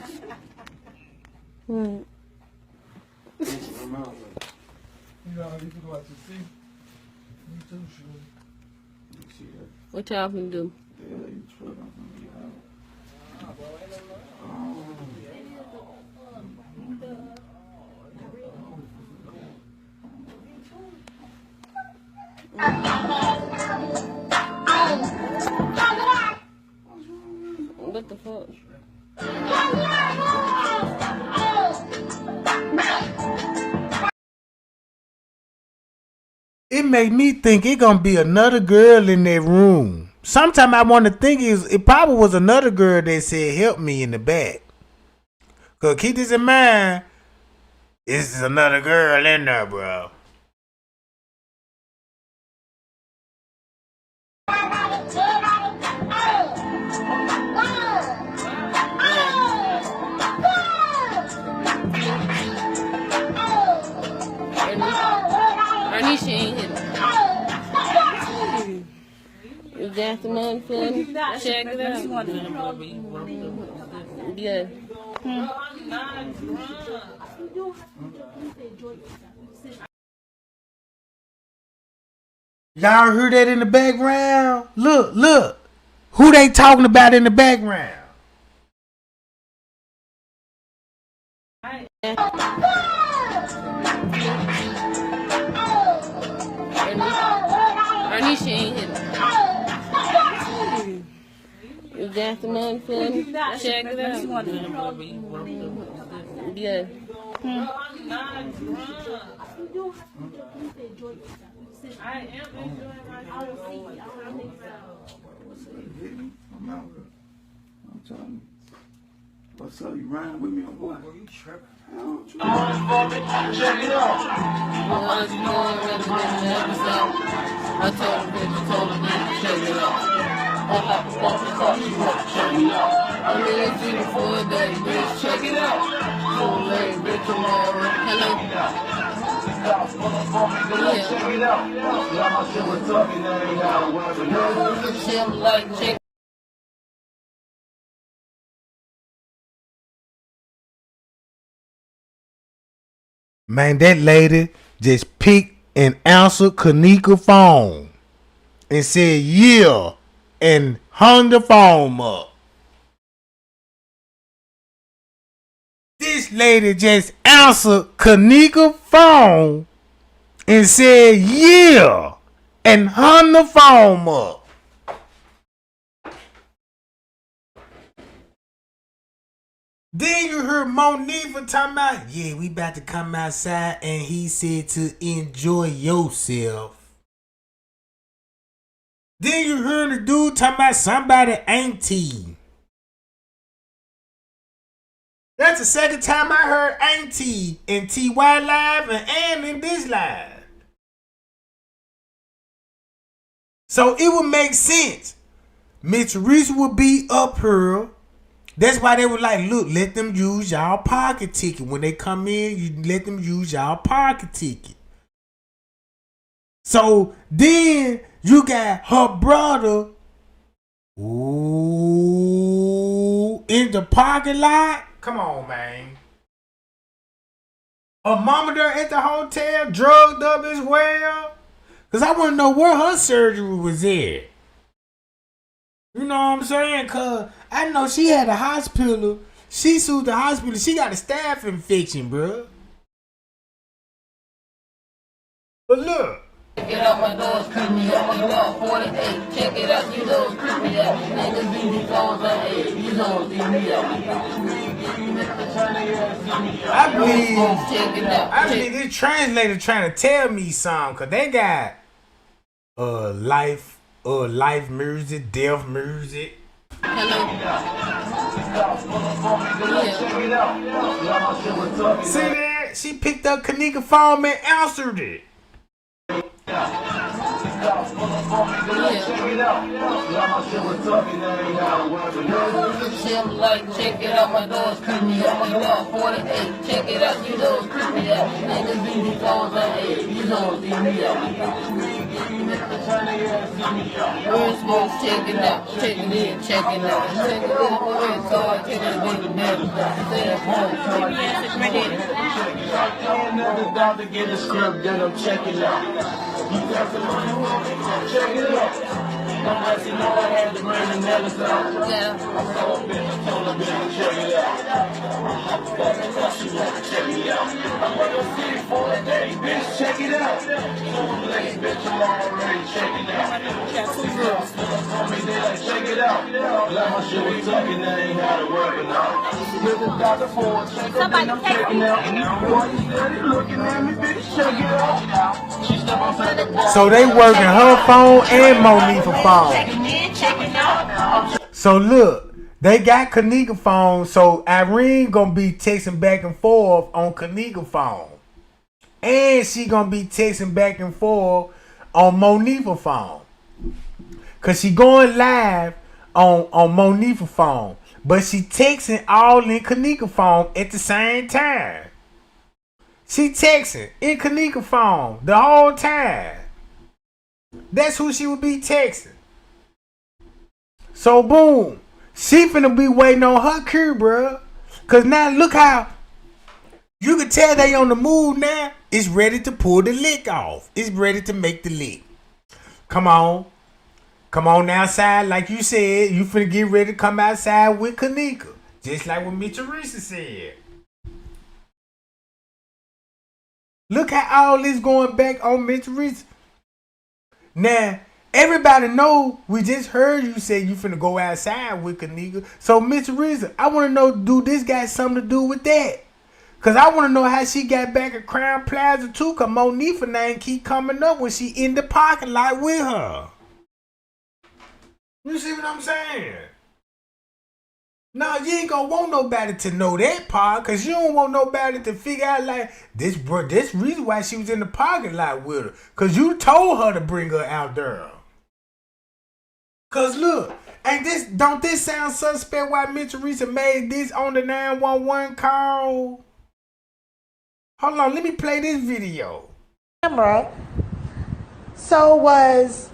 You know, you can watch the sea. Me too, sure. What y'all finna do? What the fuck? It made me think it gonna be another girl in that room. Sometimes I want to think it probably was another girl that said help me in the back. Cause keep this in mind, it's another girl in there, bro. Ernie, she ain't hit it. You got some money for me? Check it out. Yeah. Y'all heard that in the background? Look. Who they talking about in the background? Ernie, she ain't hit it. You got some money for me? Check it out. Yeah. I am enjoying myself. I'm out here. I'm telling you. What's up? You riding with me or what? You tripping? Check it out. I told him to check it out. I'm in the beautiful day, bitch. Check it out. Hello. Man, that lady just picked and answered Kenneck's phone and said, yeah, and hung the phone up. This lady just answered Kenneck's phone and said, yeah, and hung the phone up. Then you heard Monifa talking about, yeah, we about to come outside, and he said to enjoy yourself. Then you heard the dude talking about somebody auntie. That's the second time I heard Auntie in TY Live and in this live. So it would make sense. Miss Reese would be up here. That's why they were like, look, let them use y'all pocket ticket. When they come in, you let them use y'all pocket ticket. So then you got her brother in the parking lot. Come on, man. Her mama there at the hotel, drugged up as well. Because I want to know where her surgery was at. You know what I'm saying? Because I know she had a hospital. She sued the hospital. She got a staph infection, bro. But look. Check it out, my doors creep me up. We walk 48. Check it out, you know, creep me up. Niggas be these phones on 8. You know, see me up. I believe this translator trying to tell me something, cause they got life music, death music. See that? She picked up Kennek phone and answered it. Check it out, my doors creep me up. We walk 48. Check it out, you know, creep me up. Niggas be these phones on 8. You know, see me up. Where's supposed to check it out? Check it in, check it out. Check it out, where's card? Check it in, about to get a script, then I'm checking out. You got the money, check it out. I'm asking all I had to bring the medicine out. Yeah. I'm so bitch, told her, bitch, check it out. She wanna check me out. I'm gonna see it for a day, bitch, check it out. So late, bitch, I'm already checking out. Got 2 girls, told me they like, check it out. Like my shit was tucking, that ain't how to work it out. With the doctor for a check, then I'm checking out. Why you steady looking at me, bitch, check it out. She step outside the wall. So they working her phone and Monifa's phone. So look, they got Kennek phone, so Irene gonna be texting back and forth on Kennek phone. And she gonna be texting back and forth on Monifa's phone. Cause she going live on Monifa's phone. But she texting all in Kennek phone at the same time. She texting in Kennek phone the whole time. That's who she would be texting. So boom, she finna be waiting on her cue, bro. Cause now look how you can tell they on the move now. It's ready to pull the lick off. It's ready to make the lick. Come on outside, like you said. You finna get ready to come outside with Kennek, just like what Miss Teresa said. Look how all this going back on Miss Teresa. Now, everybody know we just heard you say you finna go outside with Kennek. So, Miss Teresa, I want to know, do this got something to do with that? Because I want to know how she got back at Crown Plaza too, because Monifa's name keep coming up when she in the parking lot with her. You see what I'm saying? No, you ain't gonna want nobody to know that part, because you don't want nobody to figure out like this reason why she was in the parking lot with her. Because you told her to bring her out there. Because look, don't this sound suspect why Miss Teresa made this on the 911 call? Hold on, let me play this video. Camera. So was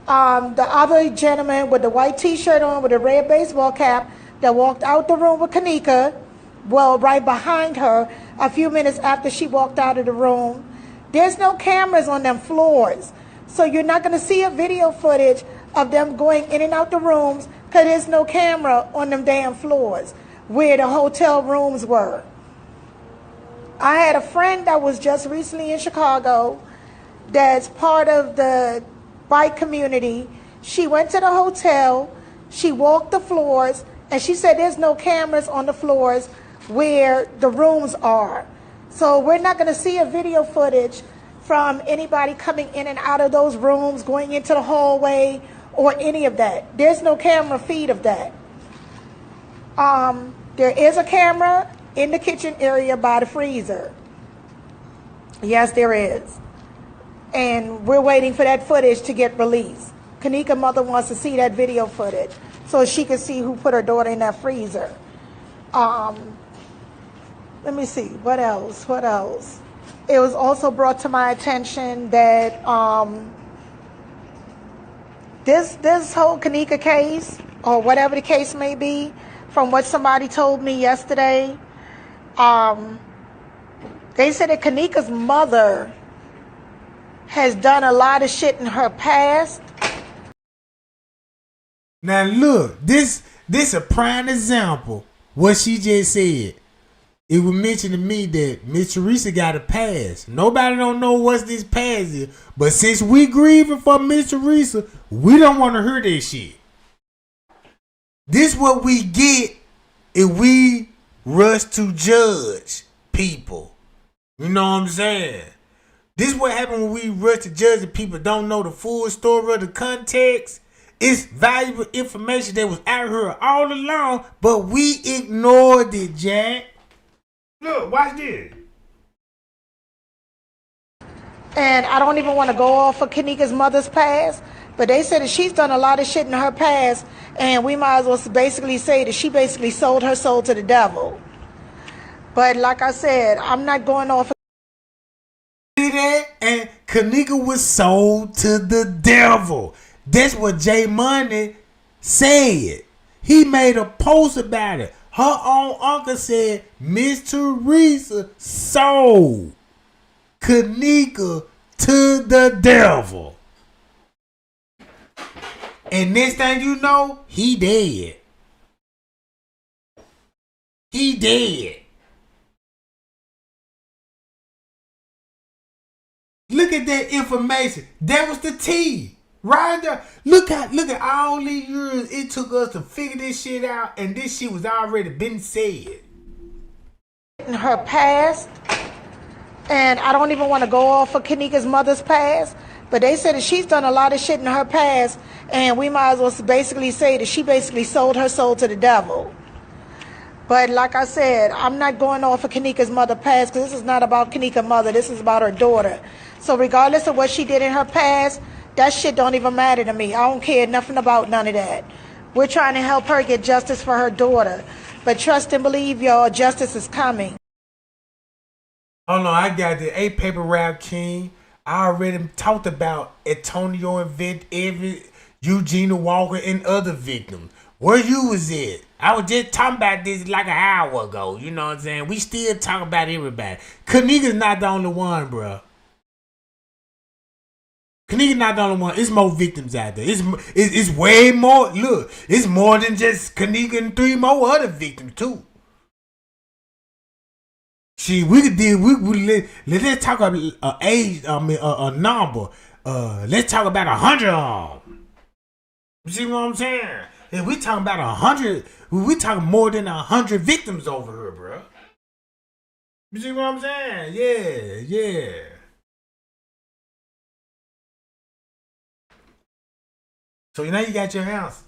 the other gentleman with the white t-shirt on with a red baseball cap that walked out the room with Kennek, well, right behind her, a few minutes after she walked out of the room. There's no cameras on them floors. So you're not going to see a video footage of them going in and out the rooms because there's no camera on them damn floors where the hotel rooms were. I had a friend that was just recently in Chicago that's part of the bike community. She went to the hotel, she walked the floors, and she said there's no cameras on the floors where the rooms are. So we're not going to see a video footage from anybody coming in and out of those rooms, going into the hallway, or any of that. There's no camera feed of that. There is a camera in the kitchen area by the freezer. Yes, there is. And we're waiting for that footage to get released. Keneka's mother wants to see that video footage so she can see who put her daughter in that freezer. Let me see, what else? It was also brought to my attention that this whole Keneka case, or whatever the case may be, from what somebody told me yesterday, they said that Keneka's mother has done a lot of shit in her past. Now look, this a prime example. What she just said. It was mentioned to me that Miss Teresa got a past. Nobody don't know what this past is. But since we grieving for Miss Teresa, we don't want to hear this shit. This what we get if we rush to judge people. You know what I'm saying? This what happened when we rush to judge and people don't know the full story of the context. It's valuable information that was out here all along, but we ignored it, Jack. Look, watch this. And I don't even want to go off of Keneka's mother's past, but they said that she's done a lot of shit in her past, and we might as well basically say that she basically sold her soul to the devil. But like I said, I'm not going off. See that? And Keneka was sold to the devil. That's what J Money said. He made a post about it. Her own uncle said Miss Teresa sold Keneka to the devil. And next thing you know, he dead. He dead. Look at that information. That was the tea. Right there. Look at all these years it took us to figure this shit out, and this shit was already been said. In her past, and I don't even want to go off of Keneka's mother's past, but they said that she's done a lot of shit in her past, and we might as well basically say that she basically sold her soul to the devil. But like I said, I'm not going off of Keneka's mother's past, because this is not about Keneka's mother. This is about her daughter. So regardless of what she did in her past, that shit don't even matter to me. I don't care nothing about none of that. We're trying to help her get justice for her daughter. But trust and believe, y'all, justice is coming. Oh no, I got the 8 paper route king. I already talked about Antonio and Eugenia Walker and other victims. Where you was at? I was just talking about this like an hour ago. You know what I'm saying? We still talk about everybody. Keneka's not the only one, bro. Keneka not the only one. It's more victims out there. It's way more. Look, it's more than just Keneka and 3 more other victims too. See, we could deal. Let's talk about a number. Let's talk about 100 of them. You see what I'm saying? If we talking about 100, we talking more than 100 victims over here, bro. You see what I'm saying? Yeah. So now you got your house.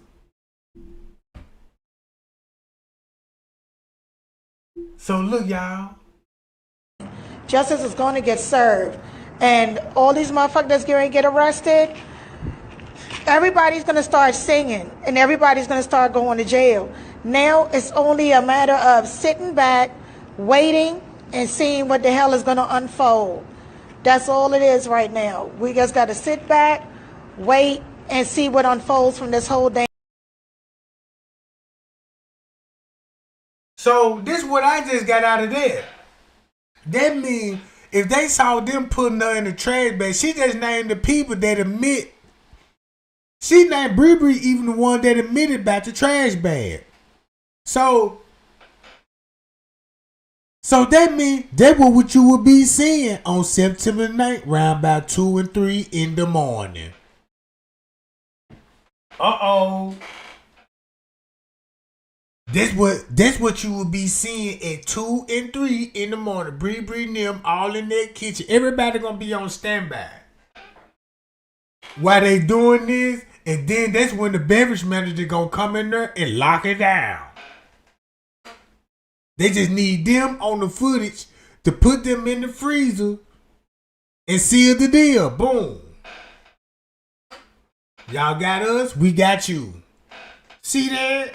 So look, y'all. Justice is going to get served. And all these motherfuckers that's going to get arrested, everybody's going to start singing. And everybody's going to start going to jail. Now it's only a matter of sitting back, waiting, and seeing what the hell is going to unfold. That's all it is right now. We just got to sit back, wait, and see what unfolds from this whole thing. So this is what I just got out of there. That means if they saw them putting her in the trash bag, she just named the people that admit. She named Bree even the one that admitted about the trash bag. So that means that was what you will be seeing on September 9th, around about 2 and 3 in the morning. Uh-oh. That's what you will be seeing at 2 and 3 in the morning. Bree and them all in their kitchen. Everybody gonna be on standby while they doing this, and then that's when the beverage manager gonna come in there and lock it down. They just need them on the footage to put them in the freezer and seal the deal. Boom. Y'all got us, we got you. See that?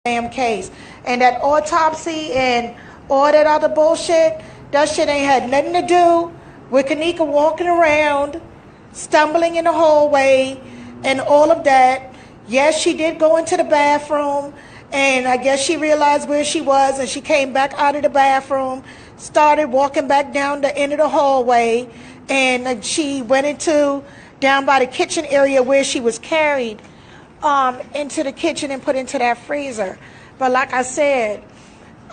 Damn case. And that autopsy and all that other bullshit, that shit ain't had nothing to do with Kanika walking around, stumbling in the hallway, and all of that. Yes, she did go into the bathroom, and I guess she realized where she was, and she came back out of the bathroom, started walking back down the end of the hallway, and she went into down by the kitchen area where she was carried into the kitchen and put into that freezer. But like I said,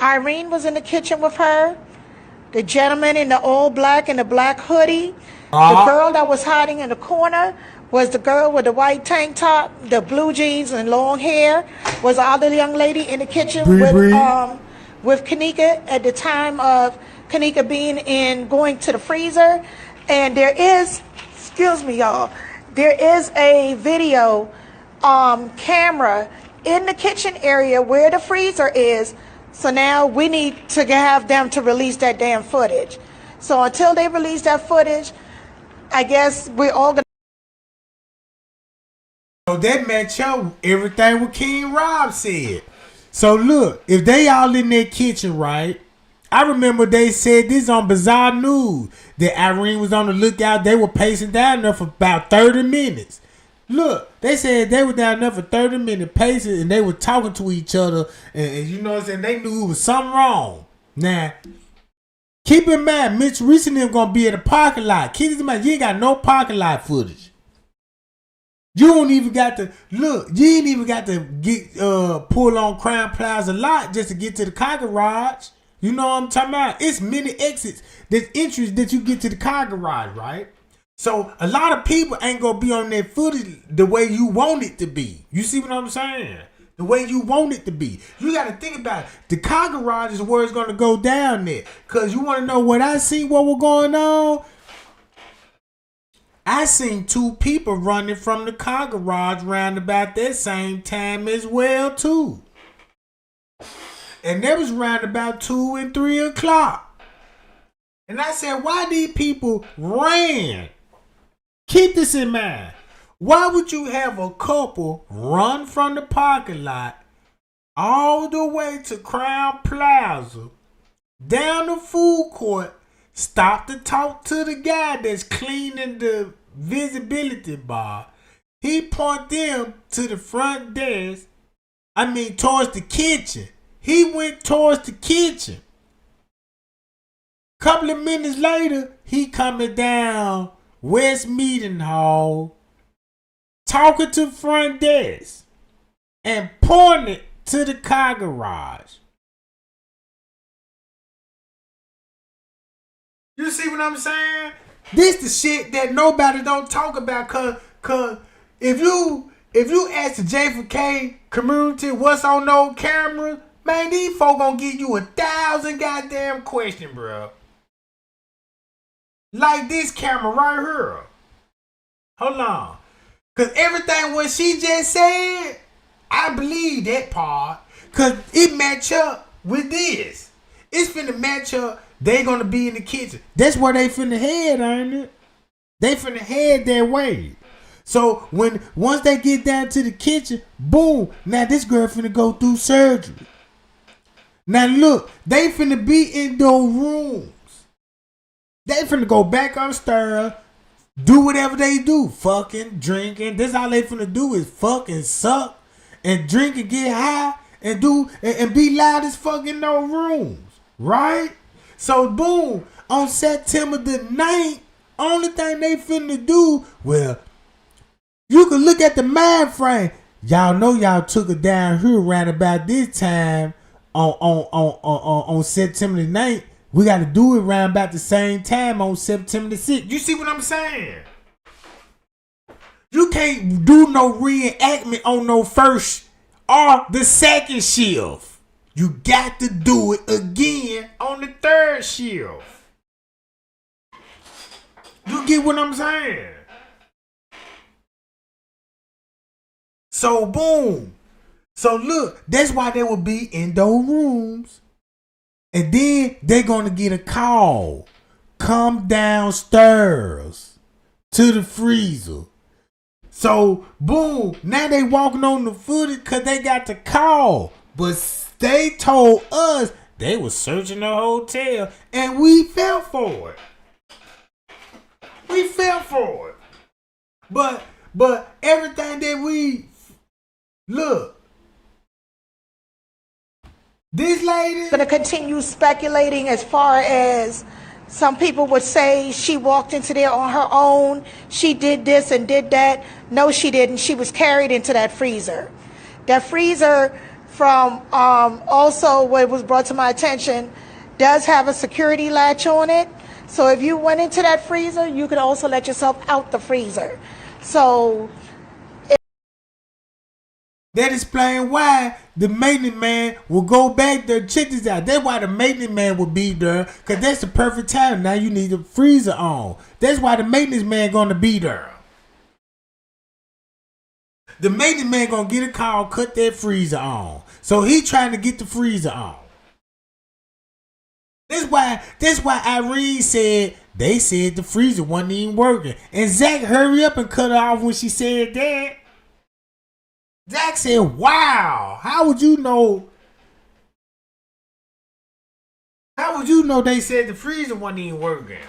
Irene was in the kitchen with her. The gentleman in the all black and the black hoodie. The girl that was hiding in the corner was the girl with the white tank top, the blue jeans and long hair. Was the other young lady in the kitchen with Kanika at the time of Kanika being going to the freezer. And there is, excuse me y'all, there is a video camera in the kitchen area where the freezer is. So now we need to have them to release that damn footage. So until they release that footage, I guess we're all gonna. So that match up everything what King Rob said. So look, if they all in their kitchen, right? I remember they said this on Bizarre News that Irene was on the lookout. They were pacing down there for about 30 minutes. Look, they said they were down there for 30 minutes pacing and they were talking to each other. And you know what I'm saying? They knew it was something wrong. Now, keep in mind, Mitch Reese and them going to be at the parking lot. Keep in mind, you ain't got no parking lot footage. You don't even got to, look, you ain't even got to get pull on Crown Plaza lot just to get to the car garage. You know what I'm talking about? It's many exits. There's entries that you get to the car garage, right? So a lot of people ain't gonna be on that footage the way you want it to be. You see what I'm saying? The way you want it to be. You gotta think about it. The car garage is where it's gonna go down there. Cause you wanna know what I see, what was going on? I seen two people running from the car garage around about that same time as well too. And that was around about 2 and 3 o'clock. And I said, why these people ran? Keep this in mind. Why would you have a couple run from the parking lot all the way to Crown Plaza, down the food court, stop to talk to the guy that's cleaning the visibility bar? He point them to the front desk. Towards the kitchen. He went towards the kitchen. Couple of minutes later, he coming down West Meeting Hall, talking to front desk and pointing to the car garage. You see what I'm saying? This the shit that nobody don't talk about, cause if you ask the J4K community what's on those cameras, man, these folk gonna give you 1,000 goddamn questions, bro. Like this camera right here. Hold on. Cause everything what she just said, I believe that part. Cause it match up with this. It's finna match up. They gonna be in the kitchen. That's where they finna head, ain't it? They finna head that way. So once they get down to the kitchen, boom, now this girl finna go through surgery. Now look, they finna be in those rooms. They finna go back upstairs, do whatever they do. Fucking, drinking. This all they finna do is fucking suck and drink and get high and do and be loud as fuck in those rooms. Right? So boom, on September the 9th, only thing they finna do, well, you can look at the mind frame. Y'all know y'all took it down here around about this time on September the 9th. We got to do it around about the same time on September the 6th. You see what I'm saying? You can't do no reenactment on no first or the second shift. You got to do it again on the third shift. You get what I'm saying? So boom. So look, that's why they will be in those rooms. And then they're gonna get a call. Come downstairs to the freezer. So boom, now they walking on the footage because they got the call. But they told us they was searching the hotel and we fell for it. We fell for it. But everything that we look. This lady going to continue speculating as far as some people would say she walked into there on her own. She did this and did that. No, she didn't. She was carried into that freezer. That freezer from also what was brought to my attention does have a security latch on it. So if you went into that freezer, you could also let yourself out the freezer. So that explains why the maintenance man will go back there. Check this out. That's why the maintenance man will be there. Because that's the perfect time. Now you need the freezer on. That's why the maintenance man going to be there. The maintenance man going to get a call, cut that freezer on. So he trying to get the freezer on. That's why Irene said, they said the freezer wasn't even working. And Zach hurry up and cut her off when she said that. Zach said, wow, how would you know? How would you know they said the freezer wasn't even working?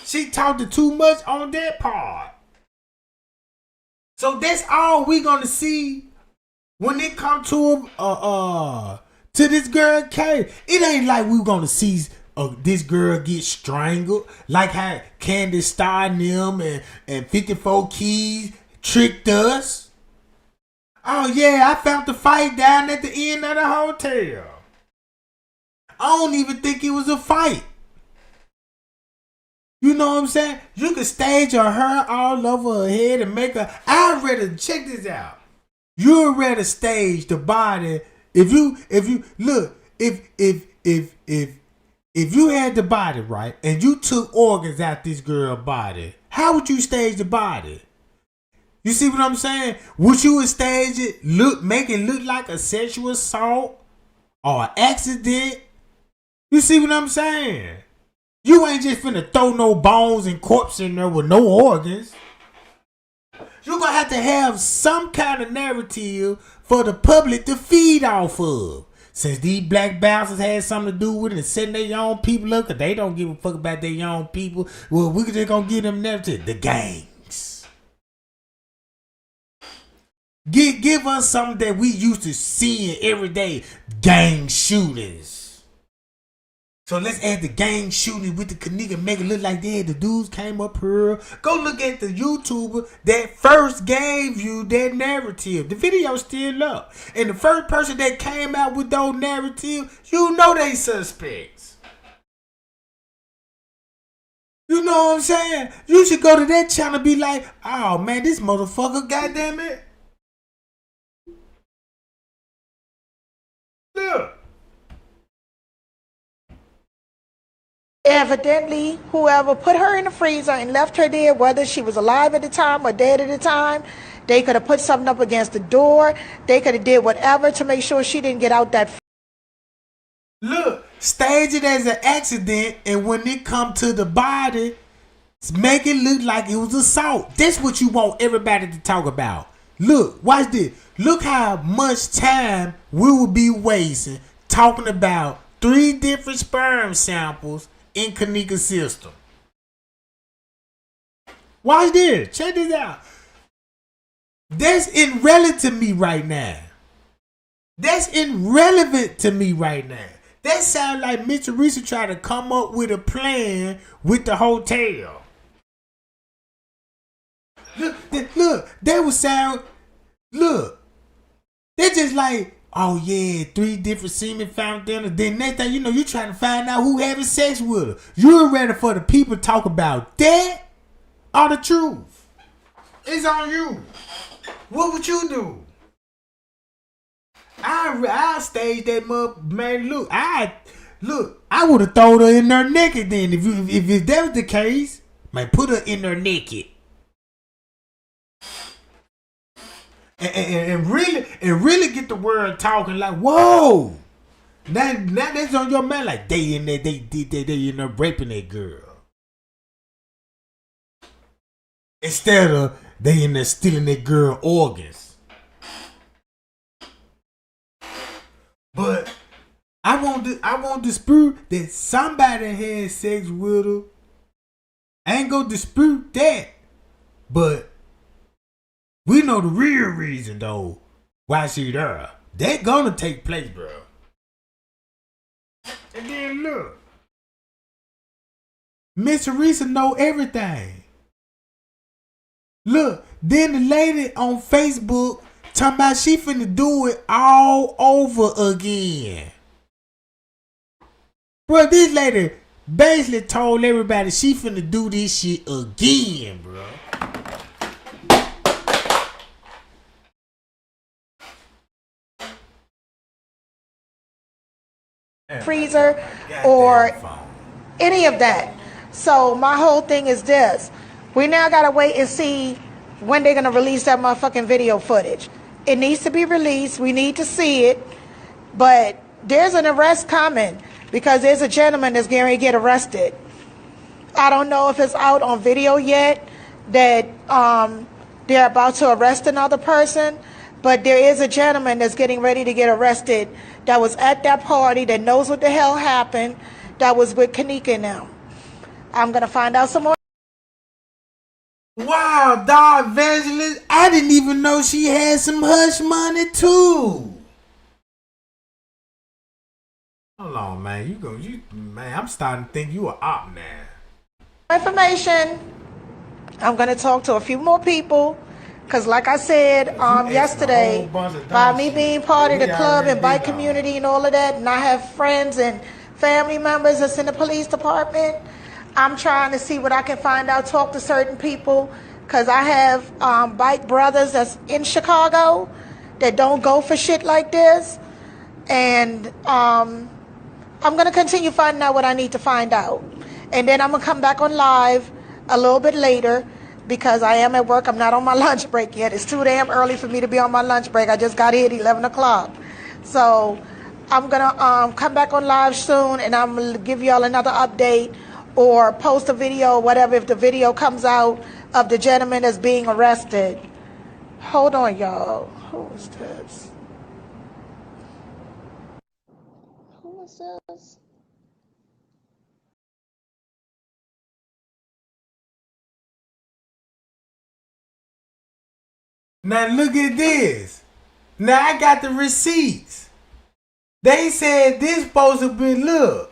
She talked too much on that part. So that's all we gonna see when it come to this girl case. It ain't like we gonna see this girl get strangled like how Candace Starr and them and 54 Keys tricked us. Oh yeah, I found the fight down at the end of the hotel. I don't even think it was a fight. You know what I'm saying? You can stage her hair all over her head and make her. I'd rather check this out. You'd rather stage the body if you look if you had the body right and you took organs out this girl's body, how would you stage the body? You see what I'm saying? Would you stage it, make it look like a sexual assault or an accident? You see what I'm saying? You ain't just finna throw no bones and corpse in there with no organs. You're gonna have to have some kind of narrative for the public to feed off of. Since these black bastards had something to do with it and setting their own people up, because they don't give a fuck about their own people, well, we just gonna give them narrative. The gangs. Give us something that we used to seeing every day. Gang shootings. So let's add the gang shooting with the Kennek and make it look like the dudes came up here. Go look at the YouTuber that first gave you that narrative. The video's still up. And the first person that came out with those narratives, you know they suspects. You know what I'm saying? You should go to that channel and be like, oh man, this motherfucker, goddamn it. Look. Evidently, whoever put her in the freezer and left her there, whether she was alive at the time or dead at the time, they could have put something up against the door. They could have did whatever to make sure she didn't get out that. Look, stage it as an accident, and when it come to the body, make it look like it was assault. That's what you want everybody to talk about. Look, watch this. Look how much time we will be wasting talking about 3 different sperm samples in Kennek's system. Watch this. Check this out. That's irrelevant to me right now. That's irrelevant to me right now. That sounds like Mr. Reese tried to come up with a plan with the hotel. Look, that would sound, look, they're just like, oh yeah, 3 different semen found dinner. Then next thing you know, you trying to find out who having sex with her. You're ready for the people to talk about that or the truth. It's on you. What would you do? I stage that mother, man. Look, I would have thrown her in there naked then if that was the case. Man, put her in there naked. And really get the word talking like, whoa. Now that's on your man, like they in there, they in there raping that girl. Instead of they in there stealing that girl organs. But I won't dispute that somebody had sex with her. I ain't gonna dispute that. But we know the real reason though why she there. That gonna take place, bro. And then look, Miss Teresa know everything. Look, then the lady on Facebook talking about she finna do it all over again. Bro, this lady basically told everybody she finna do this shit again, bro. Freezer or any of that. So my whole thing is this. We now gotta wait and see when they're gonna release that motherfucking video footage. It needs to be released. We need to see it. But there's an arrest coming because there's a gentleman that's going to get arrested. I don't know if it's out on video yet that they're about to arrest another person, but there is a gentleman that's getting ready to get arrested that was at that party, that knows what the hell happened, that was with Kennek now. I'm going to find out some more. Wow, dog evangelist. I didn't even know she had some hush money too. Hold on, man. Man, I'm starting to think you are op now. Information. I'm going to talk to a few more people because like I said yesterday, by me being part of the club and bike community and all of that, and I have friends and family members that's in the police department, I'm trying to see what I can find out, talk to certain people, because I have bike brothers that's in Chicago that don't go for shit like this. And I'm going to continue finding out what I need to find out. And then I'm going to come back on live a little bit later because I am at work. I'm not on my lunch break yet. It's too damn early for me to be on my lunch break. I just got here at 11 o'clock. So I'm going to come back on live soon, and I'm going to give y'all another update or post a video or whatever if the video comes out of the gentleman that's being arrested. Hold on, y'all. Who is this? Who is this? Now look at this. Now I got the receipts. They said this supposed to be, look,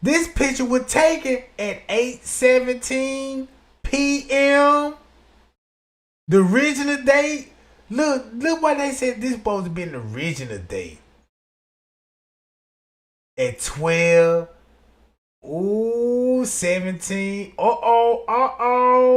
this picture was taken at 8:17 p.m. The original date. Look what they said this supposed to be the original date. At 12. Ooh, 17. Uh-oh.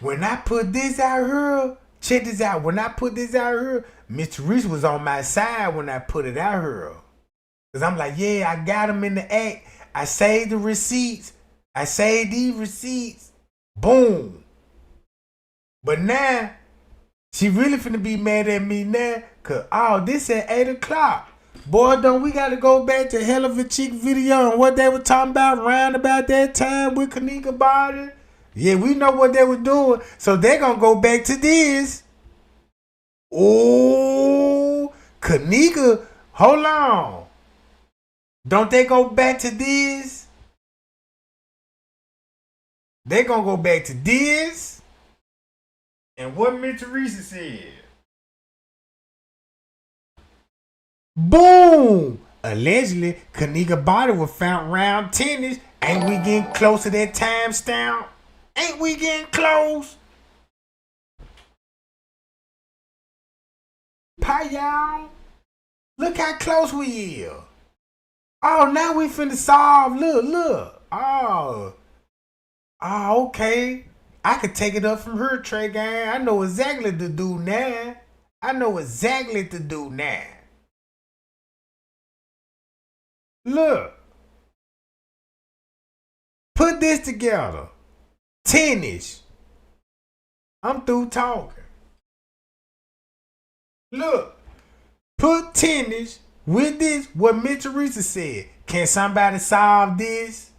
When I put this out here, check this out. When I put this out here, Mr. Reese was on my side when I put it out here. Because I'm like, yeah, I got him in the act. I saved the receipts. I saved these receipts. Boom. But now, she really finna be mad at me now. Because, this at 8 o'clock. Boy, don't we got to go back to Hell of a Chick video and what they were talking about around about that time with Kennek about it. Yeah, we know what they were doing. So they're going to go back to this. Oh, Kennek, hold on. Don't they go back to this? They're going to go back to this. And what Miss Teresa said. Boom. Allegedly, Kennek body was found around 10ish. Ain't we getting close to that timestamp? Ain't we getting close? Pie y'all. Look how close we are. Oh, now we finna solve. Look. Oh, okay. I could take it up from her, Trey gang. I know exactly the dude now. I know exactly what to do now. Look. Put this together. Tennis. I'm through talking. Look. Put tennis with this. What Mitch Teresa said. Can somebody solve this?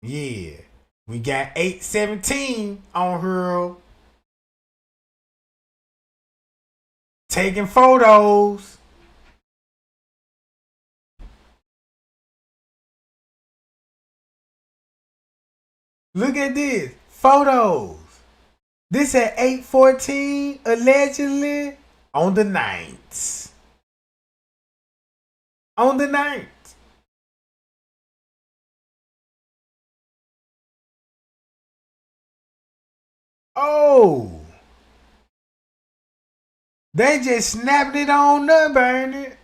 Yeah. We got 817 on her. Taking photos. Look at this. Photos. This at 8:14, allegedly, on the 9th. On the 9th. Oh. They just snapped it on up, ain't it?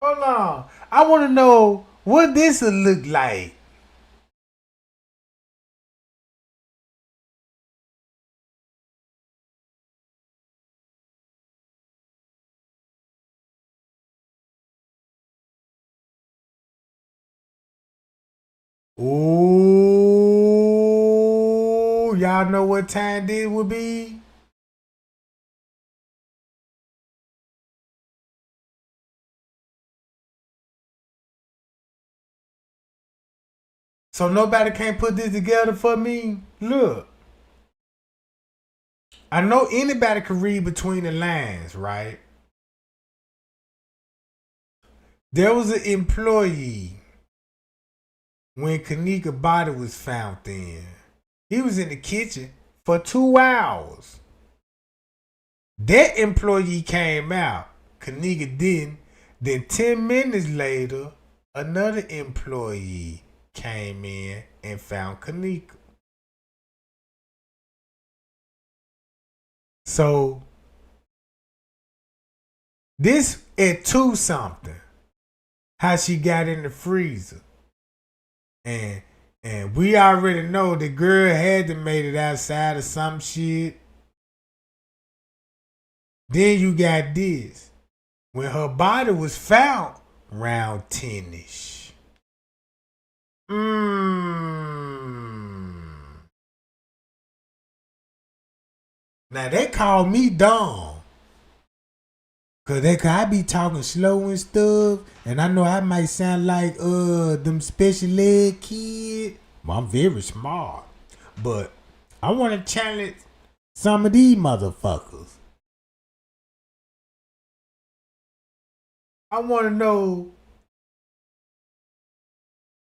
Hold on. I want to know what this will look like. Ooh, y'all know what time this would be? So nobody can't put this together for me? Look. I know anybody can read between the lines, right? There was an employee when Kenneck's body was found in. He was in the kitchen for 2 hours. That employee came out. Kennek didn't. Then 10 minutes later, another employee came in and found Kennek. So, this at 2 something. How she got in the freezer. And we already know the girl had to made it outside of some shit. Then you got this. When her body was found around 10-ish. Now they call me dumb. Cause I be talking slow and stuff. And I know I might sound like them special ed kid. Well, I'm very smart. But I want to challenge some of these motherfuckers. I want to know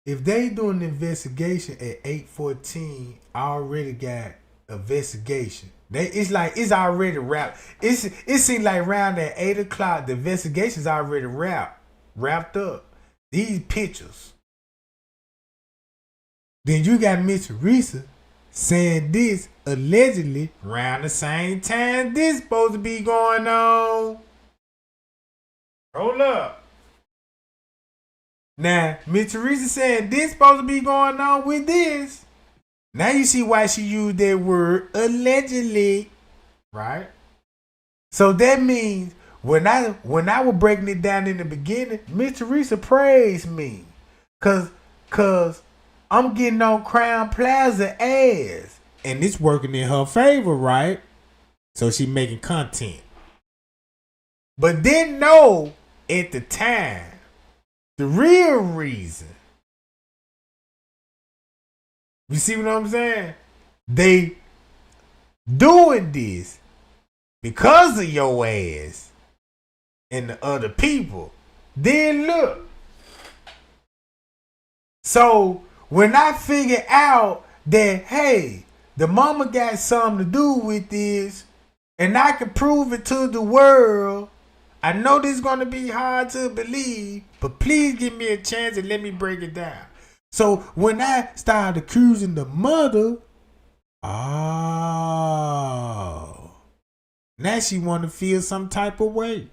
if they doing an investigation at 8:14. I already got investigation. It's like it's already wrapped. It seems like around at 8 o'clock the investigation's already wrapped up. These pictures. Then you got Miss Teresa saying this allegedly around the same time this supposed to be going on. Hold up. Now, Miss Teresa saying this supposed to be going on with this. Now you see why she used that word allegedly, right? So that means when I was breaking it down in the beginning, Miss Teresa praised me. Cause I'm getting on Crown Plaza ass. And it's working in her favor, right? So she making content. But didn't know at the time the real reason. You see what I'm saying? They doing this because of your ass and the other people. Then look. So when I figure out that, hey, the mama got something to do with this and I can prove it to the world, I know this is going to be hard to believe, but please give me a chance and let me break it down. So when I started accusing the mother, now she want to feel some type of way.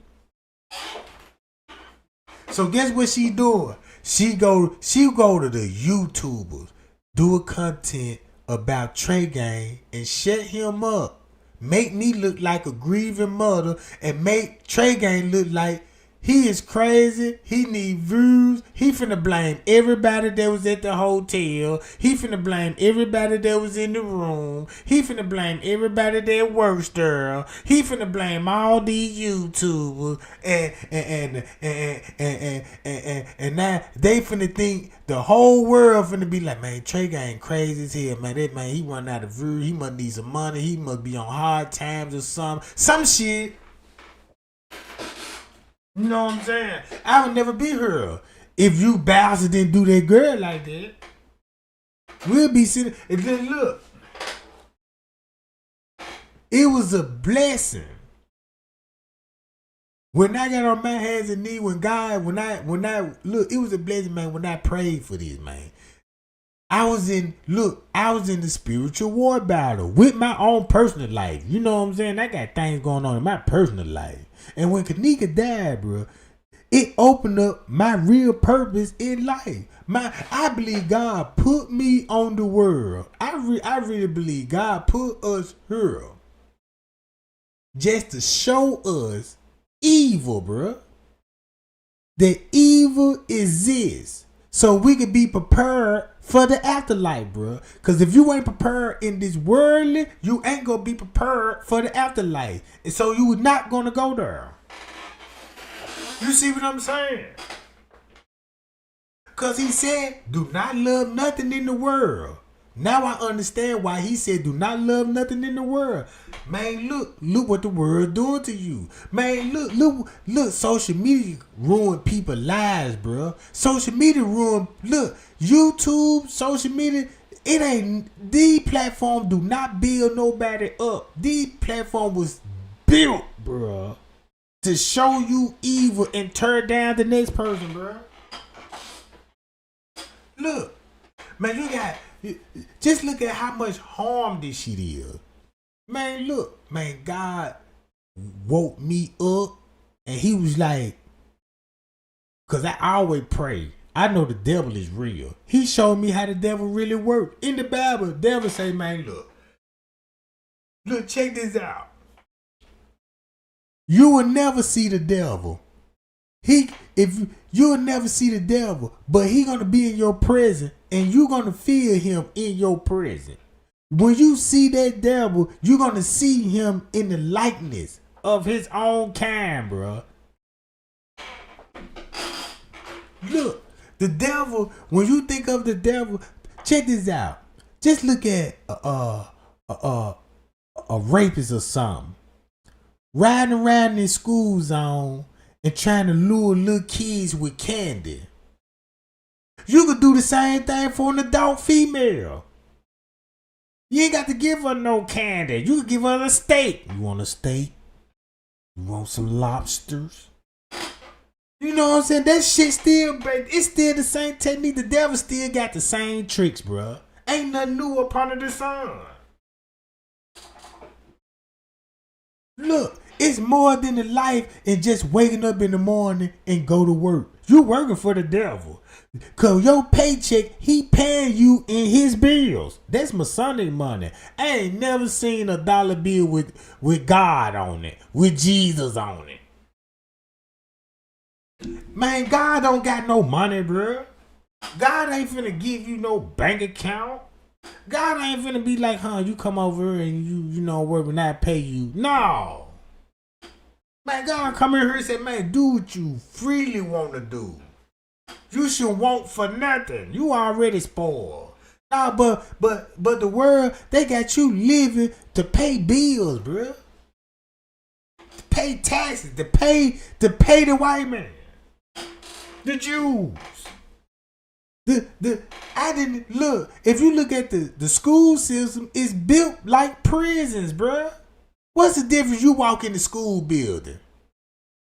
So guess what she doing? She go to the YouTubers, do a content about Trey Gang and shut him up. Make me look like a grieving mother and make Trey Gang look like he is crazy. He need views. He finna blame everybody that was at the hotel. He finna blame everybody that was in the room. He finna blame everybody that works there. He finna blame all these YouTubers. And now they finna think the whole world finna be like, man, Trey Gang crazy as hell, man. That man, he run out of views. He must need some money. He must be on hard times or some shit. You know what I'm saying? I would never be her if you bastard didn't do that girl like that. We'll be sitting and then look. It was a blessing. When I got on my hands and knees, when I look, it was a blessing, man, when I prayed for this, man. I was in the spiritual war battle with my own personal life. You know what I'm saying? I got things going on in my personal life. And when Kennek died, bro, it opened up my real purpose in life. I believe God put me on the world. I really believe God put us here just to show us evil, bro. That evil exists. So we can be prepared for the afterlife, bro. Because if you ain't prepared in this worldly, you ain't going to be prepared for the afterlife. And so you not going to go there. You see what I'm saying? Because he said, do not love nothing in the world. Now I understand why he said, do not love nothing in the world. Man, look what the world doing to you. Man, look, social media ruin people's lives, bro. Social media look, YouTube, social media, it ain't, these platforms do not build nobody up. These platform was built, bro, to show you evil and tear down the next person, bro. Look, man, just look at how much harm this shit is. Man, look, man, God woke me up and he was like, because I always pray. I know the devil is real. He showed me how the devil really works. In the Bible, the devil say, man, look, check this out. You will never see the devil. You'll never see the devil, but he gonna be in your presence and you gonna feel him in your presence. When you see that devil, you're gonna see him in the likeness of his own kind, bro. Look, the devil, when you think of the devil, check this out. Just look at a rapist or something riding around in school zone and trying to lure little kids with candy. You could do the same thing for an adult female. You ain't got to give her no candy. You could give her a steak. You want a steak? You want some lobsters? You know what I'm saying? That shit still, it's still the same technique. The devil still got the same tricks, bro. Ain't nothing new up under the sun. Look, it's more than the life and just waking up in the morning and go to work. You working for the devil. Cause your paycheck, he paying you in his bills. That's Masonic money. I ain't never seen a dollar bill with God on it, with Jesus on it. Man, God don't got no money, bro. God ain't finna give you no bank account. God ain't finna be like, you come over here and you know work when I pay you. No. Man, God come in here and say, man, do what you freely want to do. You should want for nothing. You already spoiled. Nah, but the world, they got you living to pay bills, bro. To pay taxes, to pay the white man. The Jews. I didn't look. If you look at the school system, it's built like prisons, bro. What's the difference? You walk in the school building,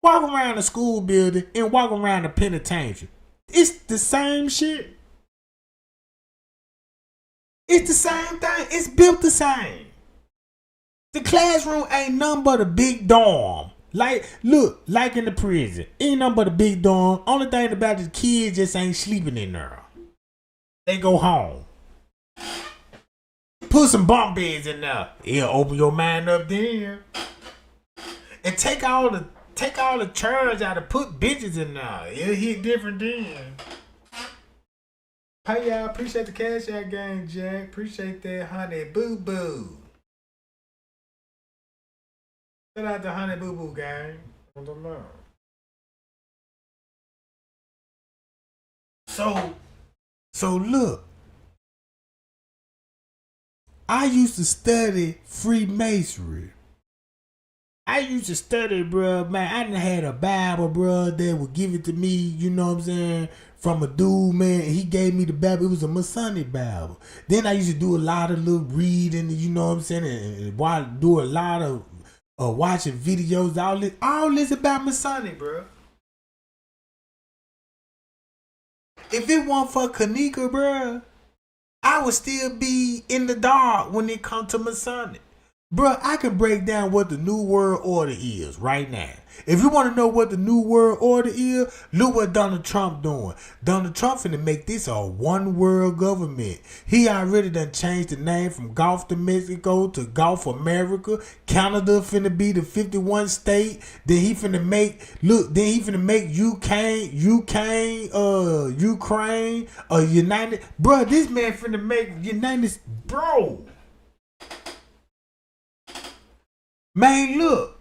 walk around the school building, and walk around the penitentiary. It's the same shit. It's the same thing. It's built the same. The classroom ain't nothing but a big dorm. Like in the prison. Ain't nothing but a big dorm. Only thing about the kids just ain't sleeping in there. They go home. put some bunk beds in there. It'll open your mind up then. And take all the charge out and put bitches in there. It'll hit different then. Hey y'all, appreciate the cash out game, Jack. Appreciate that, honey boo boo. Shout out to honey boo boo gang. On the love. So look. I used to study Freemasonry. I used to study, bro. Man, I done had a Bible, bro, that would give it to me, you know what I'm saying, from a dude, man. He gave me the Bible. It was a Masonic Bible. Then I used to do a lot of little reading, you know what I'm saying, and do a lot of watching videos, all this about Masonic, bro. If it weren't for Kennek, bro, I would still be in the dark when it comes to Masonic. Bro, I can break down what the New World Order is right now. If you want to know what the New World Order is, look what Donald Trump doing. Donald Trump finna make this a one world government. He already done changed the name from Gulf to Mexico to Gulf America. Canada finna be the 51 state. Then he finna make Ukraine, United. Bro, this man finna make United, bro. Man, look,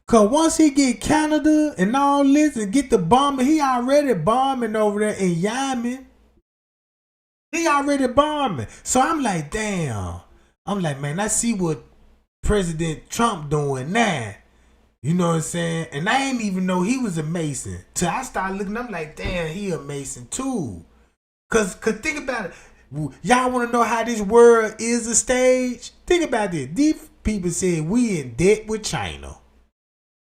cause once he get Canada and all this and get the bombing, he already bombing over there in Yemen. He already bombing. So I'm like, damn. I'm like, man, I see what President Trump doing now. You know what I'm saying? And I ain't even know he was a Mason. Till I started looking, I'm like, damn, he a Mason too. Cause think about it. Y'all want to know how this world is a stage? Think about this. These people said we in debt with China.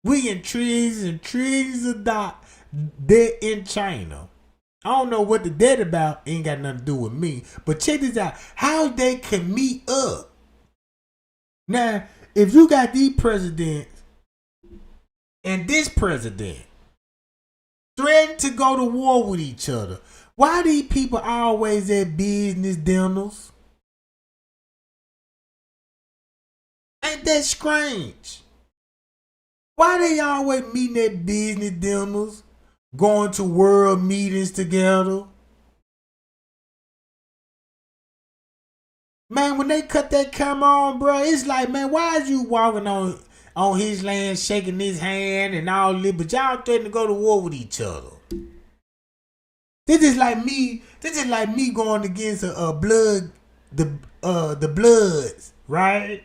We in trillions and trillions of debt in China. I don't know what the debt about. Ain't got nothing to do with me. But check this out. How they can meet up. Now, if you got these presidents and this president threaten to go to war with each other, why these people always at business dinners? Ain't that strange? Why they always meeting at business dinners, going to world meetings together? Man, when they cut that camera on, bro, it's like, man, why is you walking on his land, shaking his hand and all this, but y'all threatening to go to war with each other? This is like me going against the Bloods, right?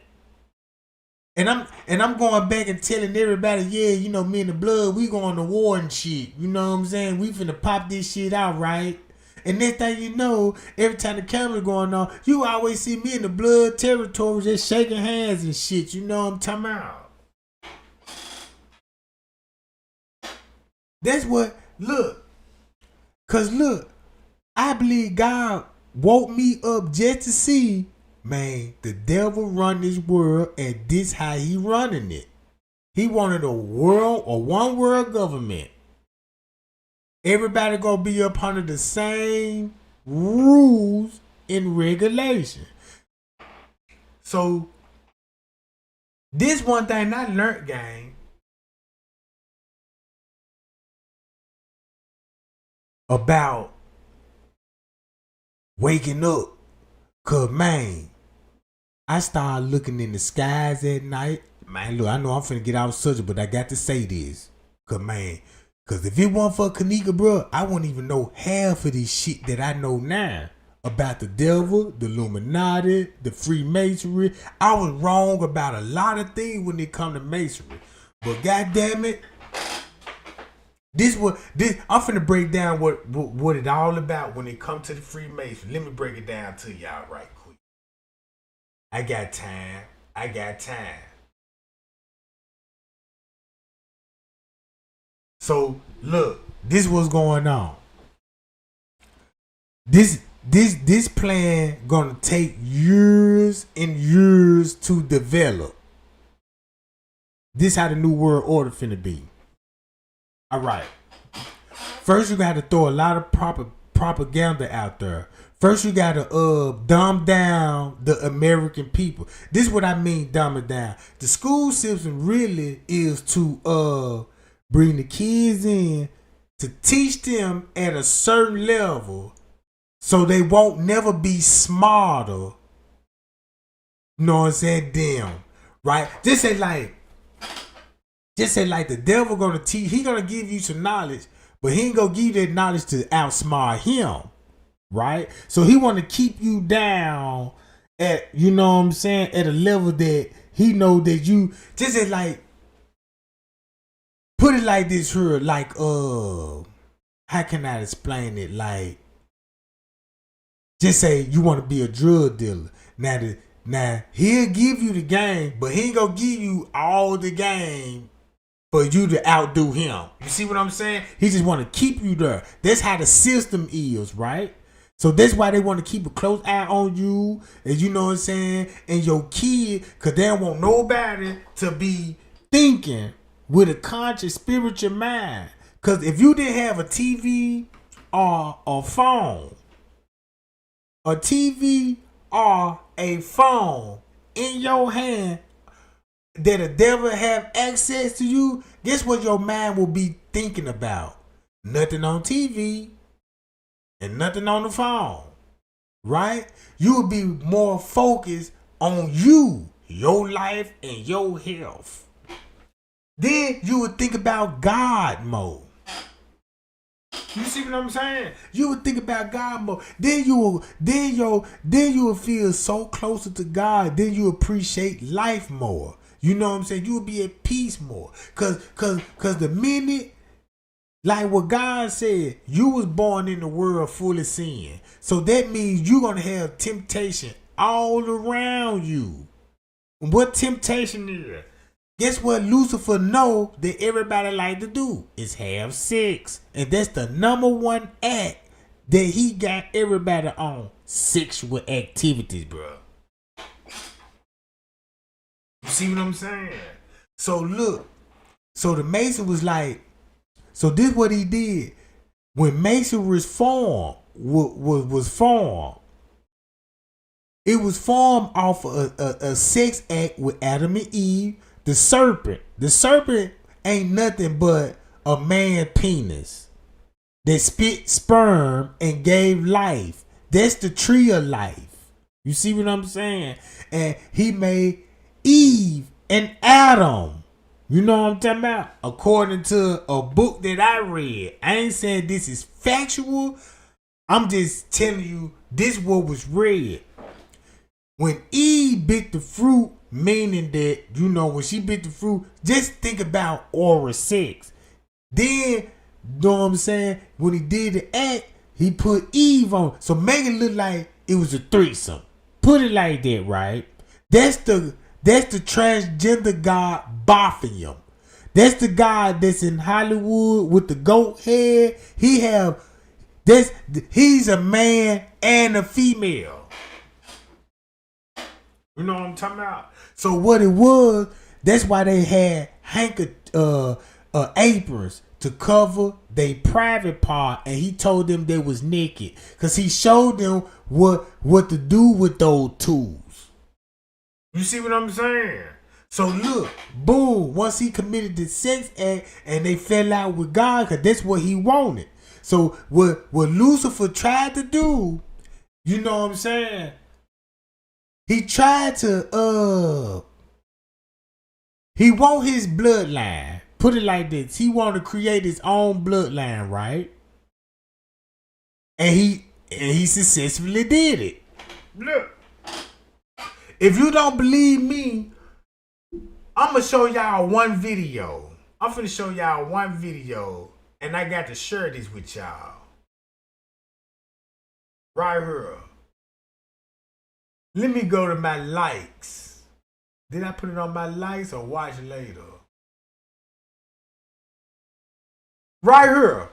And I'm going back and telling everybody, yeah, you know, me and the Blood, we going to war and shit. You know what I'm saying? We finna pop this shit out, right? And next thing you know, every time the camera going on, you always see me in the Blood territory just shaking hands and shit. You know what I'm talking about? That's what, look. Cause look, I believe God woke me up just to see, man, the devil run this world and this how he running it. He wanted a one world government. Everybody gonna be up under the same rules and regulation. So this one thing I learned, gang, about waking up. Cause man, I started looking in the skies at night. Man, look, I know I'm finna get out subject, but I got to say this. Cause if it wasn't for Kennek, bro, I wouldn't even know half of this shit that I know now. About the devil, the Illuminati, the Freemasonry. I was wrong about a lot of things when it come to masonry. But goddamn it, I'm finna break down what it all about when it comes to the Freemason. Let me break it down to y'all right quick. I got time. So look, this what's going on. This plan gonna take years and years to develop. This how the New World Order finna be. All right. First, you got to throw a lot of propaganda out there. First, you gotta dumb down the American people. This is what I mean, dumb it down. The school system really is to bring the kids in to teach them at a certain level, so they won't never be smarter. You know what I'm saying? Them, right? Just say like the devil gonna teach. He gonna give you some knowledge, but he ain't gonna give you that knowledge to outsmart him. Right? So he want to keep you down at, you know what I'm saying, at a level that he know that you just as like, put it like this here, like how can I explain it? Like, just say you want to be a drug dealer. Now he'll give you the game, but he ain't gonna give you all the game for you to outdo him. You see what I'm saying? He just want to keep you there. That's how the system is, right? So that's why they want to keep a close eye on you, and you know what I'm saying, and your kid, because they don't want nobody to be thinking with a conscious spiritual mind. Because if you didn't have a TV or a phone, a TV or a phone in your hand that the devil have access to you, guess what your mind will be thinking about? Nothing on TV. And nothing on the phone, right? You would be more focused on you, your life, and your health. Then you would think about God more. You see what I'm saying? You would think about God more. Then you will feel so closer to God. Then you appreciate life more. You know what I'm saying? You will be at peace more. Cause the minute, like what God said, you was born in the world full of sin. So that means you're going to have temptation all around you. What temptation is? Guess what Lucifer know that everybody like to do is have sex. And that's the number one act that he got everybody on. Sexual activities, bro. You see what I'm saying? So look. So the Mason was like, so this what he did. When Mason was formed, was formed, it was formed off a sex act with Adam and Eve. The serpent ain't nothing but a man penis that spit sperm and gave life. That's the tree of life. You see what I'm saying? And he made Eve and Adam. You know what I'm talking about? According to a book that I read. I ain't saying this is factual. I'm just telling you this what was read. When Eve bit the fruit, meaning that, you know, when she bit the fruit, just think about oral sex. Then, you know what I'm saying? When he did the act, he put Eve on. So make it look like it was a threesome. Put it like that, right? That's the transgender god Baphomet. That's the god that's in Hollywood with the goat head. He's a man and a female. You know what I'm talking about? So what it was, that's why they had aprons to cover their private part, and he told them they was naked. Because he showed them what to do with those tools. You see what I'm saying? So look, boom, once he committed the sex act and they fell out with God, because that's what he wanted. So what Lucifer tried to do, you know what I'm saying? He tried to, he want his bloodline. Put it like this. He want to create his own bloodline, right? And he successfully did it. Look. If you don't believe me, I'm going to show y'all one video. I'm finna show y'all one video, and I got to share this with y'all. Right here. Let me go to my likes. Did I put it on my likes or watch later? Right here.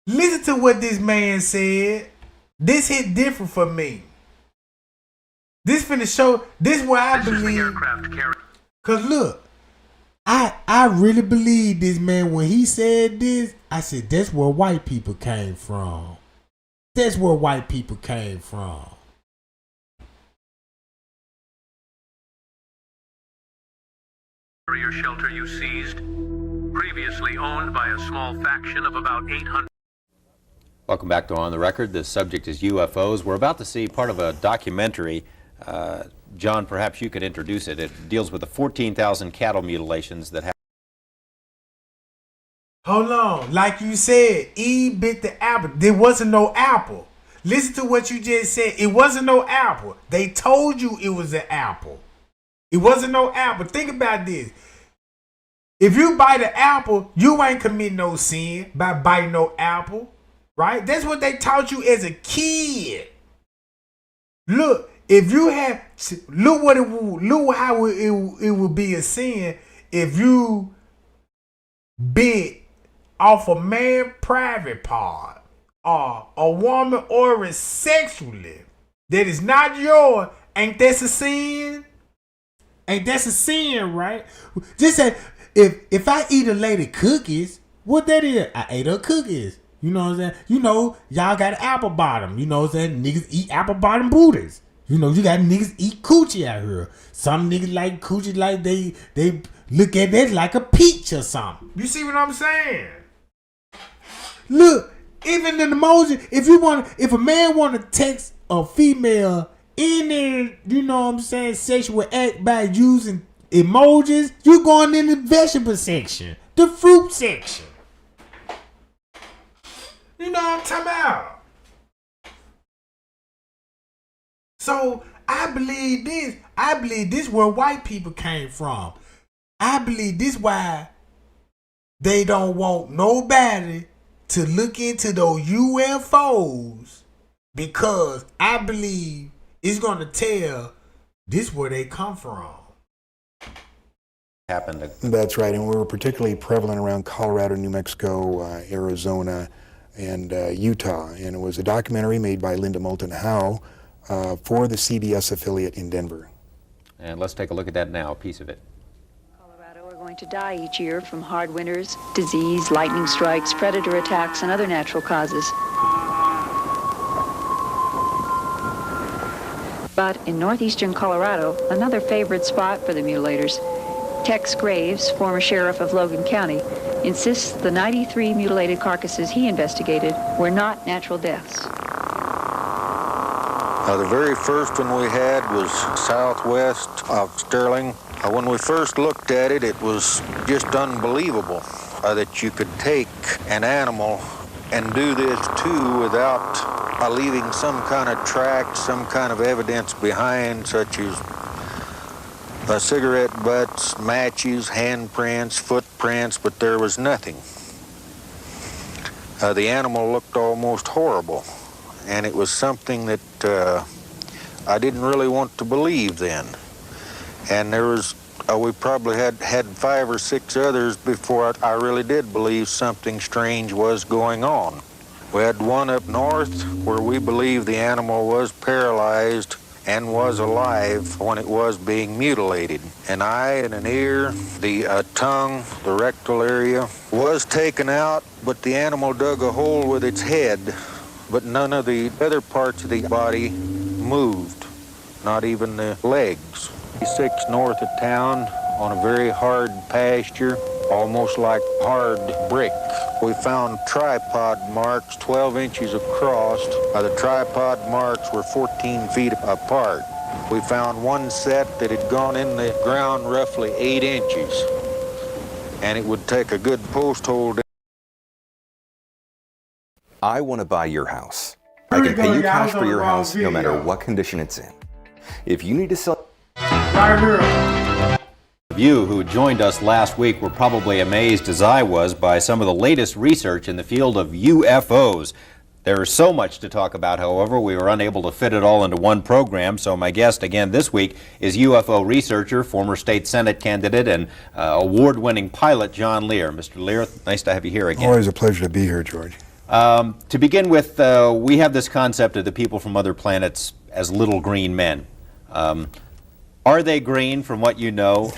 Listen to what this man said. This hit different for me. This finna show, this where I believe. Cause look, I really believe this man when he said this. I said that's where white people came from. That's where white people came from. Shelter you seized, previously owned by a small faction of about 800. Welcome back to On the Record. The subject is UFOs. We're about to see part of a documentary. John, perhaps you could introduce it. It deals with the 14,000 cattle mutilations that happened. Hold on. Like you said, Eve bit the apple. There wasn't no apple. Listen to what you just said. It wasn't no apple. They told you it was an apple. It wasn't no apple. Think about this. If you bite an apple, you ain't commit no sin by biting no apple. Right? That's what they taught you as a kid. Look, if you have, look how it would be a sin if you bit off a man private part or a woman or sexually that is not yours. Ain't that a sin? Ain't that a sin, right? Just say, if I eat a lady cookies, what that is? I ate her cookies. You know what I'm saying? You know, y'all got apple bottom. You know what I'm saying? Niggas eat apple bottom booties. You know, you got niggas eat coochie out here. Some niggas like coochie like they look at that like a peach or something. You see what I'm saying? Look, even in emoji, if a man want to text a female in there, you know what I'm saying, sexual act by using emojis, you going in the vegetable section, the fruit section. You know what I'm talking about? So I believe this. I believe this where white people came from. I believe this why they don't want nobody to look into those UFOs, because I believe it's gonna tell this where they come from. Happened. That's right, and we were particularly prevalent around Colorado, New Mexico, Arizona, and Utah. And it was a documentary made by Linda Moulton Howe for the CBS affiliate in Denver. And let's take a look at that now, a piece of it. Colorado are going to die each year from hard winters, disease, lightning strikes, predator attacks, and other natural causes. But in northeastern Colorado, another favorite spot for the mutilators, Tex Graves, former sheriff of Logan County, insists the 93 mutilated carcasses he investigated were not natural deaths. The very first one we had was southwest of Sterling. When we first looked at it, it was just unbelievable that you could take an animal and do this too without leaving some kind of track, some kind of evidence behind, such as cigarette butts, matches, handprints, footprints, but there was nothing. The animal looked almost horrible, and it was something that I didn't really want to believe then. And there was, we probably had 5 or 6 others before I really did believe something strange was going on. We had one up north where we believe the animal was paralyzed and was alive when it was being mutilated. An eye and an ear, the tongue, the rectal area was taken out, but the animal dug a hole with its head, but none of the other parts of the body moved, not even the legs. 6 north of town on a very hard pasture, almost like hard brick. We found tripod marks 12 inches across. The tripod marks were 14 feet apart. We found one set that had gone in the ground roughly 8 inches, and it would take a good post hole. I want to buy your house. I can pay you cash for your house no matter what condition it's in. If you need to sell... You who joined us last week were probably amazed, as I was, by some of the latest research in the field of UFOs. There is so much to talk about, however, we were unable to fit it all into one program, so my guest again this week is UFO researcher, former state Senate candidate, and award-winning pilot John Lear. Mr. Lear, nice to have you here again. Always a pleasure to be here, George. To begin with, we have this concept of the people from other planets as little green men. Are they green from what you know?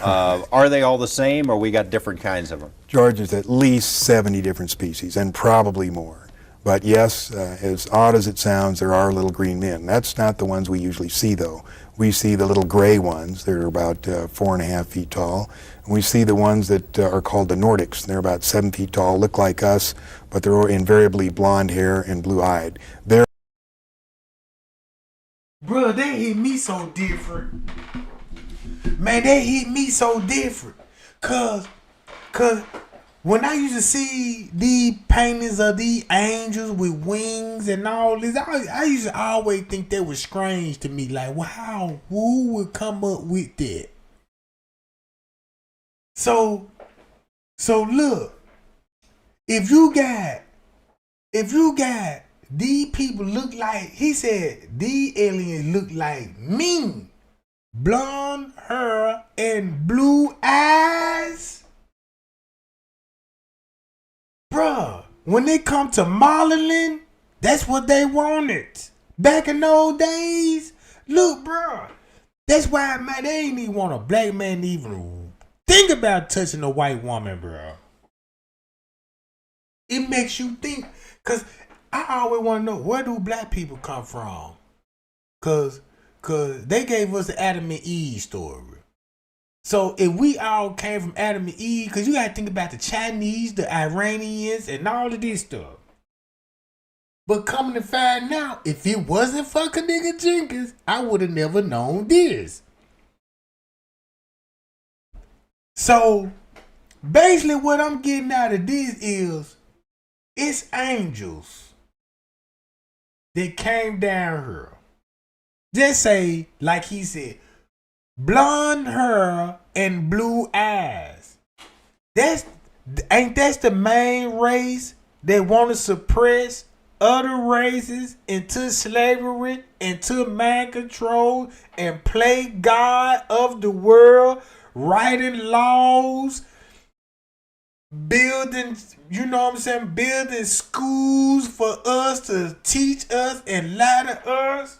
Are they all the same, or we got different kinds of them? George, there's at least 70 different species, and probably more. But yes, as odd as it sounds, there are little green men. That's not the ones we usually see, though. We see the little gray ones. They're about 4.5 feet tall. And we see the ones that are called the Nordics. They're about 7 feet tall, look like us, but they're invariably blonde hair and blue-eyed. They're Bro, they hit me so different. Man, they hit me so different. Cause when I used to see the paintings of these angels with wings and all this, I used to always think that was strange to me. Like, wow, who would come up with that? So look, if you got these people look like, he said, these aliens look like me. Blonde hair and blue eyes. Bruh, when they come to modeling, that's what they wanted. Back in those days, look, bruh. That's why, man, they ain't even want a black man to even think about touching a white woman, bruh. It makes you think, because I always want to know, where do black people come from? Because they gave us the Adam and Eve story. So if we all came from Adam and Eve, because you got to think about the Chinese, the Iranians, and all of this stuff. But coming to find out, if it wasn't for nigga Jenkins, I would have never known this. So basically what I'm getting out of this is, it's angels that came down here. Just say, like he said, blonde hair and blue eyes. Ain't that the main race that want to suppress other races into slavery, into mind control, and play God of the world, writing laws, building, you know what I'm saying, building schools for us to teach us and lie to us?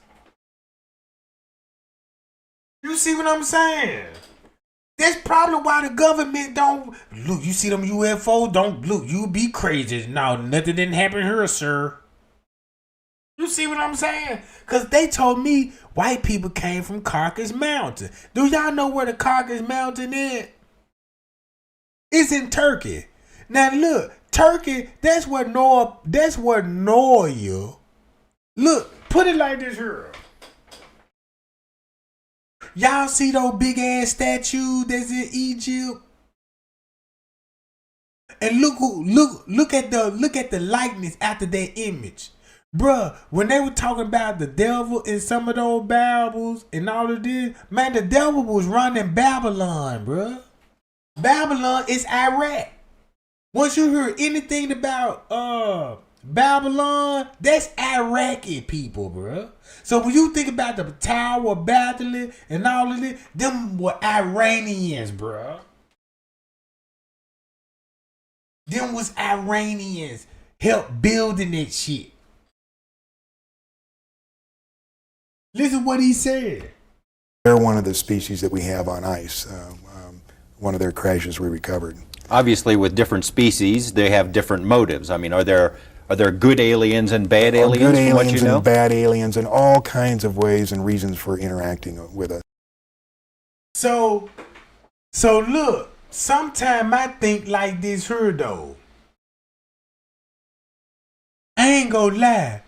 You see what I'm saying? That's probably why the government don't look. You see them UFOs? Don't look. You be crazy. No, nothing didn't happen here, sir. You see what I'm saying? Because they told me white people came from Caucasus Mountain. Do y'all know where the Caucasus Mountain is? It's in Turkey. Now look, Turkey. That's where Noah. Look, put it like this here. Y'all see those big ass statues that's in Egypt? And look at the likeness after that image. Bruh, when they were talking about the devil in some of those Bibles and all of this, man, the devil was running Babylon, bruh. Babylon is Iraq. Once you hear anything about Babylon, that's Iraqi people, bruh. So when you think about the Tower of Babylon and all of this, them were Iranians, bruh. Them was Iranians help building that shit. Listen what he said. They're one of the species that we have on ice. One of their crashes we recovered. Obviously, with different species, they have different motives. I mean, are there good aliens and bad aliens? Good from what aliens you know? and bad aliens and all kinds of ways and reasons for interacting with us. So look, sometimes I think like this here though. I ain't gonna lie.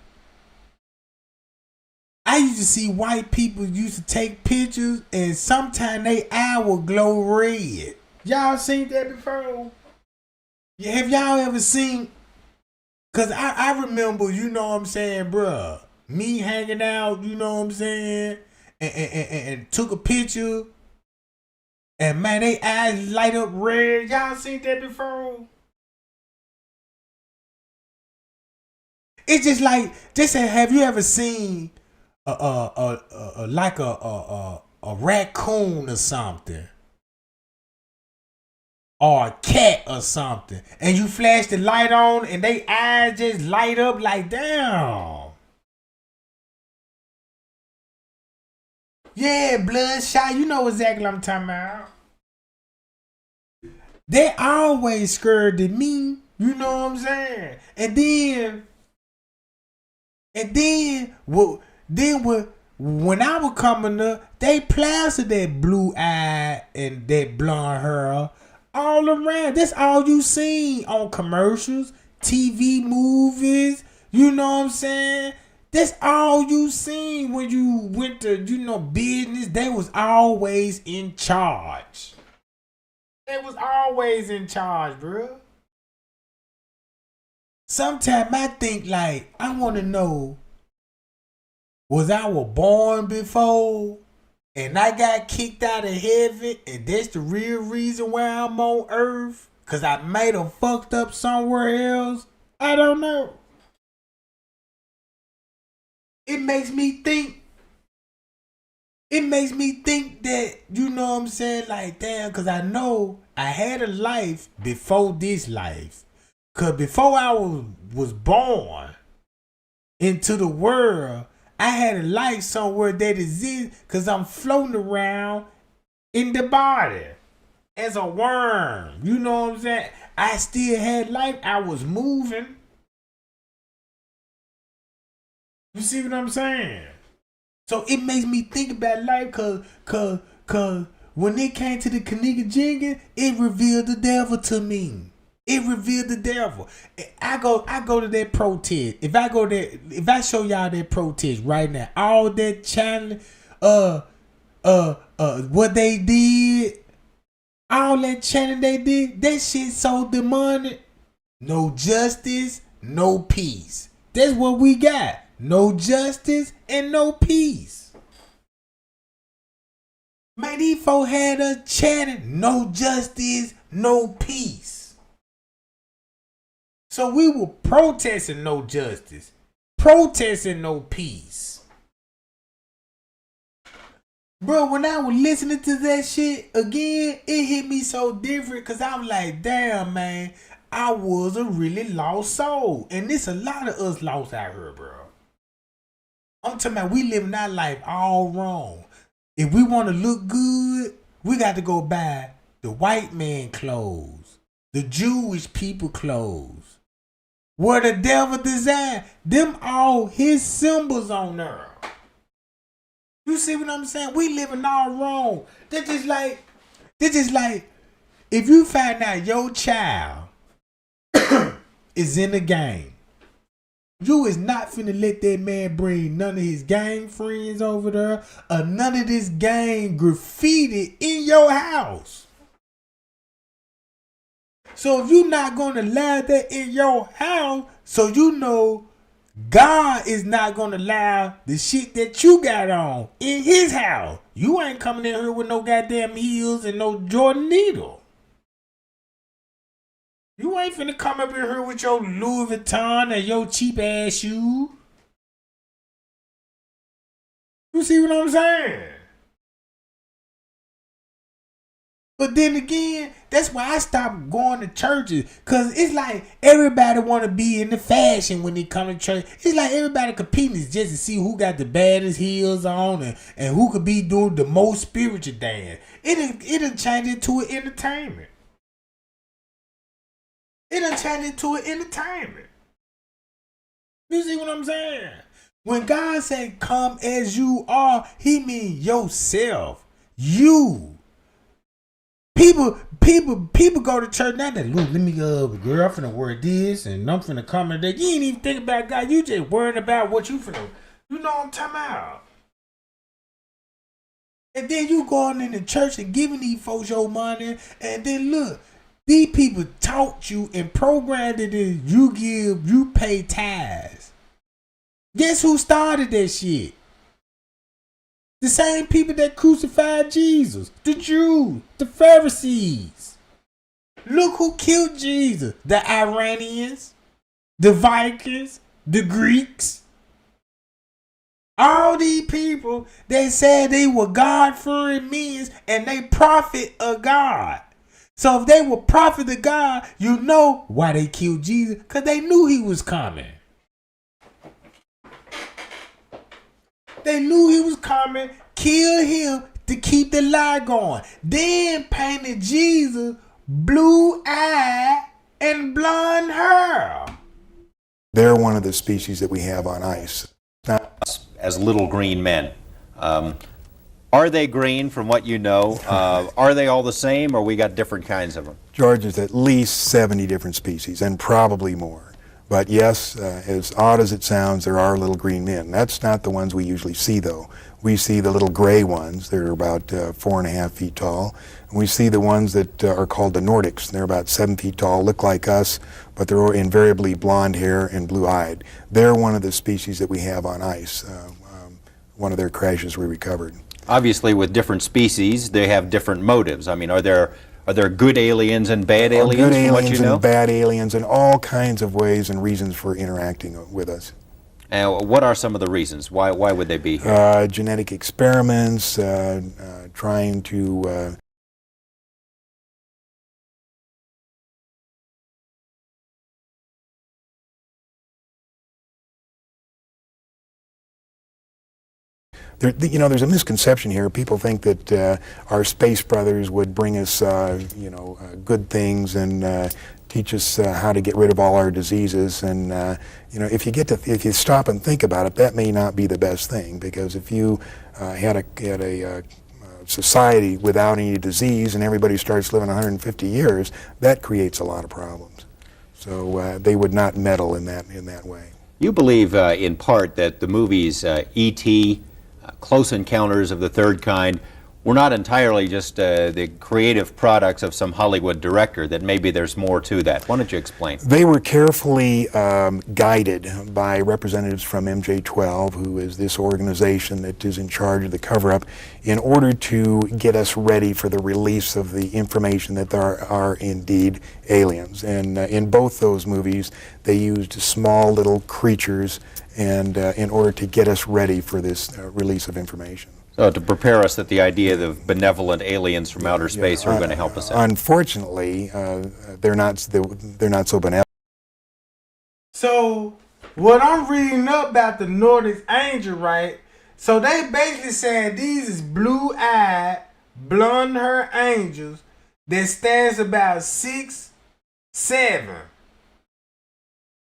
I used to see white people used to take pictures and sometimes they eye will glow red. Y'all seen that before? Yeah, have y'all ever seen? Cause I remember, you know what I'm saying, bruh, me hanging out, you know what I'm saying, and took a picture, and man, they eyes light up red. Y'all seen that before? It's just like, have you ever seen like a raccoon or something? Or a cat or something, and you flash the light on and they eyes just light up like, damn. Yeah, bloodshot, you know exactly what I'm talking about. They always scared to me, you know what I'm saying? And then And then when I was coming up, they plastered that blue eye and that blonde hair all around. That's all you seen on commercials, TV, movies. You know what I'm saying? That's all you seen when you went to, business. They was always in charge. They was always in charge, bro. Sometimes I think like, I want to know, was I born before and I got kicked out of heaven and that's the real reason why I'm on earth? Because I might have fucked up somewhere else? I don't know. It makes me think. It makes me think that, you know what I'm saying? Like, damn, because I know I had a life before this life. Because before I was born into the world, I had a life somewhere that exists because I'm floating around in the body as a worm. You know what I'm saying? I still had life. I was moving. You see what I'm saying? So it makes me think about life cause when it came to the Kennek Jenkins, it revealed the devil to me. It revealed the devil. I go to that protest. If I go there, if I show y'all that protest right now, all that channeling, what they did, all that chanting they did, that shit so demonic. No justice, no peace. That's what we got. No justice and no peace. Man, these folks had us chanting, no justice, no peace. So we were protesting no justice, protesting no peace. Bro, when I was listening to that shit again, it hit me so different because I was like, damn, man, I was a really lost soul. And there's a lot of us lost out here, bro. I'm talking about we living our life all wrong. If we want to look good, we got to go buy the white man clothes, the Jewish people clothes. Where the devil designed, them all his symbols on there. You see what I'm saying? We living all wrong. They're just like, if you find out your child is in the game, you is not finna let that man bring none of his gang friends over there or none of this gang graffiti in your house. So if you're not gonna allow that in your house, so you know God is not gonna allow the shit that you got on in his house. You ain't coming in here with no goddamn heels and no Jordan needle. You ain't finna come up in here with your Louis Vuitton and your cheap ass shoe. You see what I'm saying? But then again, that's why I stopped going to churches. Cause it's like everybody wanna be in the fashion when they come to church. It's like everybody competing just to see who got the baddest heels on and who could be doing the most spiritual dance. It done changed into an entertainment. It done turned into an entertainment. You see what I'm saying? When God said come as you are, he mean yourself. You. People go to church now that, look, let me girl, I'm finna wear this and I'm finna come in there. You ain't even think about God. You just worrying about what you finna, you know what I'm talking about. And then you going in the church and giving these folks your money and then look, these people taught you and programmed it in you pay tithes. Guess who started that shit? The same people that crucified Jesus. The Jews. The Pharisees. Look who killed Jesus. The Iranians. The Vikings. The Greeks. All these people that said they were God-fearing men and they prophet of God. So if they were prophet of God, you know why they killed Jesus. Because they knew he was coming. They knew he was coming. Kill him to keep the lie going. Then painted Jesus blue eye and blonde hair. They're one of the species that we have on ice. Now, as little green men. Are they green from what you know? Are they all the same, or we got different kinds of them? George, there's at least 70 different species, and probably more. But yes, as odd as it sounds, there are little green men. That's not the ones we usually see, though. We see the little gray ones. They're about 4.5 feet tall. And we see the ones that are called the Nordics. They're about 7 feet tall, look like us, but they're invariably blonde hair and blue-eyed. They're one of the species that we have on ice. One of their crashes we recovered. Obviously, with different species, they have different motives. I mean, are there good aliens and bad aliens? Good from what you aliens know? and bad aliens, and all kinds of ways and reasons for interacting with us. And what are some of the reasons? Why would they be here? Genetic experiments, trying to there's a misconception here. People think that our space brothers would bring us, good things and teach us how to get rid of all our diseases. And if you stop and think about it, that may not be the best thing, because if you had a society without any disease and everybody starts living 150 years, that creates a lot of problems. So they would not meddle in that way. You believe, in part, that the movies E.T., Close Encounters of the Third Kind, were not entirely just the creative products of some Hollywood director, that maybe there's more to that. Why don't you explain? They were carefully guided by representatives from MJ12, who is this organization that is in charge of the cover-up, in order to get us ready for the release of the information that there are indeed aliens. And in both those movies, they used small little creatures and in order to get us ready for this release of information. So to prepare us that the idea of benevolent aliens from outer space are going to help us out. Unfortunately, they're not so benevolent. So what I'm reading up about the Nordic angel, right? So they basically saying these is blue-eyed, blonde-haired angels that stands about 6'7",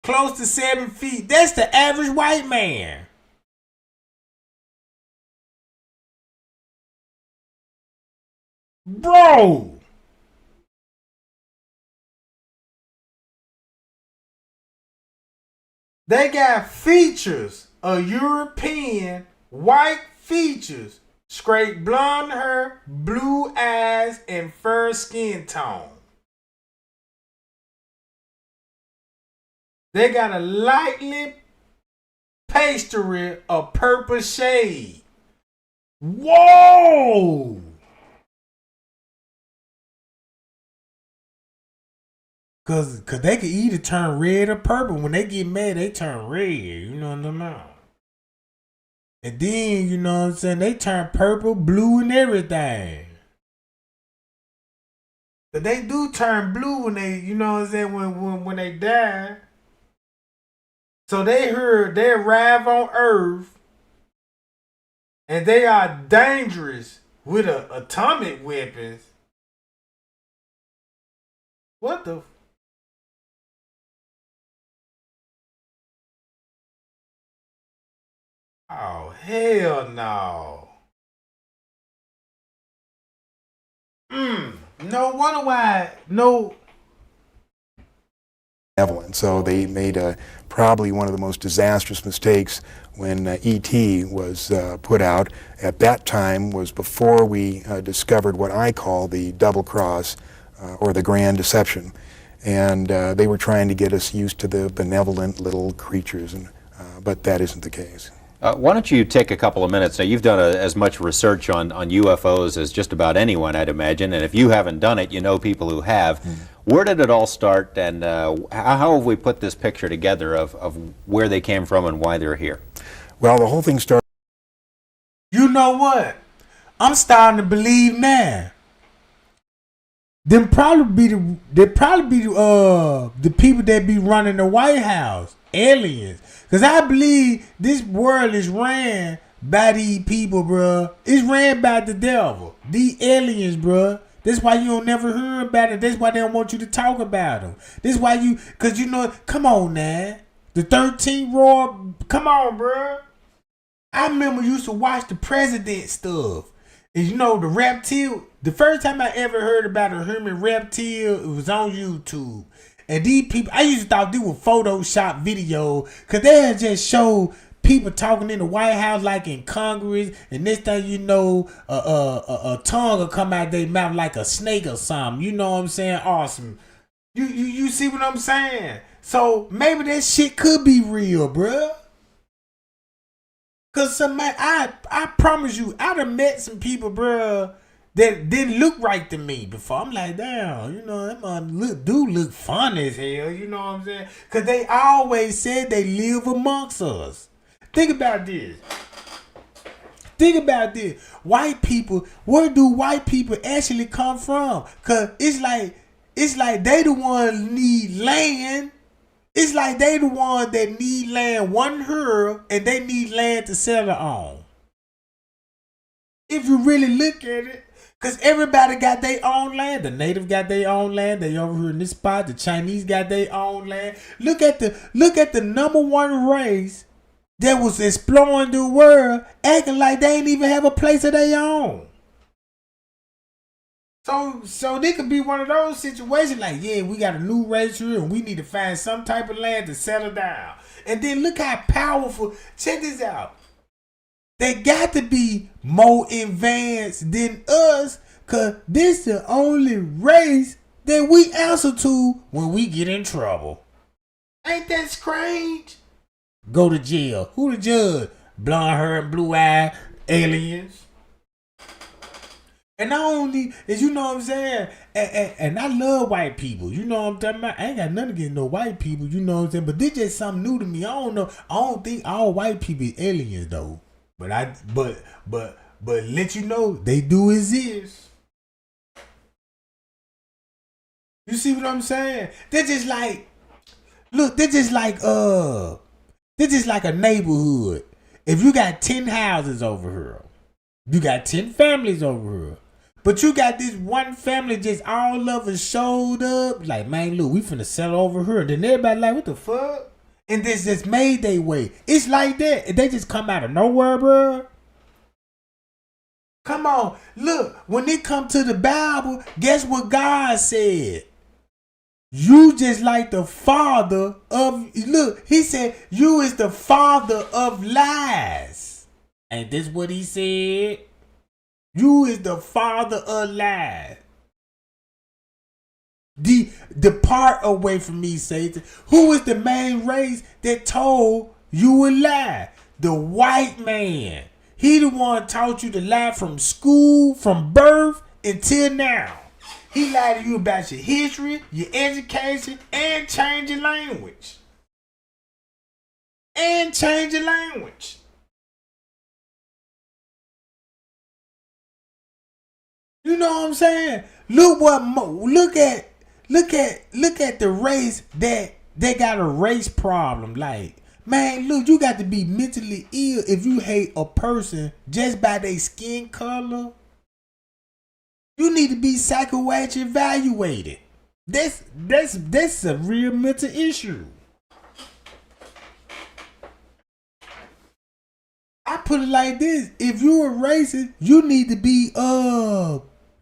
close to 7 feet. That's the average white man. Bro. They got features of European white features, straight blonde hair, blue eyes, and fair skin tone. They got a lightly pastry of purple shade. Whoa! Cause they can either turn red or purple. When they get mad, they turn red. You know what I'm saying? And then, you know what I'm saying, they turn purple, blue, and everything. But they do turn blue when they, you know what I'm saying, when they die. So they arrive on Earth, and they are dangerous with atomic weapons. What the? Oh, hell no. No wonder why. No. So they made probably one of the most disastrous mistakes when E.T. was put out. At that time was before we discovered what I call the double cross or the grand deception. And they were trying to get us used to the benevolent little creatures, but that isn't the case. Why don't you take a couple of minutes? Now, you've done as much research on UFOs as just about anyone, I'd imagine, and if you haven't done it, you know people who have. Where did it all start, and how have we put this picture together of where they came from and why they're here? Well, the whole thing started... You know what? I'm starting to believe now. They probably be the people that be running the White House, aliens. Cause I believe this world is ran by these people, bruh. It's ran by the devil, the aliens, bruh. That's why you don't never hear about it. That's why they don't want you to talk about them. That's why cause you know, come on now. The 13th Royal, come on, bro. I remember used to watch the president stuff. And you know, the reptile, the first time I ever heard about a human reptile, it was on YouTube. And these people, I used to thought they were Photoshop video, because they had just showed people talking in the White House like in Congress, and this thing you know, a tongue will come out their mouth like a snake or something. You know what I'm saying? Awesome. You see what I'm saying? So maybe that shit could be real, bruh. Cause somebody, I promise you, I done met some people, bruh, that didn't look right to me before. I'm like, damn, you know, that man look fun as hell. You know what I'm saying? Cause they always said they live amongst us. Think about this. Think about this. White people, where do white people actually come from? Cause it's like they the one need land. It's like they the one that need land one here, and they need land to settle on. If you really look at it, cause everybody got their own land. The native got their own land. They over here in this spot. The Chinese got their own land. Look at the number one race that was exploring the world, acting like they ain't even have a place of their own. So they could be one of those situations like, yeah, we got a new race here and we need to find some type of land to settle down. And then look how powerful, check this out. They got to be more advanced than us, because this the only race that we answer to when we get in trouble. Ain't that strange? Go to jail. Who the judge? Blonde hair and blue eye aliens. And not only is, you know what I'm saying, and I love white people, you know what I'm talking about. I ain't got nothing against no white people, you know what I'm saying. But this just something new to me. I don't know. I don't think all white people is aliens though. But let you know they do exist. You see what I'm saying? They're just like, look, they're just like a neighborhood. If you got 10 houses over here, you got 10 families over here. But you got this one family just all of us showed up. Like, man, look, we finna settle over here. And then everybody like, what the fuck? And this just made their way. It's like that. They just come out of nowhere, bro. Come on. Look, when it come to the Bible, guess what God said? You just like the father of, look, he said, you is the father of lies. Ain't this what he said? You is the father of lies. Depart away from me, Satan. Who is the main race that told you a lie? The white man. He the one taught you to lie from school, from birth until now. He lied to you about your history, your education, and change your language. You know what I'm saying? Look at the race that they got a race problem. Like, man, look, you got to be mentally ill if you hate a person just by their skin color. You need to be psychoactively evaluated. That's a real mental issue. I put it like this: if you're a racist, you need to be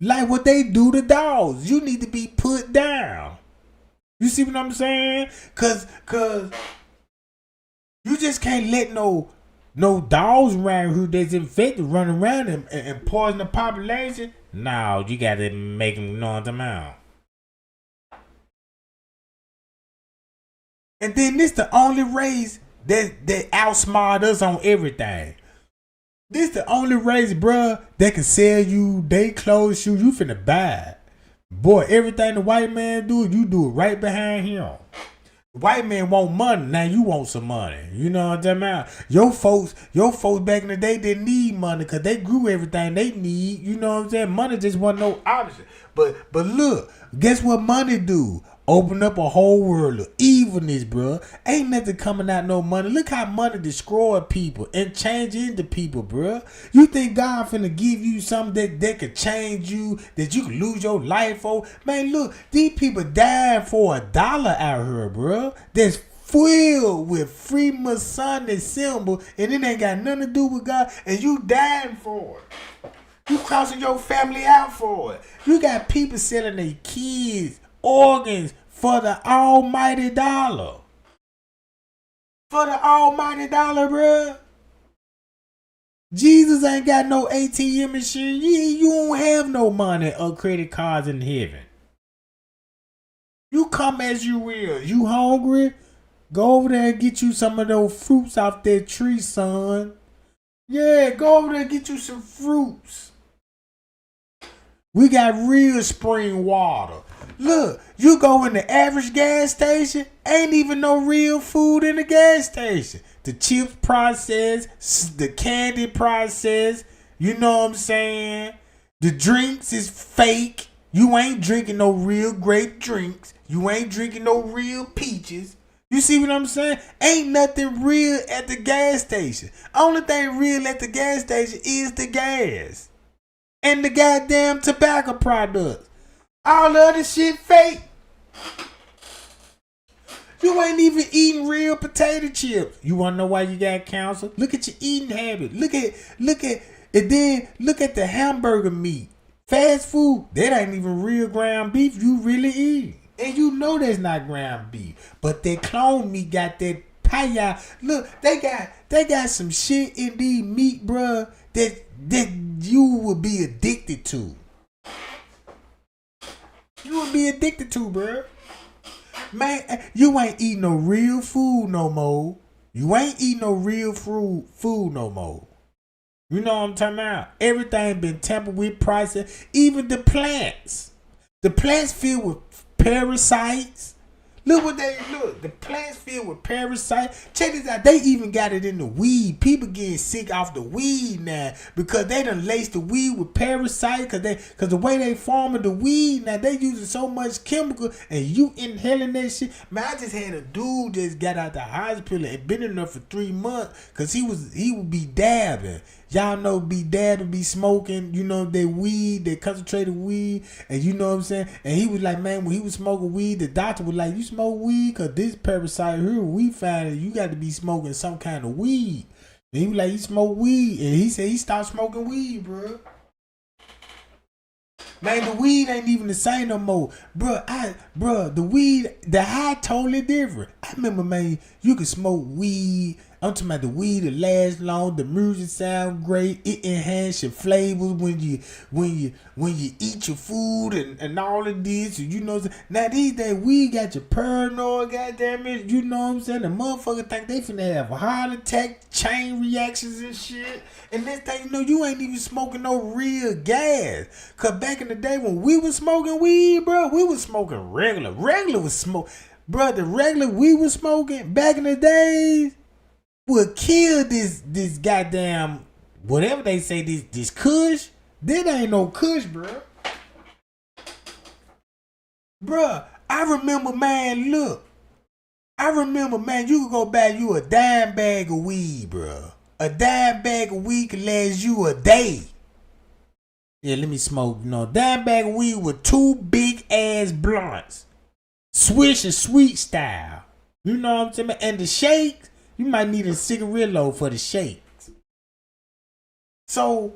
like what they do to dogs. You need to be put down. You see what I'm saying? Cause you just can't let no dogs around who that's infected run around and poison the population. No, you gotta make them know them out. And then this the only race that outsmart us on everything. This the only race, bruh, that can sell you they clothes, shoes, you finna buy. Boy, everything the white man do, you do it right behind him. The white man want money, now you want some money. You know what I'm talking about? Your folks back in the day didn't need money because they grew everything they need. You know what I'm saying? Money just wasn't no option. But look, guess what money do? Open up a whole world of evilness, bro. Ain't nothing coming out no money. Look how money destroy people and change into people, bro. You think God finna give you something that could change you, that you could lose your life for? Man, look, these people dying for $1 out here, bro. That's filled with Freemasonic symbol, and it ain't got nothing to do with God, and you dying for it. You crossing your family out for it. You got people selling their kids organs for the almighty dollar. For the almighty dollar, bruh. Jesus ain't got no ATM machine. You don't have no money or credit cards in heaven. You come as you will. You hungry? Go over there and get you some of those fruits off that tree, son. Yeah, go over there and get you some fruits. We got real spring water. Look, you go in the average gas station, ain't even no real food in the gas station. The chips processed, the candy processed, you know what I'm saying? The drinks is fake. You ain't drinking no real grape drinks. You ain't drinking no real peaches. You see what I'm saying? Ain't nothing real at the gas station. Only thing real at the gas station is the gas. And the goddamn tobacco products. All the other shit fake. You ain't even eating real potato chips. You wanna know why you got cancer? Look at your eating habit. Look at the hamburger meat. Fast food, that ain't even real ground beef you really eat. And you know that's not ground beef. But that clone meat got that pie. Look, they got some shit in these meat, bruh, that you would be addicted to. You would be addicted to, bruh. Man, you ain't eating no real food no more. You ain't eating no real food no more. You know what I'm talking about? Everything been tampered with, processed. Even the plants. The plants filled with parasites. Look. The plants filled with parasites. Check this out. They even got it in the weed. People getting sick off the weed now because they done laced the weed with parasites. Cause the way they farming the weed now, they using so much chemical and you inhaling that shit. Man, I just had a dude just got out the hospital and been in there for 3 months because he would be dabbing. Y'all know be dabbing, be smoking, you know, that weed, that concentrated weed, and you know what I'm saying? And he was like, man, when he was smoking weed, the doctor was like, you smoke weed? Because this parasite here, we found it, you got to be smoking some kind of weed. And he was like, you smoke weed? And he said he stopped smoking weed, bro. Man, the weed ain't even the same no more. The weed, the high totally different. I remember, man, you could smoke weed. I'm talking about the weed that lasts long, the music sound great, it enhance your flavors when you eat your food and all of this, you know. Now these days we got your paranoid, goddamn it, you know what I'm saying? The motherfucker think they finna have a heart attack, chain reactions and shit. And this thing, you know, you ain't even smoking no real gas. Cause back in the day when we was smoking weed, bro, we was smoking regular. Regular was smoke, bro. The regular we was smoking back in the days would kill this goddamn whatever they say, this kush. That ain't no kush, bruh. Bruh, I remember, man, you could go buy you a dime bag of weed, bruh. A dime bag of weed could last you a day. Yeah, let me smoke, you know, dime bag of weed with 2 big ass blunts. Swish and sweet style. You know what I'm saying? And the shakes, you might need a cigarillo for the shakes. So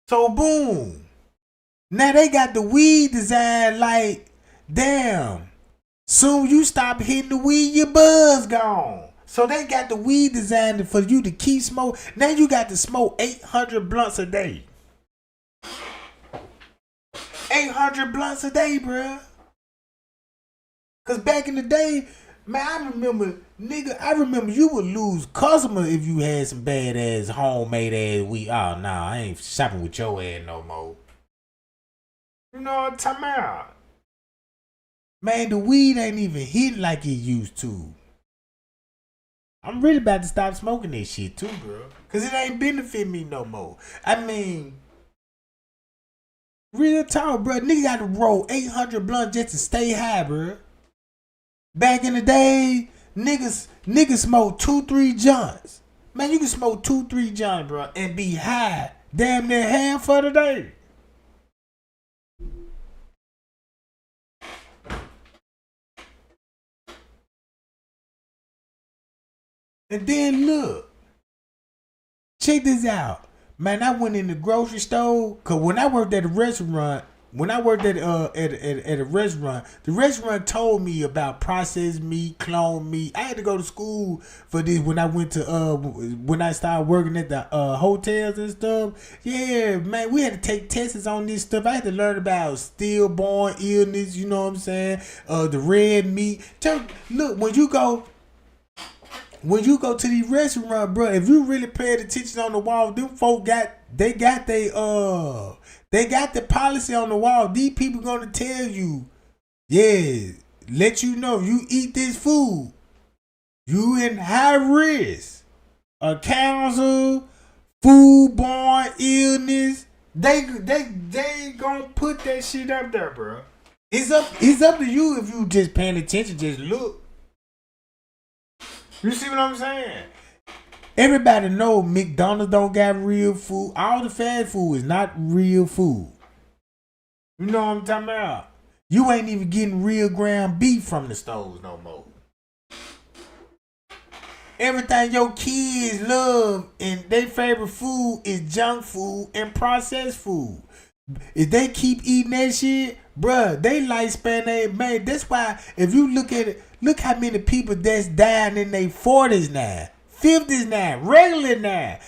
boom. Now they got the weed design like, damn, soon you stop hitting the weed, your buzz gone. So they got the weed designed for you to keep smoking. Now you got to smoke 800 blunts a day. 800 blunts a day, bruh. Cause back in the day, man, I remember you would lose customers if you had some bad ass homemade ass weed. Oh nah, I ain't shopping with your ass no more. You know what I'm talking about? Man, the weed ain't even hitting like it used to. I'm really about to stop smoking this shit too, bro. Cause it ain't benefit me no more. I mean, real talk, bro. Nigga got to roll 800 blunts just to stay high, bro. Back in the day, niggas smoked 2-3 joints. Man, you can smoke 2-3 joints, bro, and be high damn near half of the day. And then look, check this out. Man, I went in the grocery store, cause when I worked at a restaurant, at a restaurant, the restaurant told me about processed meat, clone meat. I had to go to school for this when I went to when I started working at the hotels and stuff. Yeah, man, we had to take tests on this stuff. I had to learn about stillborn illness, you know what I'm saying? The red meat. Look, when you go to these restaurants, bro, if you really paid attention on the wall, them folk got the policy on the wall. These people gonna tell you, yeah, let you know you eat this food, you in high risk of cancer, foodborne illness. They gonna put that shit up there, bro. It's up to you if you just paying attention, just look. You see what I'm saying? Everybody know McDonald's don't got real food. All the fast food is not real food. You know what I'm talking about? You ain't even getting real ground beef from the stores no more. Everything your kids love and their favorite food is junk food and processed food. If they keep eating that shit, bruh, they lifespan ain't made. That's why if you look at it, look how many people that's dying in their 40s now, 50s now, regular now.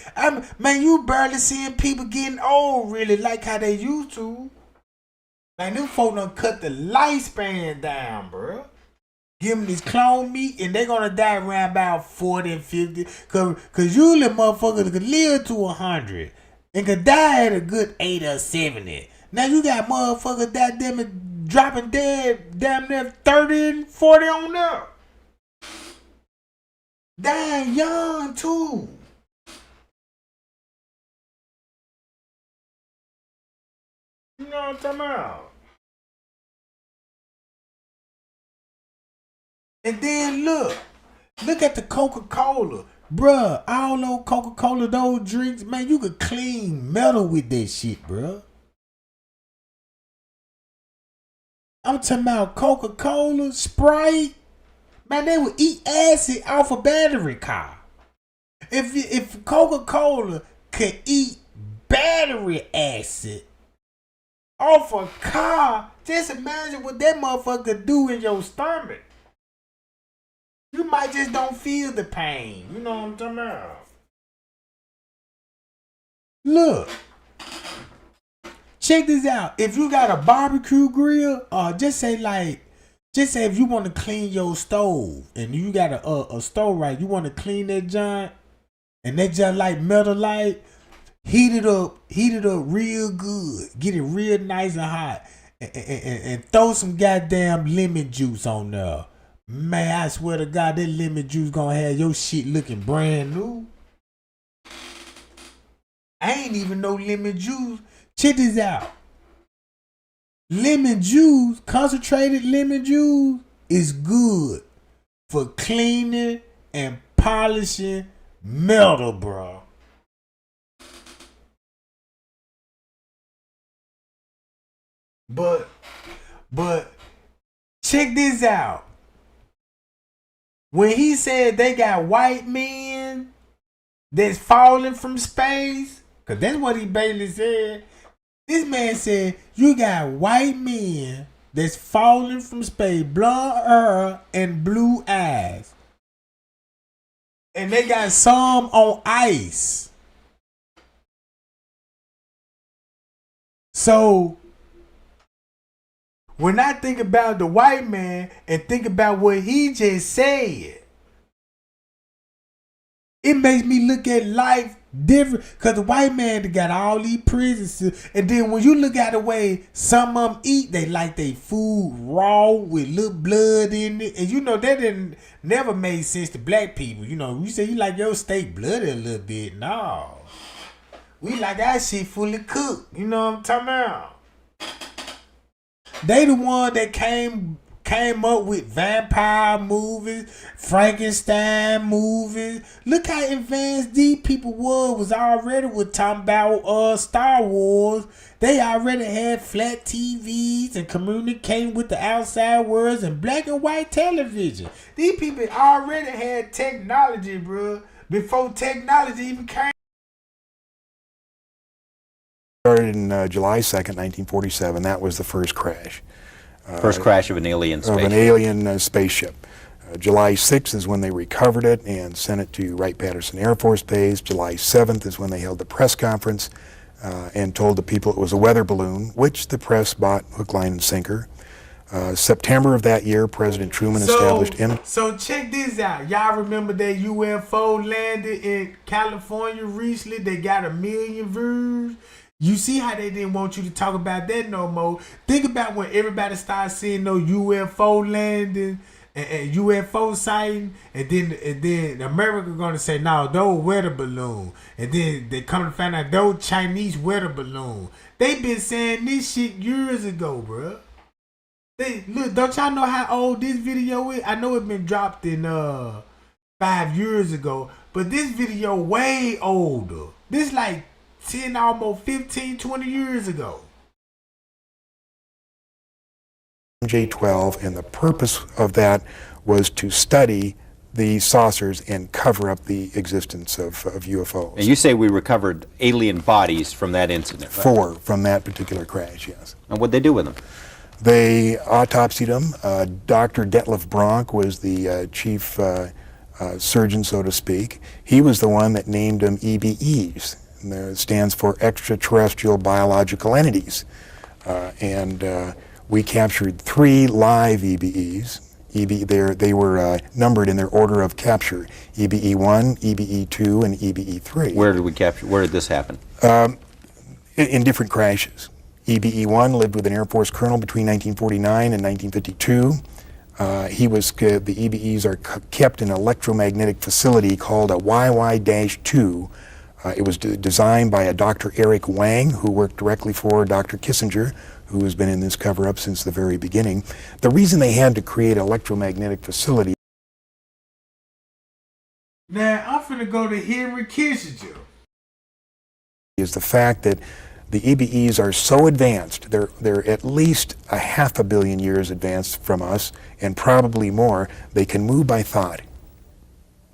Man, you barely seeing people getting old really like how they used to. Man, them folk done cut the lifespan down, bruh. Give them this clone meat and they gonna die around about 40 and 50. Cause usually motherfuckers could live to 100 and could die at a good 80 or 70. Now you got motherfuckers that damn dropping dead damn near 30 and 40 on up. Dying young too. You know what I'm talking about? And then look at the Coca-Cola. Bruh, all those Coca-Cola, those drinks, man, you could clean metal with that shit, bruh. I'm talking about Coca-Cola, Sprite. Man, they would eat acid off a battery car. If Coca-Cola could eat battery acid off a car, just imagine what that motherfucker could do in your stomach. You might just don't feel the pain. You know what I'm talking about? Look. Check this out. If you got a barbecue grill, just say if you want to clean your stove and you got a stove, right? You want to clean that joint and that joint like metal light, heat it up real good. Get it real nice and hot and throw some goddamn lemon juice on there. Man, I swear to God, that lemon juice gonna have your shit looking brand new. I ain't even know lemon juice. Check this out. Lemon juice, concentrated lemon juice, is good for cleaning and polishing metal, bro. But check this out. When he said they got white men that's falling from space, because that's what he basically said. This man said, you got white men that's falling from space, blonde hair and blue eyes. And they got some on ice. So, when I think about the white man and think about what he just said, it makes me look at life different. Because the white man got all these prisons. And then when you look at the way some of them eat, they like their food raw with little blood in it. And you know, that didn't never made sense to black people. You know, you say you like your steak bloody a little bit. No. We like our shit fully cooked. You know what I'm talking about? They the one that came came up with vampire movies, Frankenstein movies. Look how advanced these people was already with talking about Star Wars. They already had flat TVs and communicating with the outside world and black and white television. These people already had technology, bro, before technology even came. Started in July 2nd, 1947. That was the first crash. First crash of an alien spaceship. Of an alien spaceship. July 6th is when they recovered it and sent it to Wright-Patterson Air Force Base. July 7th is when they held the press conference and told the people it was a weather balloon, which the press bought hook, line, and sinker. September of that year, President Truman established... So check this out. Y'all remember that UFO landed in California recently? They got 1 million views. You see how they didn't want you to talk about that no more. Think about when everybody started seeing no UFO landing and UFO sighting, and then America gonna say, no, those weather balloon. And then they come to find out those Chinese weather balloon. They been saying this shit years ago, bro. Look, don't y'all know how old this video is? I know it been dropped in 5 years ago, but this video way older. This like 10, almost 15, 20 years ago. J-12, and the purpose of that was to study the saucers and cover up the existence of UFOs. And you say we recovered alien bodies from that incident, right? 4 from that particular crash, yes. And what'd they do with them? They autopsied them. Dr. Detlef Bronk was the chief surgeon, so to speak. He was the one that named them EBEs. It stands for extraterrestrial biological entities. We captured 3 live EBEs. They were numbered in their order of capture: EBE-1, EBE-2, and EBE-3. Where did we capture? Where did this happen? In different crashes. EBE-1 lived with an Air Force colonel between 1949 and 1952. The EBEs are kept in an electromagnetic facility called a YY-2. It was designed by a Dr. Eric Wang, who worked directly for Dr. Kissinger, who has been in this cover-up since the very beginning. The reason they had to create an electromagnetic facility... Now, I'm finna go to Henry Kissinger. ...is the fact that the EBEs are so advanced, they're at least 500 million years advanced from us, and probably more. They can move by thought.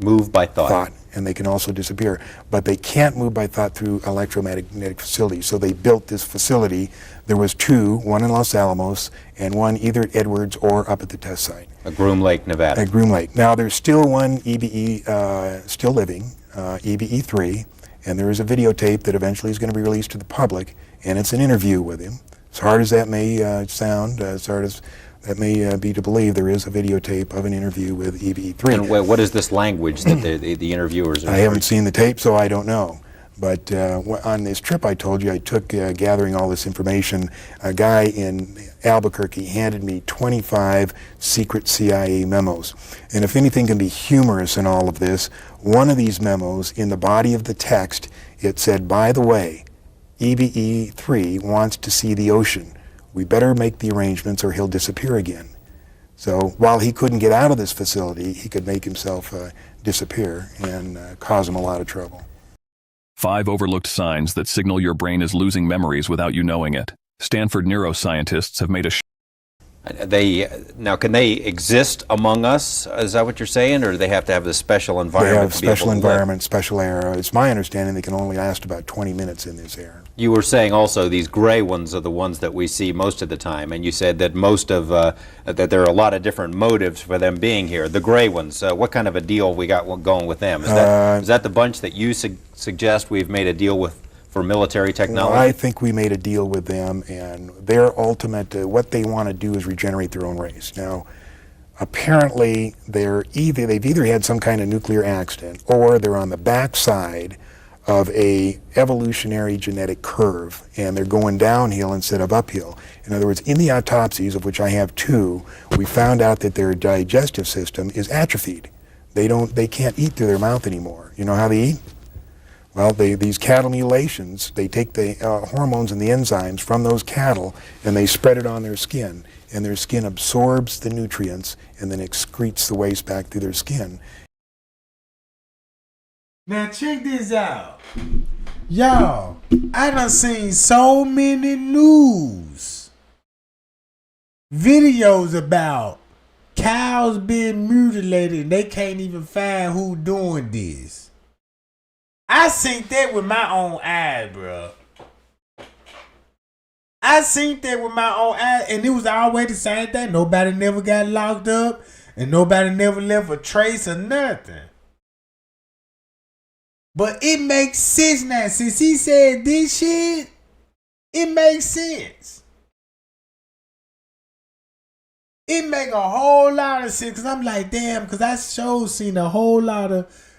Move by thought. And they can also disappear. But they can't move by thought through electromagnetic facilities. So they built this facility. There was 2, one in Los Alamos and one either at Edwards or up at the test site. At Groom Lake, Nevada. At Groom Lake. Now there's still one EBE still living, EBE-3, and there is a videotape that eventually is going to be released to the public, and it's an interview with him. As hard as that may sound, as hard as that may be to believe, there is a videotape of an interview with EBE-3. And what is this language that the interviewers are... I haven't seen the tape, so I don't know. But on this trip I told you I took gathering all this information, a guy in Albuquerque handed me 25 secret CIA memos. And if anything can be humorous in all of this, one of these memos, in the body of the text, it said, by the way, EBE-3 wants to see the ocean. We better make the arrangements or he'll disappear again. So while he couldn't get out of this facility, he could make himself disappear and cause him a lot of trouble. 5 overlooked signs that signal your brain is losing memories without you knowing it. Stanford neuroscientists have made a Now, can they exist among us? Is that what you're saying, or do they have to have this special environment? They have special environment, special air. It's my understanding they can only last about 20 minutes in this air. You were saying also these gray ones are the ones that we see most of the time, and you said that most of that there are a lot of different motives for them being here. The gray ones, what kind of a deal we got going with them? Is that the bunch that you suggest we've made a deal with for military technology? Well, I think we made a deal with them, and their ultimate, what they want to do is regenerate their own race. Now, apparently they've either had some kind of nuclear accident, or they're on the backside of a evolutionary genetic curve, and they're going downhill instead of uphill. In other words, in the autopsies, of which I have 2, we found out that their digestive system is atrophied. They can't eat through their mouth anymore. You know how they eat? Well, these cattle mutilations, they take the hormones and the enzymes from those cattle and they spread it on their skin. and their skin absorbs the nutrients and then excretes the waste back through their skin. Now check this out. Y'all, I done seen so many news videos about cows being mutilated and they can't even find who doing this. I seen that with my own eyes, bro. I seen that with my own eyes, and it was always the same thing. Nobody never got locked up, and nobody never left a trace or nothing. But it makes sense now. Since he said this shit, it makes sense. It make a whole lot of sense. Because I'm like, damn, because I sure seen a whole lot of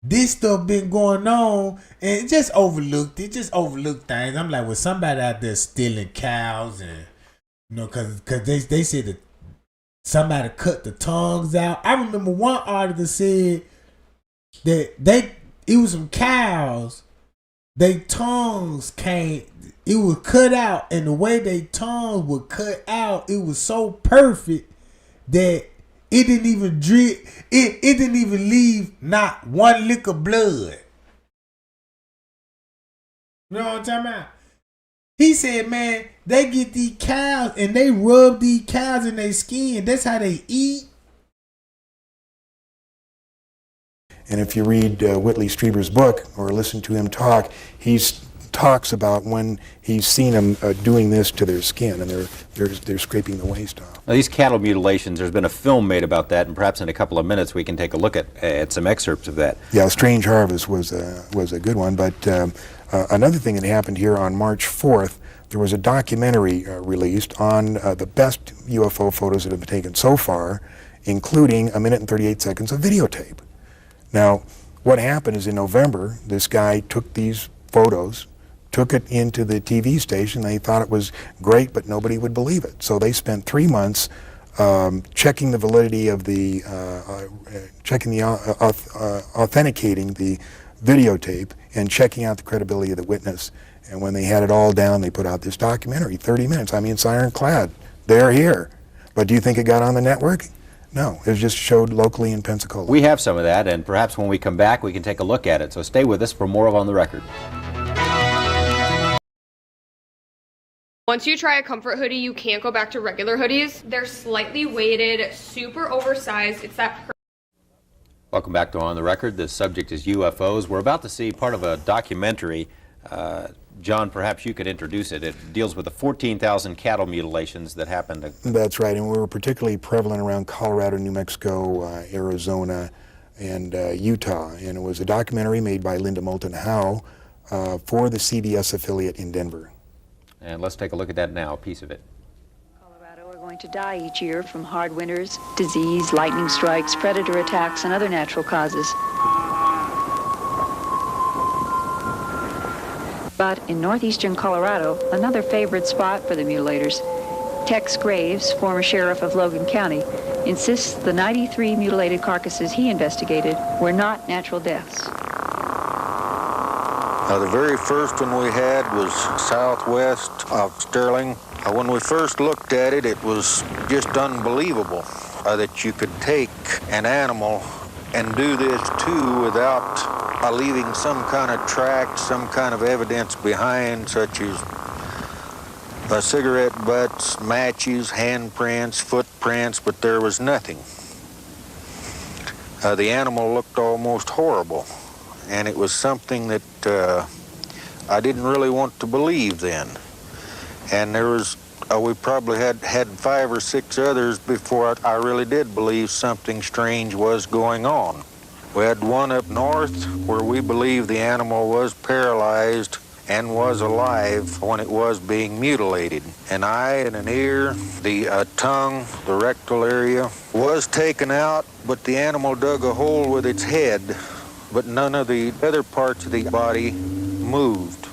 this stuff been going on, and it just overlooked. It just overlooked things. I'm like, was somebody out there stealing cows, and you know, because they said that somebody cut the tongues out. I remember one article said that it was some cows, they tongues it was cut out, and the way they tongues were cut out, it was so perfect that it didn't even drip. It didn't even leave not one lick of blood. You know what I'm talking about? He said, man, they get these cows and they rub these cows in their skin. That's how they eat. And if you read Whitley Strieber's book or listen to him talk, he talks about when he's seen them doing this to their skin, and they're scraping the waste off. Now, these cattle mutilations, there's been a film made about that, and perhaps in a couple of minutes we can take a look at some excerpts of that. Yeah, Strange Harvest was a good one, but another thing that happened here on March 4th, there was a documentary released on the best UFO photos that have been taken so far, including 1 minute and 38 seconds of videotape. Now, what happened is in November, this guy took these photos, took it into the TV station. They thought it was great, but nobody would believe it. So they spent 3 months checking the validity of the, authenticating the videotape and checking out the credibility of the witness. And when they had it all down, they put out this documentary, 30 minutes. I mean, it's ironclad. They're here. But do you think it got on the network? No, it was just showed locally in Pensacola. We have some of that, and perhaps when we come back, we can take a look at it. So stay with us for more of On the Record. Once you try a comfort hoodie, you can't go back to regular hoodies. They're slightly weighted, super oversized. It's that. Welcome back to On the Record. The subject is UFOs. We're about to see part of a documentary. John, perhaps you could introduce it. It deals with the 14,000 cattle mutilations that happened. That's right, and we were particularly prevalent around Colorado, New Mexico, Arizona, and Utah. And it was a documentary made by Linda Moulton Howe for the CBS affiliate in Denver. And let's take a look at that now, a piece of it. Colorado are going to die each year from hard winters, disease, lightning strikes, predator attacks, and other natural causes. But in northeastern Colorado, another favorite spot for the mutilators, Tex Graves, former sheriff of Logan County, insists the 93 mutilated carcasses he investigated were not natural deaths. The very first one we had was southwest of Sterling. When we first looked at it, it was just unbelievable that you could take an animal and do this too without leaving some kind of track, some kind of evidence behind, such as cigarette butts, matches, handprints, footprints, but there was nothing. The animal looked almost horrible, and it was something that I didn't really want to believe then. And there was, we probably had 5 or 6 others before I really did believe something strange was going on. We had one up north where we believe the animal was paralyzed and was alive when it was being mutilated. An eye and an ear, the tongue, the rectal area was taken out, but the animal dug a hole with its head, but none of the other parts of the body moved,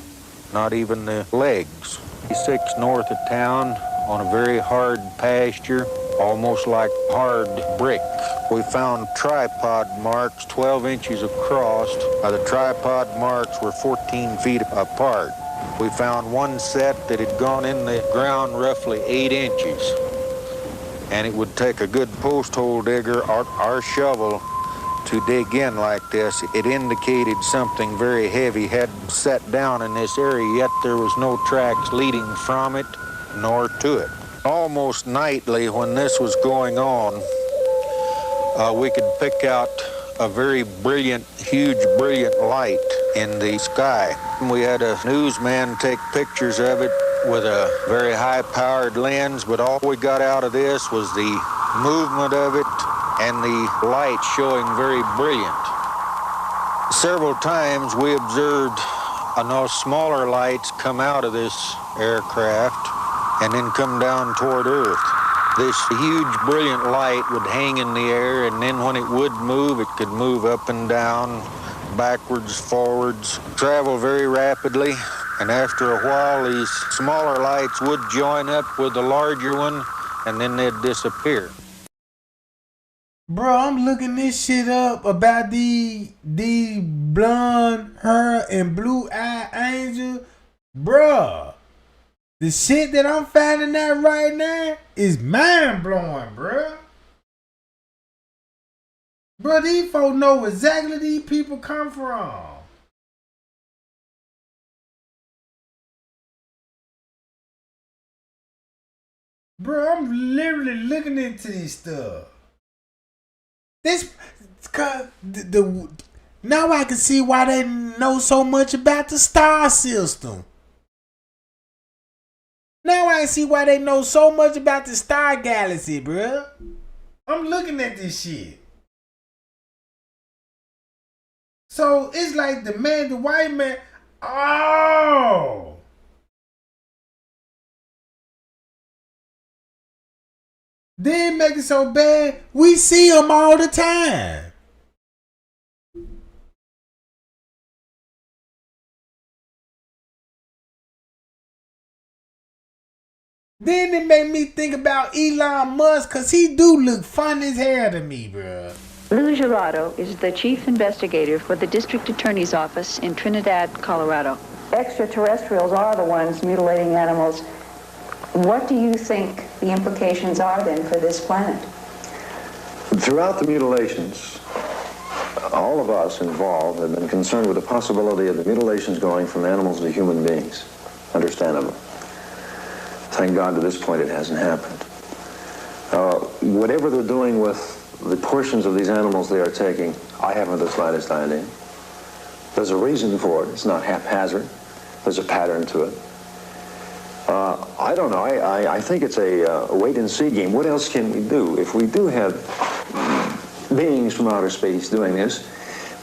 not even the legs. 6 north of town on a very hard pasture, almost like hard brick. We found tripod marks 12 inches across. The tripod marks were 14 feet apart. We found one set that had gone in the ground roughly 8 inches. and it would take a good post hole digger or shovel to dig in like this. It indicated something very heavy had set down in this area, yet there was no tracks leading from it nor to it. Almost nightly when this was going on, we could pick out a very brilliant, huge, brilliant light in the sky. We had a newsman take pictures of it with a very high-powered lens, but all we got out of this was the movement of it and the light showing very brilliant. Several times we observed smaller lights come out of this aircraft and then come down toward Earth. This huge, brilliant light would hang in the air, and then when it would move, it could move up and down, backwards, forwards, travel very rapidly, and after a while, these smaller lights would join up with the larger one, and then they'd disappear. Bro, I'm looking this shit up about the blonde hair and blue eye angel. Bro, the shit that I'm finding out right now is mind blowing, bro. Bro, these folks know exactly where these people come from. Bro, I'm literally looking into this stuff. This, cause now I can see why they know so much about the star system. Now I see why they know so much about the star galaxy, bro. I'm looking at this shit. So it's like the white man. Oh. Then make it so bad, we see them all the time. Then it made me think about Elon Musk, cause he do look fun as hell to me, bro. Lou Gerardo is the chief investigator for the district attorney's office in Trinidad, Colorado. Extraterrestrials are the ones mutilating animals. What do you think the implications are then for this planet? Throughout the mutilations, all of us involved have been concerned with the possibility of the mutilations going from animals to human beings. Understandable. Thank God to this point it hasn't happened. Whatever they're doing with the portions of these animals they are taking, I haven't the slightest idea. There's a reason for it. It's not haphazard. There's a pattern to it. I don't know. I think it's a wait-and-see game. What else can we do? If we do have beings from outer space doing this,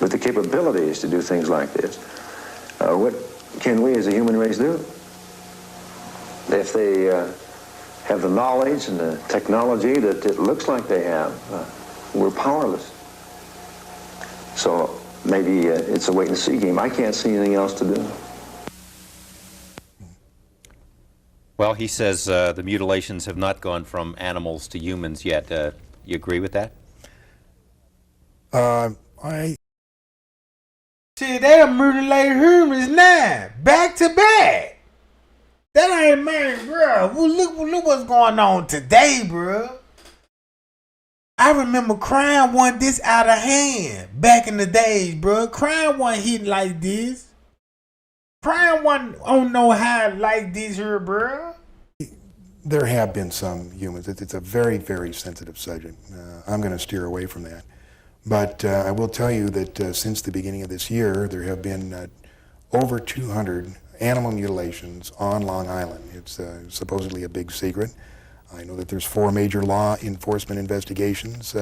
with the capabilities to do things like this, what can we as a human race do? If they have the knowledge and the technology that it looks like they have, we're powerless. So maybe it's a wait-and-see game. I can't see anything else to do. Well, he says the mutilations have not gone from animals to humans yet. You agree with that? See, they done mutilated humans now, back to back. That ain't man, bro. Well, look what's going on today, bro. I remember crime wasn't this out of hand back in the days, bro. Crime wasn't hitting like this. Crime wasn't on no high like this here, bro. There have been some humans. It's a very, very sensitive subject. I'm going to steer away from that. But I will tell you that since the beginning of this year, there have been over 200 animal mutilations on Long Island. It's supposedly a big secret. I know that there's 4 major law enforcement investigators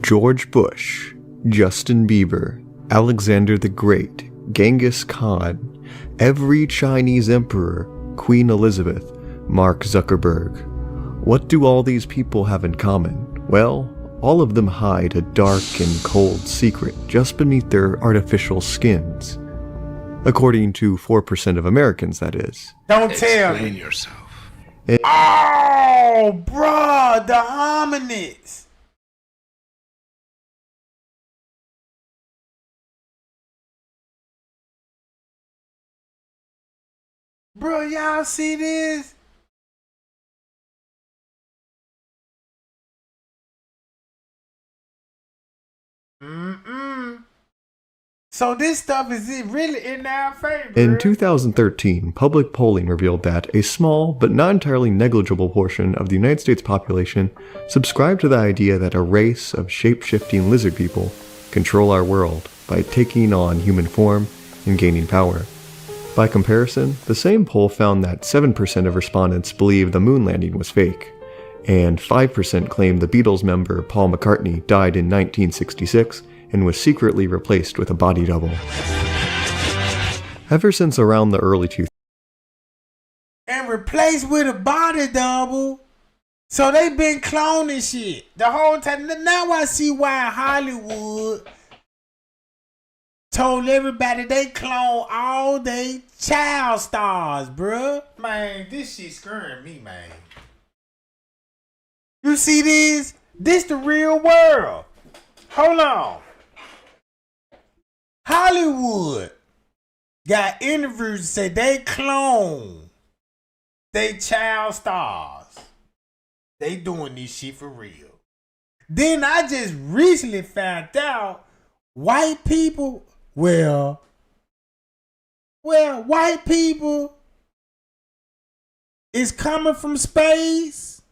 George Bush, Justin Bieber, Alexander the Great, Genghis Khan, every Chinese emperor, Queen Elizabeth, Mark Zuckerberg. What do all these people have in common? Well, all of them hide a dark and cold secret just beneath their artificial skins. According to 4% of Americans, that is. Don't tell me. Yourself. Oh, bruh, the hominids. Bro, y'all see this? So this stuff is it really in our favor? In 2013, public polling revealed that a small but not entirely negligible portion of the United States population subscribed to the idea that a race of shape-shifting lizard people control our world by taking on human form and gaining power. By comparison, the same poll found that 7% of respondents believed the moon landing was fake, and 5% claimed the Beatles member Paul McCartney died in 1966 and was secretly replaced with a body double. Ever since around the early 2000s. And replaced with a body double. So they've been cloning shit the whole time. Now I see why Hollywood told everybody they clone all they child stars, bruh. Man, this shit scaring me, man. You see this? This the real world. Hold on. Hollywood got interviews that say they clone they child stars. They doing this shit for real. Then I just recently found out white people, well, white people is coming from space.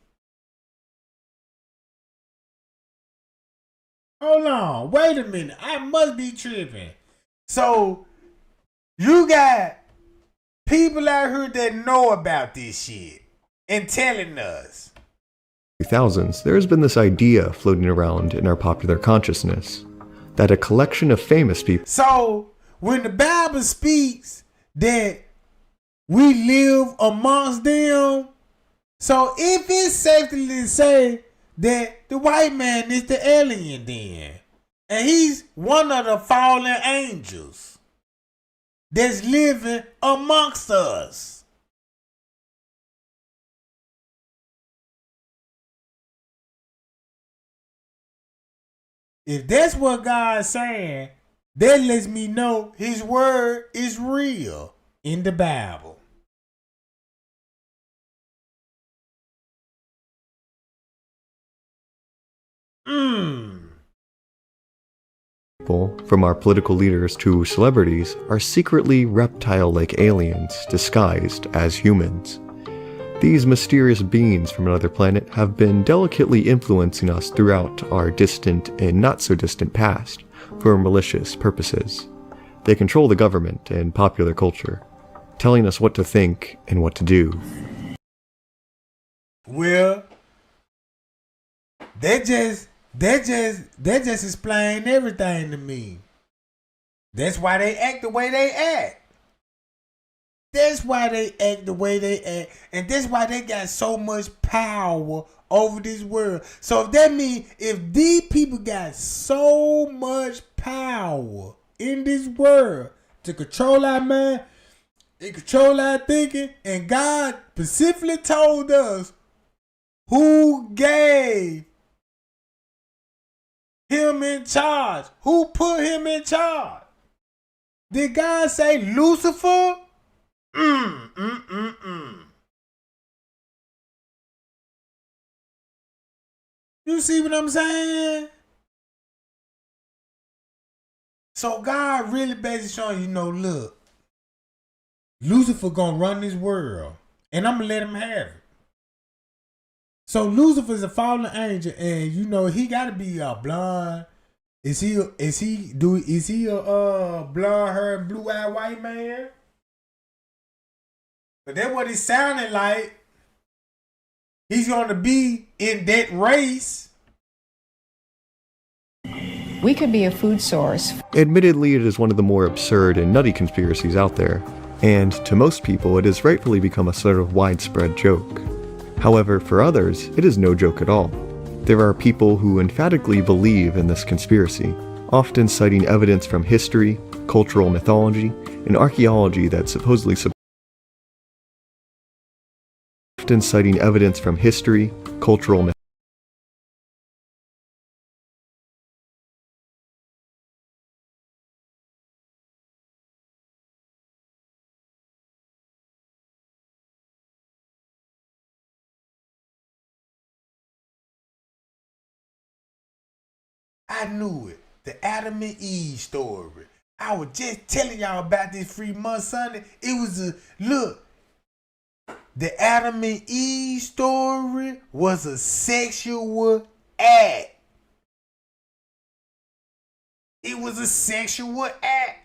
Hold on, wait a minute. I must be tripping. So, you got people out here that know about this shit and telling us. 2000s, there has been this idea floating around in our popular consciousness that a collection of famous people. So, when the Bible speaks that we live amongst them, so if it's safe to say that the white man is the alien then, and he's one of the fallen angels that's living amongst us. If that's what God's saying, that lets me know his word is real in the Bible. From our political leaders to celebrities, are secretly reptile-like aliens disguised as humans. These mysterious beings from another planet have been delicately influencing us throughout our distant and not-so-distant past for malicious purposes. They control the government and popular culture, telling us what to think and what to do. Well, that just explained everything to me. That's why they act the way they act. That's why they act the way they act. And that's why they got so much power over this world. So if that means if these people got so much power in this world to control our mind and control our thinking, and God specifically told us who gave him in charge. Who put him in charge? Did God say Lucifer? You see what I'm saying? So God really basically showing you, look, Lucifer gonna run this world, and I'm gonna let him have it. So Lucifer's a fallen angel, and he gotta be blonde. Is he a blonde haired, blue eyed white man? But that's what it sounded like. He's gonna be in that race. We could be a food source. Admittedly, it is one of the more absurd and nutty conspiracies out there, and to most people it has rightfully become a sort of widespread joke. However, for others, it is no joke at all. There are people who emphatically believe in this conspiracy, often citing evidence from history, cultural mythology, and archaeology that supposedly I knew it. The Adam and Eve story. I was just telling y'all about this Fremont Sunday. It was a look. The Adam and Eve story was a sexual act. It was a sexual act.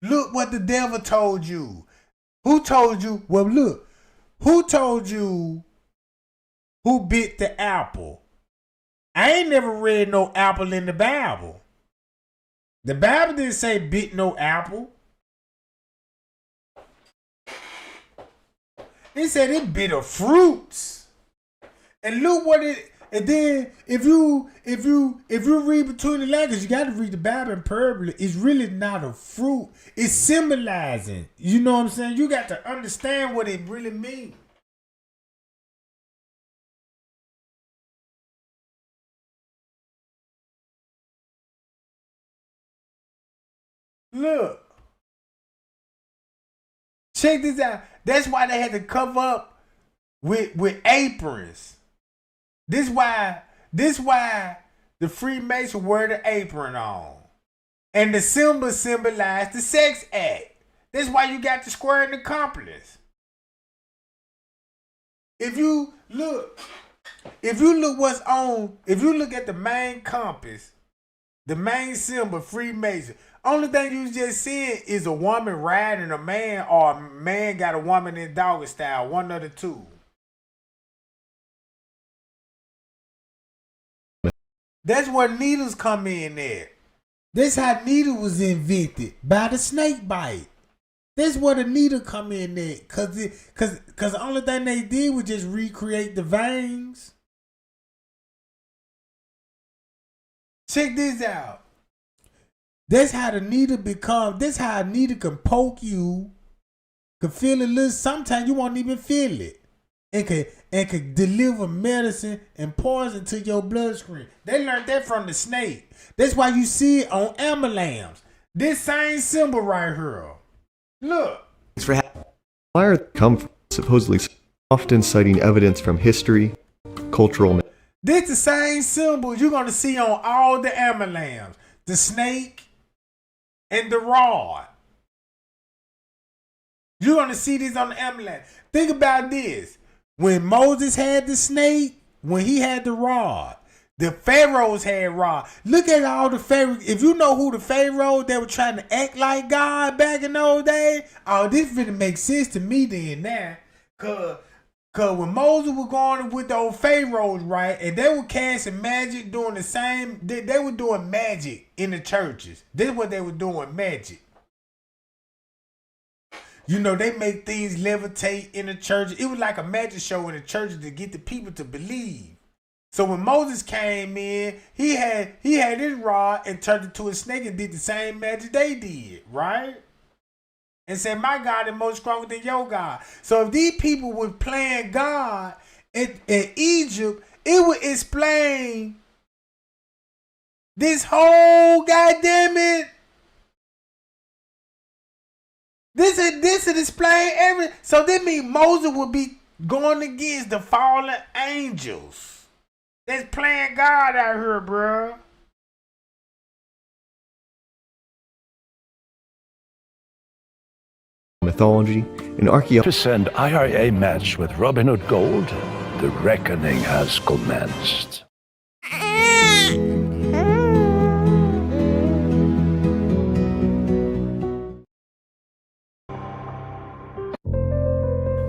Look what the devil told you. Who told you? Well, look. Who told you who bit the apple? I ain't never read no apple in the Bible. The Bible didn't say bit no apple. It said it bit of fruits. And look what it. And then if you read between the lines, you got to read the Bible in parable. It's really not a fruit. It's symbolizing. You know what I'm saying? You got to understand what it really means. Look. Check this out. That's why they had to cover up with aprons. This why the Freemason wear the apron on. And the symbol symbolized the sex act. That's why you got the square and the compass. If you look what's on, if you look at the main compass, the main symbol, Freemason, only thing you just seeing is a woman riding a man, or a man got a woman in doggy style, one of the two. That's where needles come in at. That's how needle was invented, by the snake bite. That's where the needle come in at. Cause the only thing they did was just recreate the veins. Check this out. That's how the needle become. That's how a needle can poke you, can feel a little. Sometimes you won't even feel it, and can deliver medicine and poison to your bloodstream. They learned that from the snake. That's why you see it on emblems. This same symbol right here. Look. Where come from, supposedly often citing evidence from history, cultural. This the same symbol you're gonna see on all the emblems. The snake and the rod. You're going to see this on the emblem. Think about this. When Moses had the snake, when he had the rod, the pharaohs had rod. Look at all the pharaohs. If you know who the pharaohs that were trying to act like God back in those days, oh, this really makes sense to me then now. Cause when Moses was going with those pharaohs, right, and they were casting magic, doing the same, they were doing magic in the churches. This is what they were doing, magic. You know, they make things levitate in the church. It was like a magic show in the churches to get the people to believe. So when Moses came in, he had his rod and turned it to a snake and did the same magic they did, right? And said, my God is more stronger than your God. So if these people were playing God in Egypt, it would explain this whole goddamn it. This would explain everything. So that means Moses would be going against the fallen angels. That's playing God out here, bro. Mythology and archaeology. To send IRA match with Robin Hood Gold, the reckoning has commenced.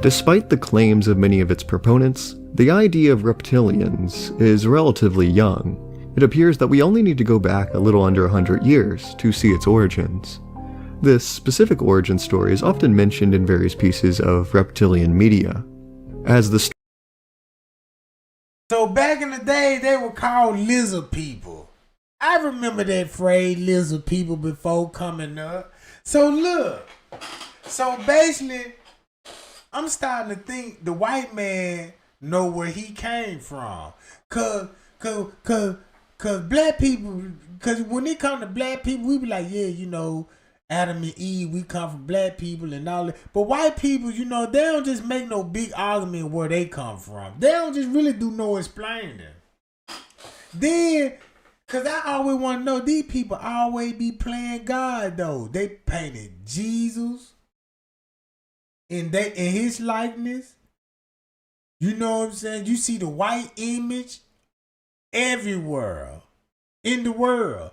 Despite the claims of many of its proponents, the idea of reptilians is relatively young. It appears that we only need to go back a little under 100 years to see its origins. This specific origin story is often mentioned in various pieces of reptilian media. As the So back in the day, they were called lizard people. I remember that phrase, lizard people, before coming up. So look, so basically, I'm starting to think the white man know where he came from. Cause black people, cause when it come to black people, we be like, yeah, you know, Adam and Eve, we come from black people and all that. But white people, you know, they don't just make no big argument where they come from. They don't just really do no explaining. Then, cause I always want to know, these people always be playing God though. They painted Jesus in his likeness. You know what I'm saying? You see the white image everywhere in the world.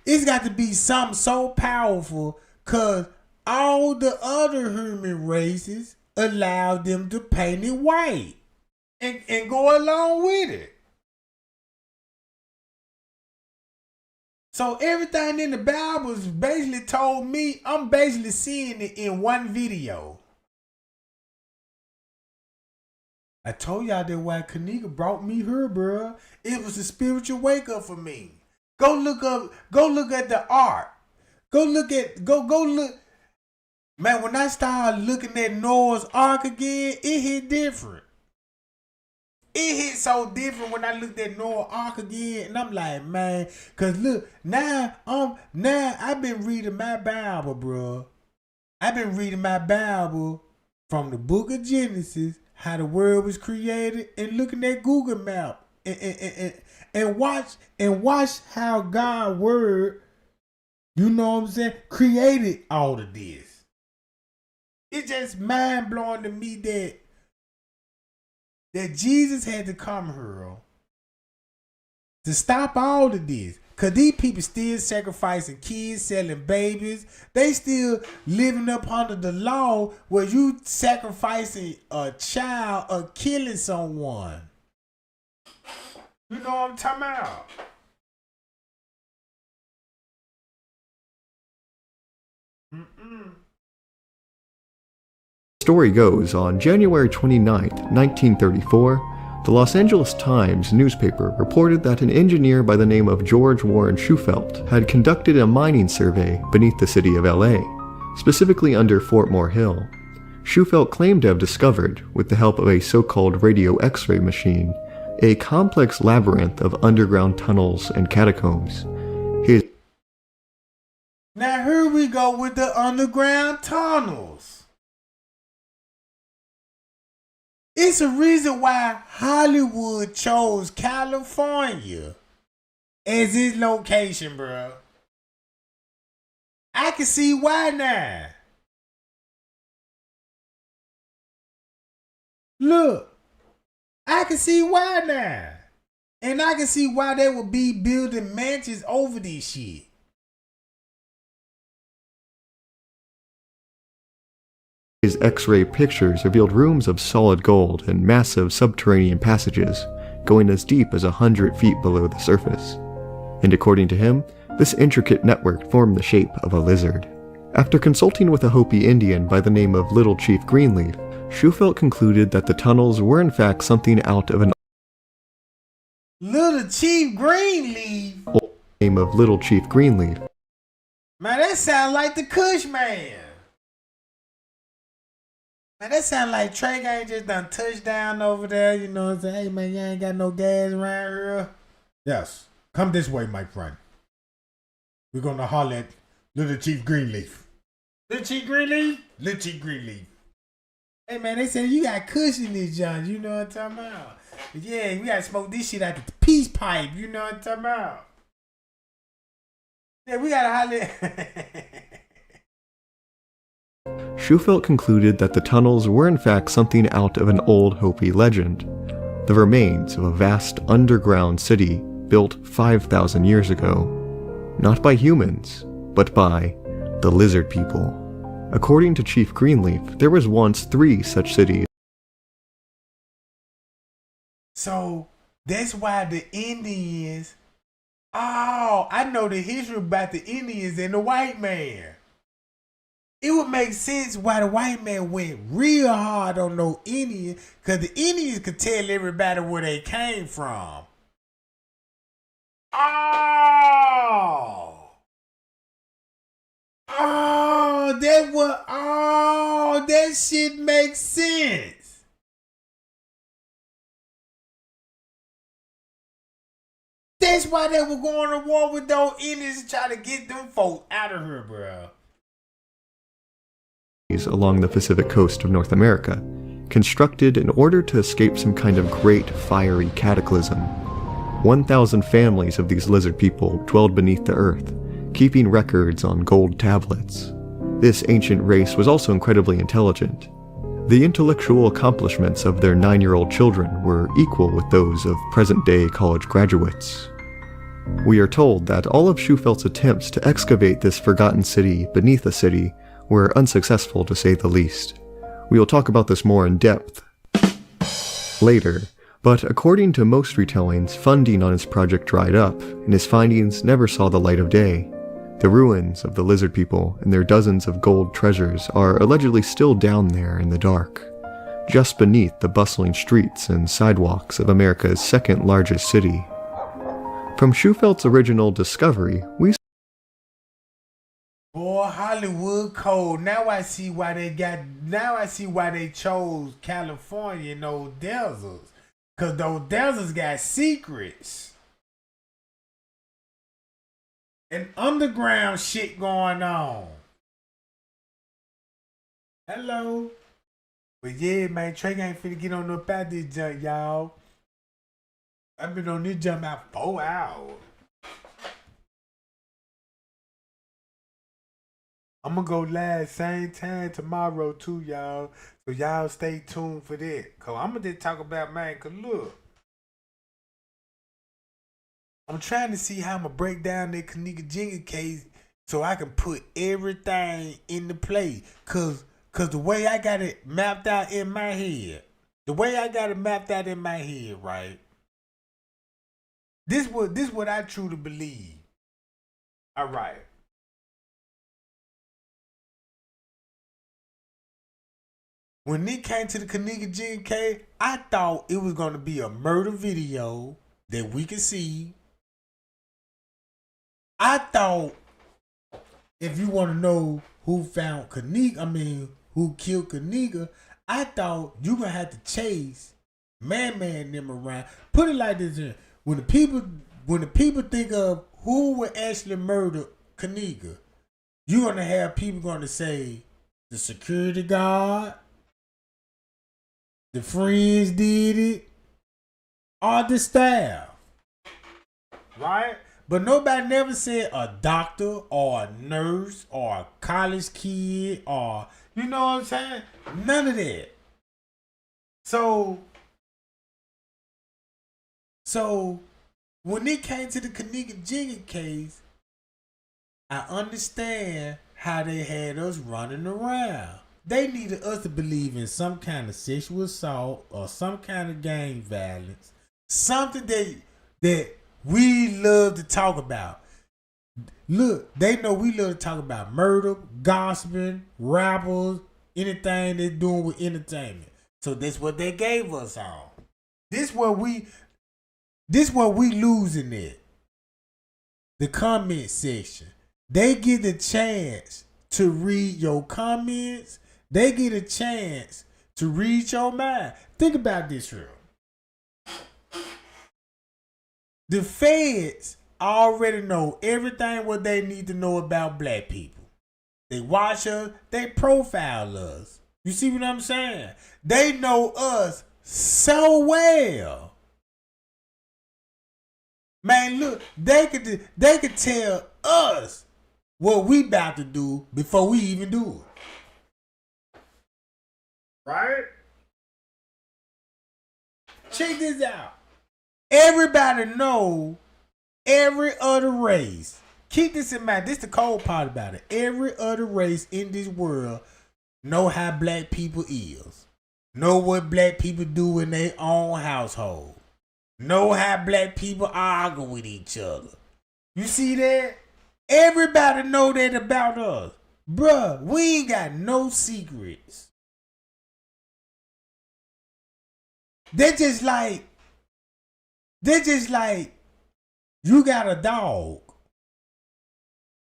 It's got to be something so powerful, cause all the other human races allowed them to paint it white and go along with it. So everything in the Bible is basically told me, I'm basically seeing it in one video. I told y'all that why Kennek brought me here, bro. It was a spiritual wake up for me. Go look at the art. Go look. Man, when I started looking at Noah's Ark again, it hit different. It hit so different when I looked at Noah's Ark again, and I'm like, man, cause look, now I've been reading my Bible, bro. I've been reading my Bible from the book of Genesis, how the world was created, and looking at Google Map and watch how God's word, you know what I'm saying, created all of this. It's just mind blowing to me that Jesus had to come here to stop all of this. Cause these people still sacrificing kids, selling babies. They still living up under the law where you sacrificing a child or killing someone. You know what I'm talking about? story goes, on January 29, 1934, the Los Angeles Times newspaper reported that an engineer by the name of George Warren Shufelt had conducted a mining survey beneath the city of LA, specifically under Fort Moore Hill. Shufelt claimed to have discovered, with the help of a so-called radio X-ray machine, a complex labyrinth of underground tunnels and catacombs. Now here we go with the underground tunnels. It's a reason why Hollywood chose California as its location, bro. I can see why now. Look, I can see why now. And I can see why they would be building mansions over this shit. His X-ray pictures revealed rooms of solid gold and massive subterranean passages going as deep as 100 feet below the surface. And according to him, this intricate network formed the shape of a lizard. After consulting with a Hopi Indian by the name of Little Chief Greenleaf, Shufelt concluded that the tunnels were in fact something out of an Little Chief Greenleaf? name of Little Chief Greenleaf. Man, that sound like the Kush Man. Man, that sound like Trey ain't just done touchdown over there, you know what I'm saying? Hey, man, you ain't got no gas around here. Yes, come this way, my friend. We're going to holler at Little Chief Greenleaf. Little Chief Greenleaf? Little Chief Greenleaf. Hey, man, they say you got Kush in this joint, you know what I'm talking about? Yeah, we got to smoke this shit out the peace pipe, you know what I'm talking about? Yeah, we got to holler Shufelt concluded that the tunnels were in fact something out of an old Hopi legend, the remains of a vast underground city built 5,000 years ago, not by humans, but by the lizard people. According to Chief Greenleaf, there was once 3 such cities. So that's why the Indians Oh, I know the history about the Indians and the white man. It would make sense why the white man went real hard on no Indian, because the Indians could tell everybody where they came from. That shit makes sense. That's why they were going to war with those Indians to try to get them folks out of here, bro. Along the Pacific coast of North America, constructed in order to escape some kind of great fiery cataclysm. 1,000 families of these lizard people dwelled beneath the earth, keeping records on gold tablets. This ancient race was also incredibly intelligent. The intellectual accomplishments of their 9-year-old children were equal with those of present-day college graduates. We are told that all of Schufeldt's attempts to excavate this forgotten city beneath a city were unsuccessful, to say the least. We will talk about this more in depth later, but according to most retellings, funding on his project dried up, and his findings never saw the light of day. The ruins of the lizard people and their dozens of gold treasures are allegedly still down there in the dark, just beneath the bustling streets and sidewalks of America's second largest city. From Schufeldt's original discovery, we Boy, Hollywood cold. Now I see why they chose California and those deserts. Cause those deserts got secrets. And underground shit going on. Hello. But yeah, man, Trey ain't finna get on up out this junk, y'all. I've been on this jump out 4 hours. I'm gonna go live same time tomorrow too, y'all. So y'all stay tuned for that. Cause I'm gonna just talk about mine. Cause look, I'm trying to see how I'm gonna break down that Kennek Jenkins case so I can put everything into play. Cause the way I got it mapped out in my head, right? This what I truly believe. All right. When it came to the Kennek Jenkins case, I thought it was gonna be a murder video that we could see. I thought if you want to know who found Kennek, who killed Kennek, I thought you gonna have to chase man them around. Put it like this: when the people think of who would actually murder Kennek, you're gonna have people gonna say the security guard, the friends did it, or the staff, right? But nobody never said a doctor or a nurse or a college kid or, you know what I'm saying? None of that. So when it came to the Kennek Jenkins case, I understand how they had us running around. They needed us to believe in some kind of sexual assault or some kind of gang violence. Something that we love to talk about. Look, they know we love to talk about murder, gossiping, rappers, anything they're doing with entertainment. So that's what they gave us on. This what we losing it. The comment section. They get the chance to read your comments. They get a chance to read your mind. Think about this real. The feds already know everything what they need to know about black people. They watch us, they profile us. You see what I'm saying? They know us so well. Man, look, they could tell us what we about to do before we even do it. Right? Check this out. Everybody know every other race. Keep this in mind. This is the cold part about it. Every other race in this world know how black people is. Know what black people do in their own household. Know how black people argue with each other. You see that? Everybody know that about us. Bruh, we ain't got no secrets. They're just like, you got a dog.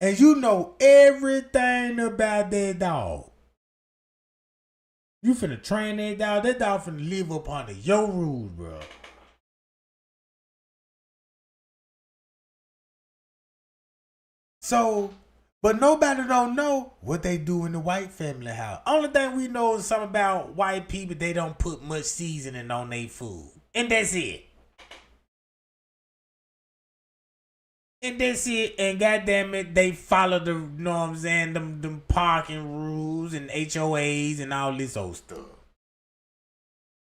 And you know everything about that dog. You finna train that dog. That dog finna live up under your rules, bro. So, but nobody don't know what they do in the white family house. Only thing we know is something about white people. They don't put much seasoning on their food. And that's it. And that's it. And goddamn it, they follow the, you know what I'm saying, them parking rules and HOAs and all this old stuff.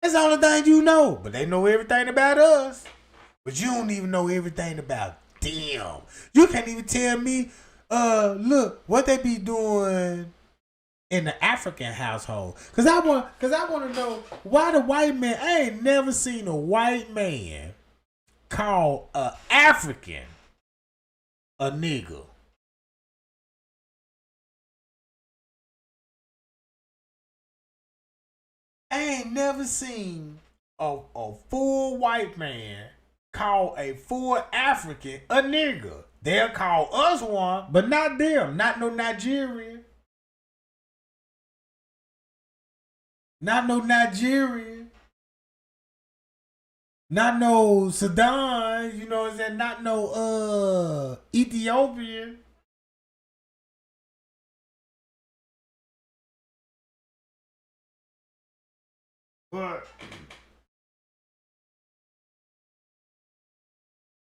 That's the only thing you know. But they know everything about us. But you don't even know everything about them. You can't even tell me, look, what they be doing in the African household. Cause I want to know why the white man, I ain't never seen a white man call a African a nigga. I ain't never seen a full white man call a full African a nigga. They'll call us one, but not them. Not no Nigerian. Not no Nigerian. Not no Sudan, you know what I'm saying? Not no Ethiopian. But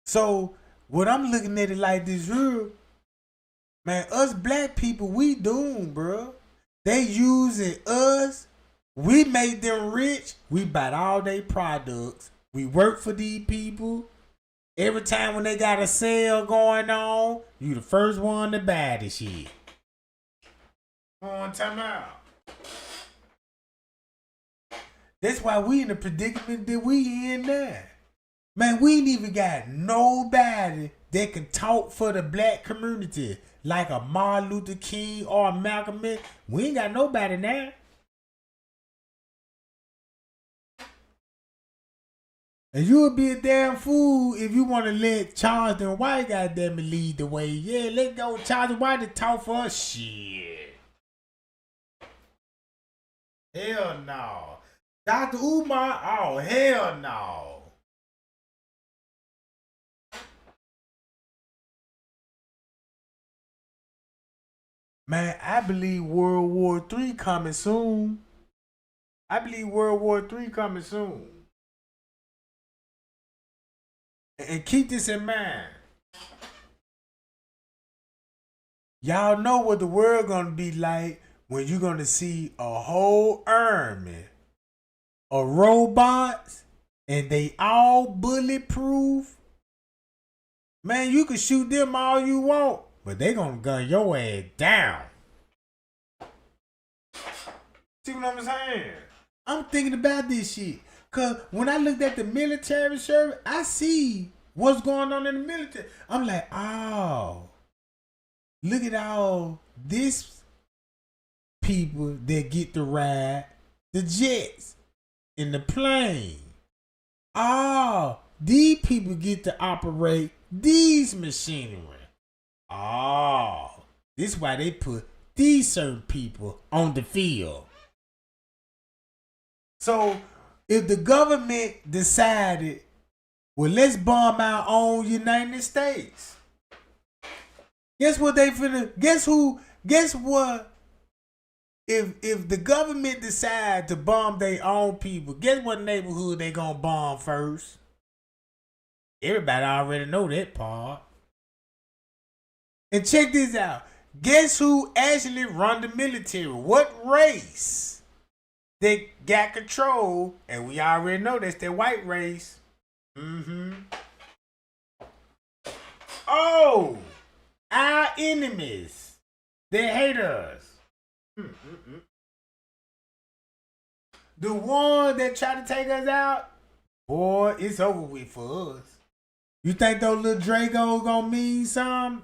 so when I'm looking at it like this here, man, us black people, we doomed, bro. They using us. We made them rich. We bought all their products. We work for these people. Every time when they got a sale going on, you the first one to buy the shit. On time out. That's why we in the predicament that we in now. Man, we ain't even got nobody that can talk for the black community like a Martin Luther King or a Malcolm X. We ain't got nobody now. And you would be a damn fool if you want to let Charleston White goddamn it lead the way. Yeah, let go Charleston White to talk for us. Shit. Hell no. Dr. Umar, oh hell no. Man, I believe World War III coming soon. I believe World War III coming soon. And keep this in mind. Y'all know what the world gonna be like when you're gonna see a whole army of robots and they all bulletproof. Man, you can shoot them all you want, but they gonna gun your ass down. See what I'm saying? I'm thinking about this shit. Cause when I looked at the military service, I see what's going on in the military. I'm like, oh, look at all this people that get to ride the jets in the plane. Oh, these people get to operate these machinery. Oh, this is why they put these certain people on the field. So if the government decided, well, let's bomb our own United States. Guess what they finna, guess what? If the government decide to bomb their own people, guess what neighborhood they gonna bomb first? Everybody already know that part. And check this out. Guess who actually run the military? What race? They got control, and we already know that's their white race. Oh, our enemies. They hate us. The one that try to take us out, boy, it's over with for us. You think those little Dragos gonna mean something?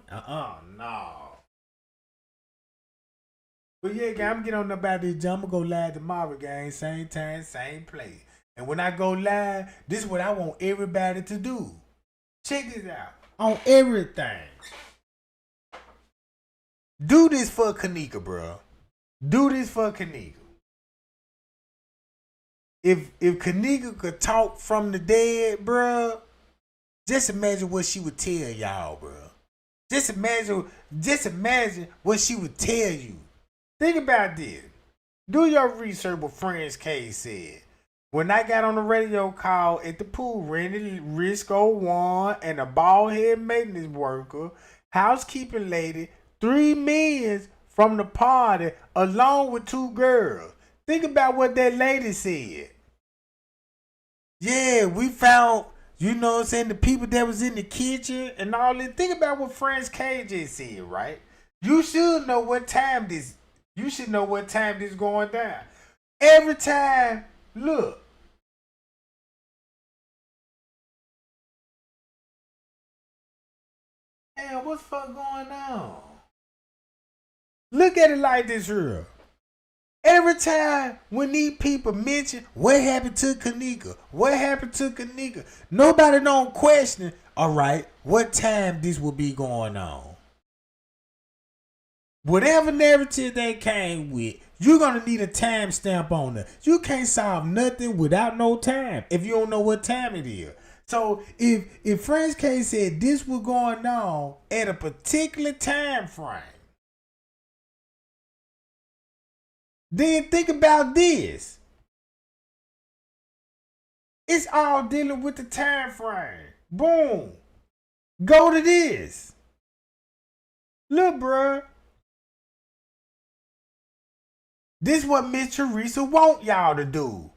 No. But yeah, gang, I'm getting on about this jump. I'm gonna go live tomorrow, gang. Same time, same place. And when I go live, this is what I want everybody to do. Check this out. On everything. Do this for Kennek, bro. Do this for Kennek. If Kennek could talk from the dead, bro, just imagine what she would tell y'all, bro. Just imagine what she would tell you. Think about this. Do your research what Friends K said. When I got on the radio call at the pool, rented Risco one and a bald head maintenance worker, housekeeping lady, 3 men from the party, along with 2 girls. Think about what that lady said. Yeah, we found, you know what I'm saying, the people that was in the kitchen and all that. Think about what Friends K just said, right? You should know what time this going down. Every time, look. Damn, what's fuck going on? Look at it like this here. Every time when these people mention what happened to Kennek, nobody don't question, all right, what time this will be going on. Whatever narrative they came with, you're going to need a timestamp on it. You can't solve nothing without no time if you don't know what time it is. So if Friends K said this was going on at a particular time frame, then think about this. It's all dealing with the time frame. Boom. Go to this. Look, bruh. This what Miss Teresa want y'all to do.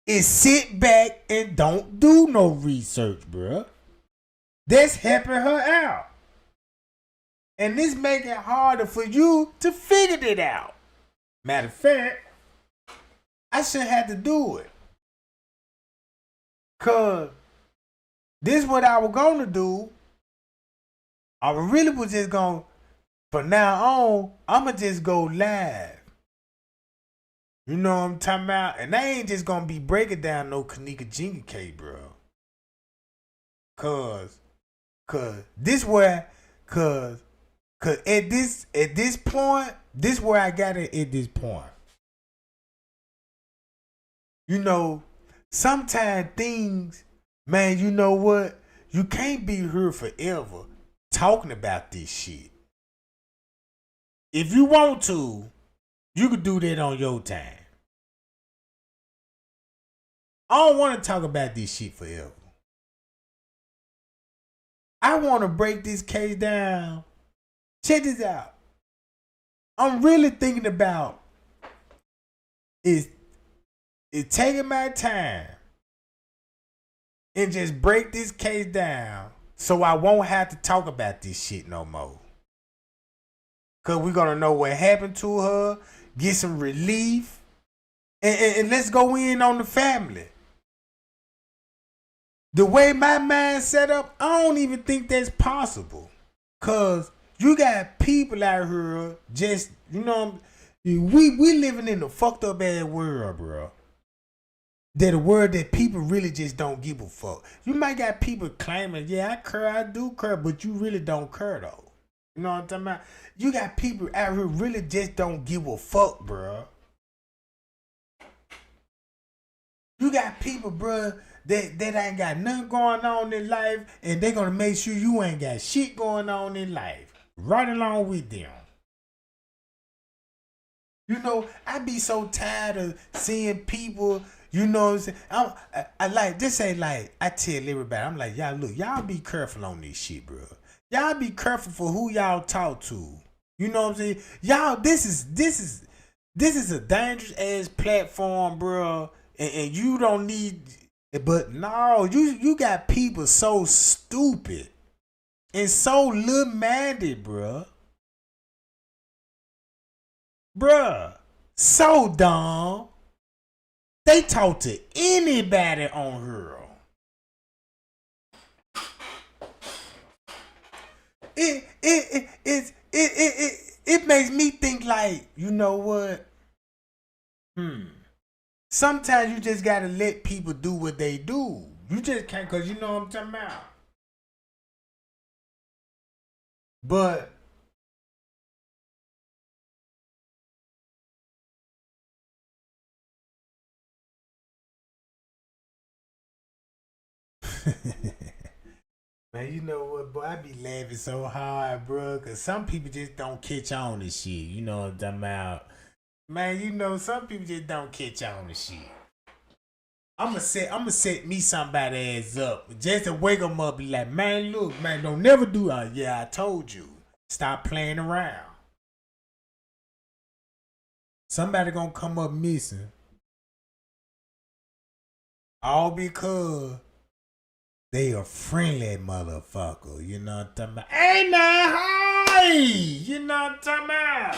Is sit back and don't do no research, bruh. That's helping her out. And this making it harder for you to figure it out. Matter of fact, I shouldn't have to do it. Cause this is what I was gonna do. I really was just gonna, from now on, I'ma just go live. You know what I'm talking about? And I ain't just gonna be breaking down no Kennek Jenkins case, bro. Cause this where, cause at this point, this where I got it at this point. You know, sometimes things, man, you know what? You can't be here forever talking about this shit. If you want to, you could do that on your time. I don't want to talk about this shit forever. I want to break this case down. Check this out. I'm really thinking about is taking my time and just break this case down so I won't have to talk about this shit no more. Because we're going to know what happened to her, get some relief, and let's go in on the family. The way my mind set up, I don't even think that's possible. Because you got people out here just, you know, we living in a fucked up ass world, bro. That a world that people really just don't give a fuck. You might got people claiming, yeah, I care, I do care, but you really don't care though. You know what I'm talking about? You got people out here really just don't give a fuck, bro. You got people, bro, that ain't got nothing going on in life, and they gonna make sure you ain't got shit going on in life. Right along with them. You know, I be so tired of seeing people, you know what I'm saying? I like, this ain't like, I tell everybody, I'm like, y'all look, y'all be careful on this shit, bro. Y'all be careful for who y'all talk to. You know what I'm saying? Y'all, this is a dangerous ass platform, bro. And you don't need, but no, you got people so stupid and so little-minded, bro. Bruh, so dumb. They talk to anybody on her. it makes me think like, you know what? Sometimes you just gotta let people do what they do. You just can't, cause you know what I'm talking about. But man, you know what, boy? I be laughing so hard, bro, cause some people just don't catch on to shit. You know what I'm talking about? Man, you know, some people just don't catch on to shit. I'ma set me somebody ass up just to wake them up. Be like, man, look, man, don't never do that. Yeah, I told you. Stop playing around. Somebody gonna come up missing. All because they a friendly motherfucker. You know what I'm talking about? Hey, now, hi! You know what I'm talking about?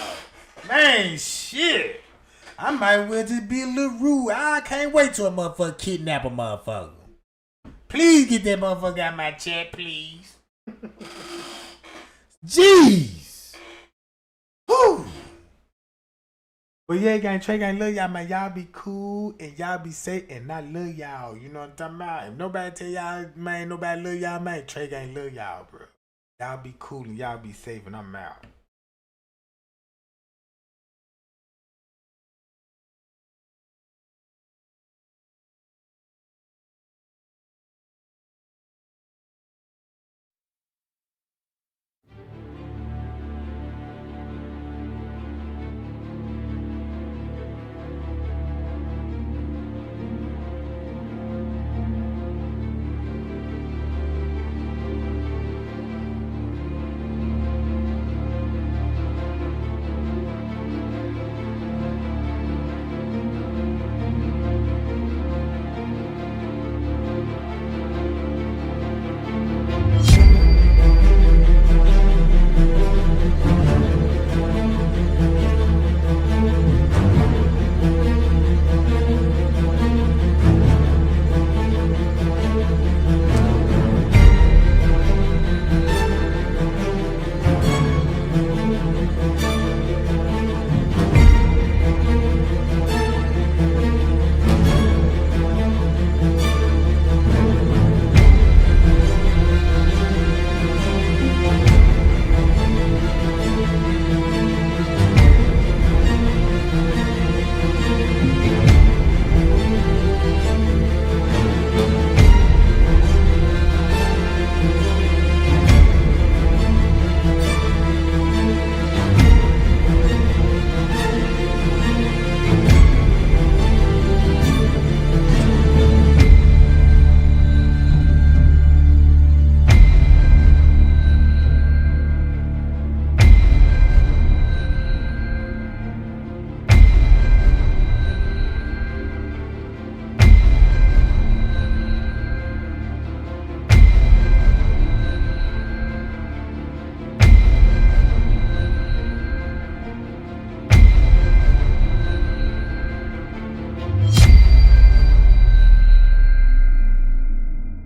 Man, shit. I might well just be a little rude. I can't wait till a motherfucker kidnap a motherfucker. Please get that motherfucker out of my chat, please. Jeez. Whew. But yeah, gang, Trey gang, love y'all, man. Y'all be cool and y'all be safe, and I love y'all. You know what I'm talking about? If nobody tell y'all, man, nobody love y'all, man, Trey gang, love y'all, bro. Y'all be cool and y'all be safe, and I'm out.